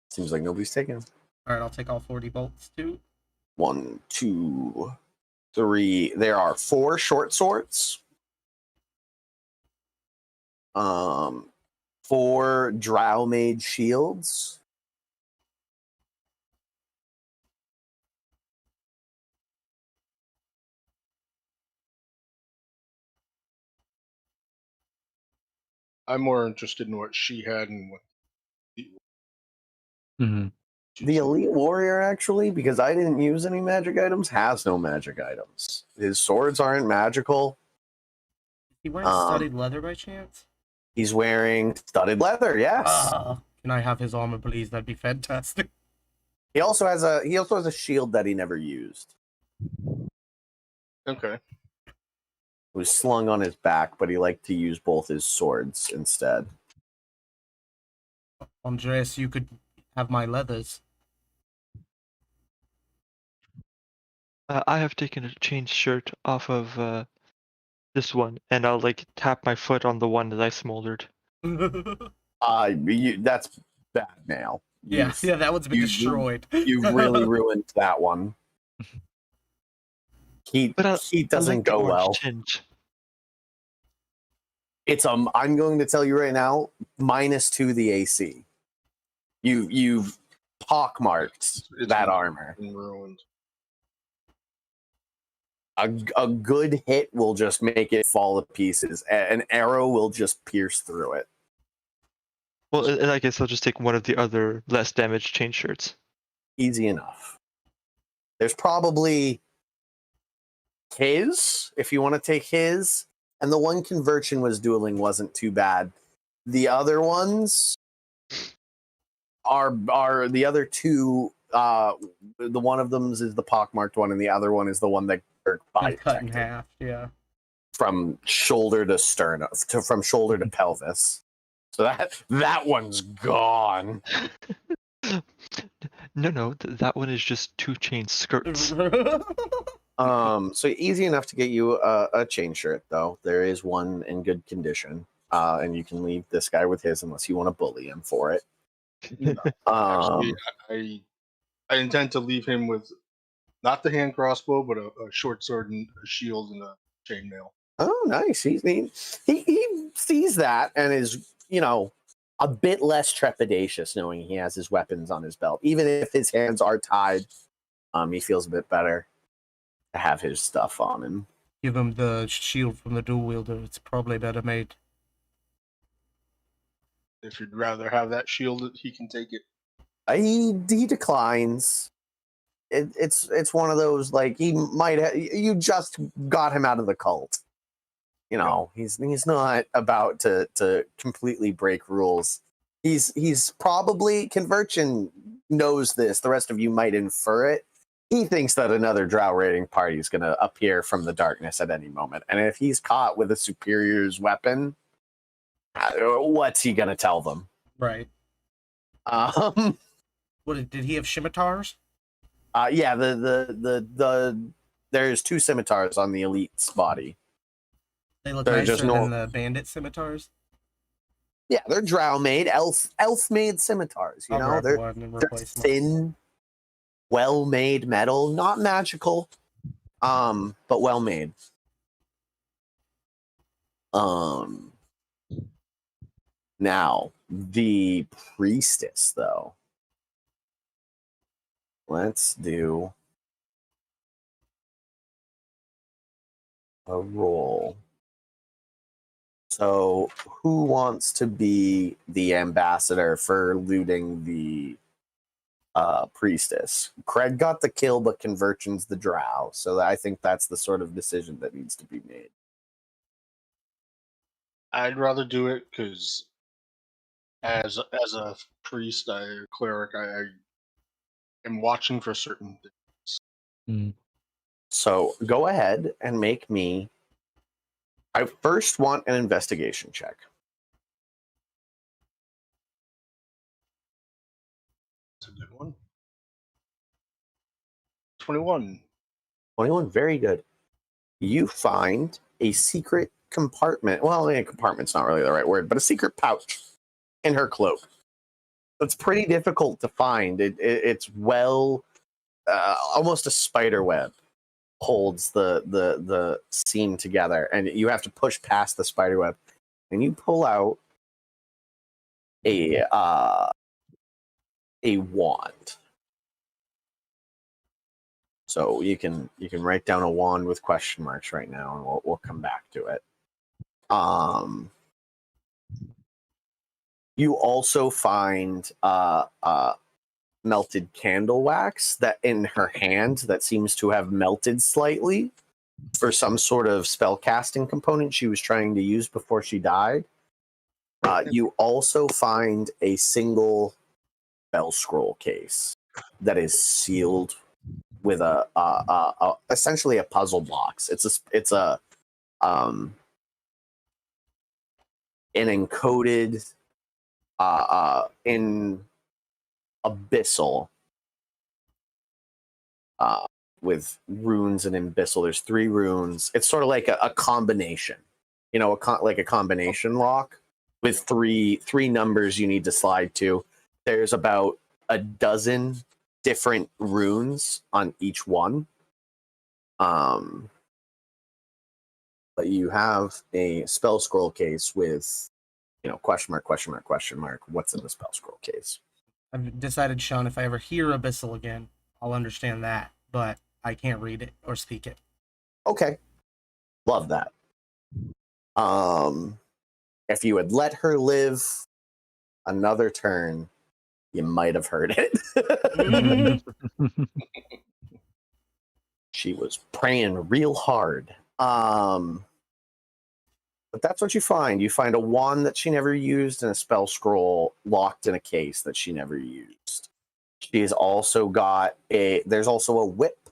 Seems like nobody's taking them. All right, I'll take all 40 bolts too. 1, 2, 3. There are 4 short swords. 4 drow made shields. I'm more interested in what she had and what Mm-hmm. The elite warrior, actually, because I didn't use any magic items, has no magic items. His swords aren't magical. Is he wearing studded leather by chance? He's wearing studded leather, yes. Can I have his armor, please? That'd be fantastic. He also has a shield that he never used. Okay. It was slung on his back, but he liked to use both his swords instead. Andreas, you could have my leathers. I have taken a chain shirt off of this one, and I'll like tap my foot on the one that I smoldered. That's bad now. Yeah, that one's been destroyed. You've really ruined that one. Heat doesn't go well. Tinge. It's I'm going to tell you right now, -2 the AC. You've pockmarked that armor. Ruined. A good hit will just make it fall to pieces. An arrow will just pierce through it. Well, and I guess I'll just take one of the other less damaged chain shirts. Easy enough. There's probably his, if you want to take his, and the one Conversion was dueling wasn't too bad. The other ones are the other two. The one of them is the pockmarked one, and the other one is the one that cut in half. Yeah, from shoulder to sternum, from shoulder to pelvis. So that one's gone. No, that one is just 2 chain skirts. So easy enough to get you a chain shirt, though. There is one in good condition, and you can leave this guy with his unless you want to bully him for it. Actually, I intend to leave him with not the hand crossbow, but a short sword and a shield and a chainmail. Oh, nice. He sees that and is, a bit less trepidatious knowing he has his weapons on his belt. Even if his hands are tied, he feels a bit better to have his stuff on him. Give him the shield from the dual wielder. It's probably better made. If you'd rather have that shield, he can take it. He declines. It's one of those, like, he might you just got him out of the cult. He's not about to completely break rules. He's probably, Conversion knows this. The rest of you might infer it. He thinks that another drow raiding party is going to appear from the darkness at any moment. And if he's caught with a superior's weapon, what's he going to tell them? Right. What did he have scimitars? Yeah, there's 2 scimitars on the elite's body. They look They're nicer just than the bandit scimitars. Yeah, they're drow made, elf made scimitars. I'll grab They're one and they're replace them. thin, well made metal, not magical, but well made. Now the priestess, though. Let's do a roll. So, who wants to be the ambassador for looting the priestess? Craig got the kill, but Conversion's the drow. So I think that's the sort of decision that needs to be made. I'd rather do it because, as a priest, cleric, I am watching for certain things. So go ahead and make me. I first want an investigation check. It's a good one. 21. 21, very good. You find a secret compartment. Well, a compartment's not really the right word, but a secret pouch in her cloak. It's pretty difficult to find. It's well, almost a spider web holds the seam together, and you have to push past the spider web, and you pull out a wand. So you can write down a wand with question marks right now, and we'll come back to it. You also find melted candle wax that in her hand that seems to have melted slightly for some sort of spell casting component she was trying to use before she died. You also find a single spell scroll case that is sealed with a essentially a puzzle box. It's an encoded in abyssal with runes and abyssal. There's 3 runes. It's sort of like a combination, like a combination lock with three numbers you need to slide to. There's about a dozen different runes on each one. But you have a spell scroll case with, question mark, question mark, question mark. What's in the spell scroll case? I've decided, Sean, if I ever hear abyssal again, I'll understand that, but I can't read it or speak it. Okay. Love that. If you had let her live another turn, you might have heard it. She was praying real hard. But that's what you find. You find a wand that she never used and a spell scroll locked in a case that she never used. She's also got there's also a whip.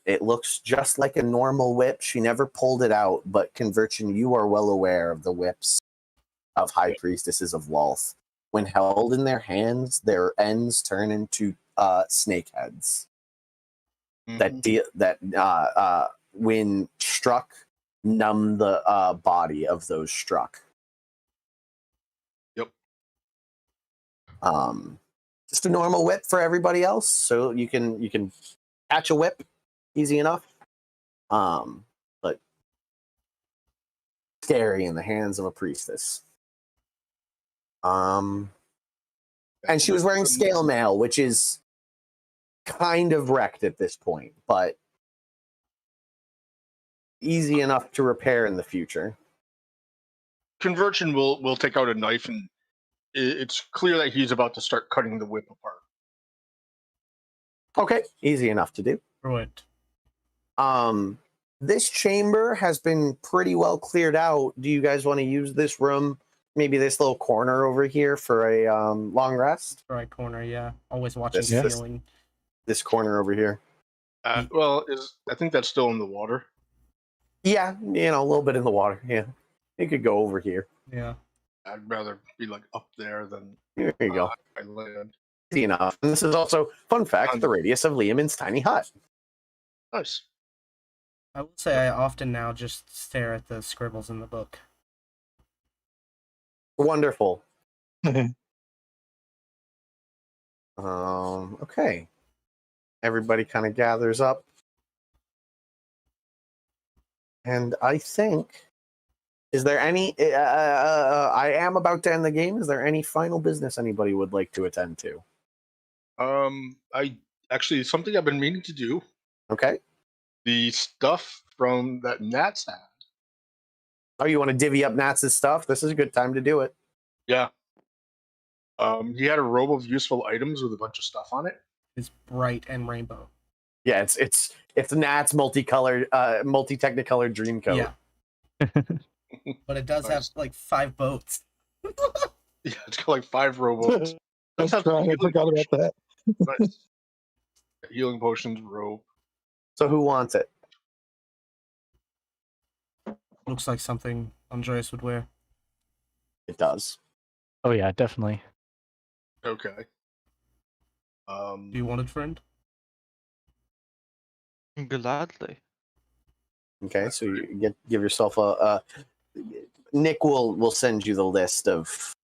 It looks just like a normal whip. She never pulled it out, but Conversion, you are well aware of the whips of High Priestesses of Lolth. when held in their hands, their ends turn into snake heads. That when struck, numb the body of those struck. Yep. Just a normal whip for everybody else, so you can catch a whip easy enough. But scary in the hands of a priestess. And she was wearing scale mail, which is kind of wrecked at this point, but easy enough to repair in the future. Conversion will take out a knife, and it's clear that he's about to start cutting the whip apart. Okay, easy enough to do. Right. This chamber has been pretty well cleared out. Do you guys want to use this room, maybe this little corner over here, for a long rest? Right corner, yeah. Always watching This- the this- ceiling. This corner over here. Well, I think that's still in the water. Yeah, a little bit in the water. Yeah, you could go over here. Yeah. I'd rather be like up there than Here you go. I land. Easy enough. And this is also, fun fact, the radius of Liamon's tiny hut. Nice. I will say I often now just stare at the scribbles in the book. Wonderful. Okay. Everybody kind of gathers up. And I think, is there any, I am about to end the game. Is there any final business anybody would like to attend to? I actually, something I've been meaning to do. Okay. The stuff from that Nats had. Oh, you want to divvy up Nats' stuff? This is a good time to do it. Yeah. He had a robe of useful items with a bunch of stuff on it. It's bright and rainbow. Yeah, it's Nat's multicolored, multi-technicolored dream coat. Yeah. But it does have Nice. like 5 boats. Yeah, it's got like 5 rowboats. That's right. I forgot about that. Nice. Healing potions, robe. So who wants it? Looks like something Andreas would wear. It does. Oh yeah, definitely. Okay. Do you want it, friend? Gladly. Okay, so you give yourself a Nick will send you the list of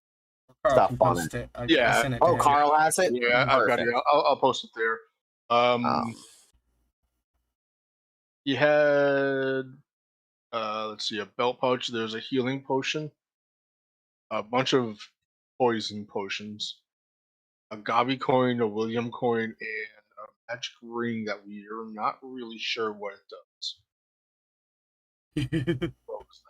Carl stuff can on post it. I Yeah. sent it to Oh, him. Carl has it? Yeah, I've got it. Perfect. I'll post it there. He had let's see, a belt pouch. There's a healing potion, a bunch of poison potions, a Gabi coin, a William coin, and a magic ring that we are not really sure what it does. What was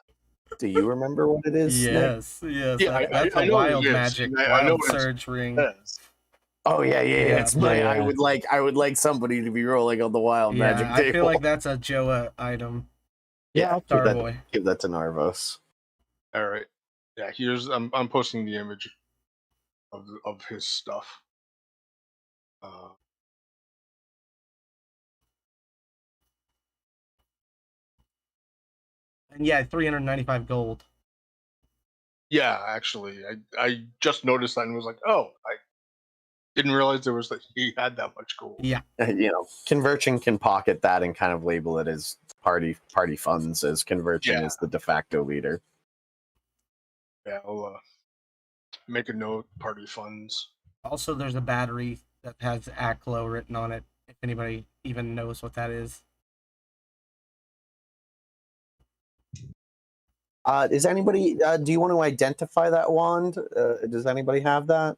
that? Do you remember what it is, Nick? Yes, yes. Yeah, That's I a know what it wild is. magic, I know wild what it's- surge ring. Yes. Oh yeah. It's Yeah, my. yeah. I would like somebody to be rolling on the wild magic Yeah, table. I feel like that's a Joa item. Yeah, I'll Star Boy. give that to Narvos. All right. Yeah, here's I'm posting the image of his stuff. And yeah, 395 gold. Yeah, actually, I just noticed that and was like, oh, I didn't realize there was he had that much gold. Yeah. Converging can pocket that and kind of label it as party funds, as Converging Yeah. is the de facto leader. Yeah, I'll make a note. Party funds. Also, there's a battery that has Aklo written on it, if anybody even knows what that is. Is anybody? Do you want to identify that wand? Does anybody have that?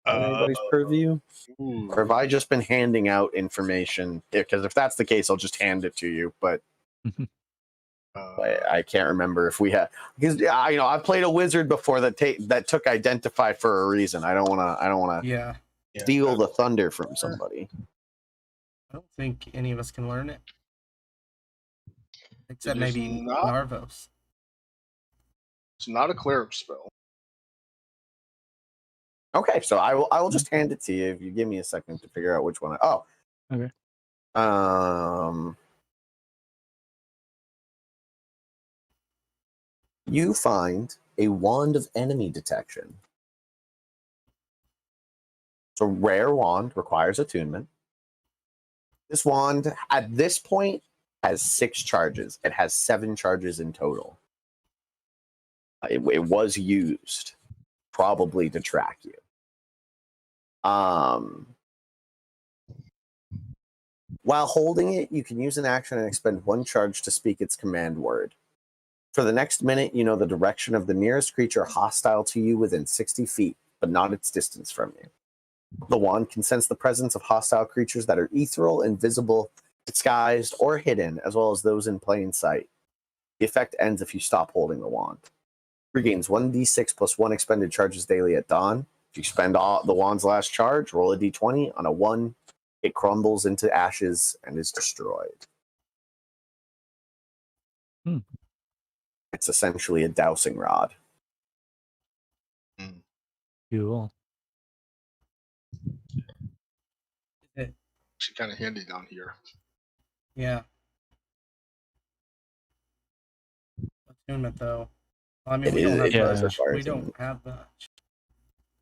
On anybody's purview? Ooh. Or have I just been handing out information? Because if that's the case, I'll just hand it to you. But I can't remember if we had, because I've played a wizard before that took identify for a reason. I don't want to Yeah. steal the thunder from somebody. I don't think any of us can learn it. Except It is maybe not- Narvos. It's not a cleric spell. Okay, so I will just hand it to you if you give me a second to figure out which one. Okay. You find a wand of enemy detection. It's a rare wand, requires attunement. This wand, at this point, has 6 charges. It has 7 charges in total. It was used, probably to track you. While holding it, you can use an action and expend 1 charge to speak its command word. For the next minute, you know the direction of the nearest creature hostile to you within 60 feet, but not its distance from you. The wand can sense the presence of hostile creatures that are ethereal, invisible, disguised, or hidden, as well as those in plain sight. The effect ends if you stop holding the wand. Regains 1d6 plus 1 expended charges daily at dawn. If you spend the wand's last charge, roll a d20. On a 1, it crumbles into ashes and is destroyed. It's essentially a dowsing rod. Cool. Actually, kind of handy down here. Yeah. Attunement, though. I mean, we don't have does much. require We don't attunement. have much.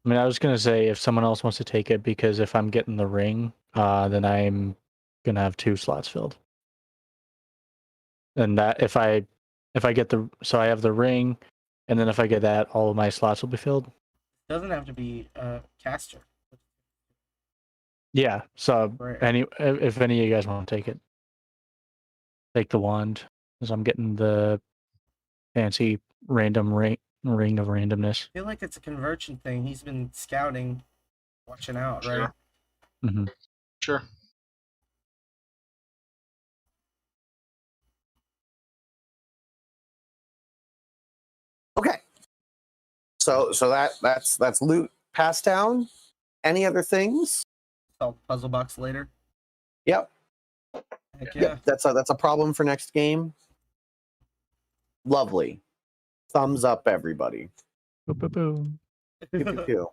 I mean, I was gonna say if someone else wants to take it, because if I'm getting the ring, then I'm gonna have 2 slots filled. And that if I get so I have the ring, and then if I get that, all of my slots will be filled. Doesn't have to be a caster. Yeah. So Right. if any of you guys want to take the wand, because I'm getting the fancy random ring of randomness. I feel like it's a conversion thing. He's been scouting, watching out, right? Sure. Mm-hmm. Sure. Okay. So that's loot passed down. Any other things? Solve puzzle box later. Yep. Heck Yeah. yeah. That's a problem for next game. Lovely. Thumbs up, everybody. Boom, boom, boom. Pew, pew, pew.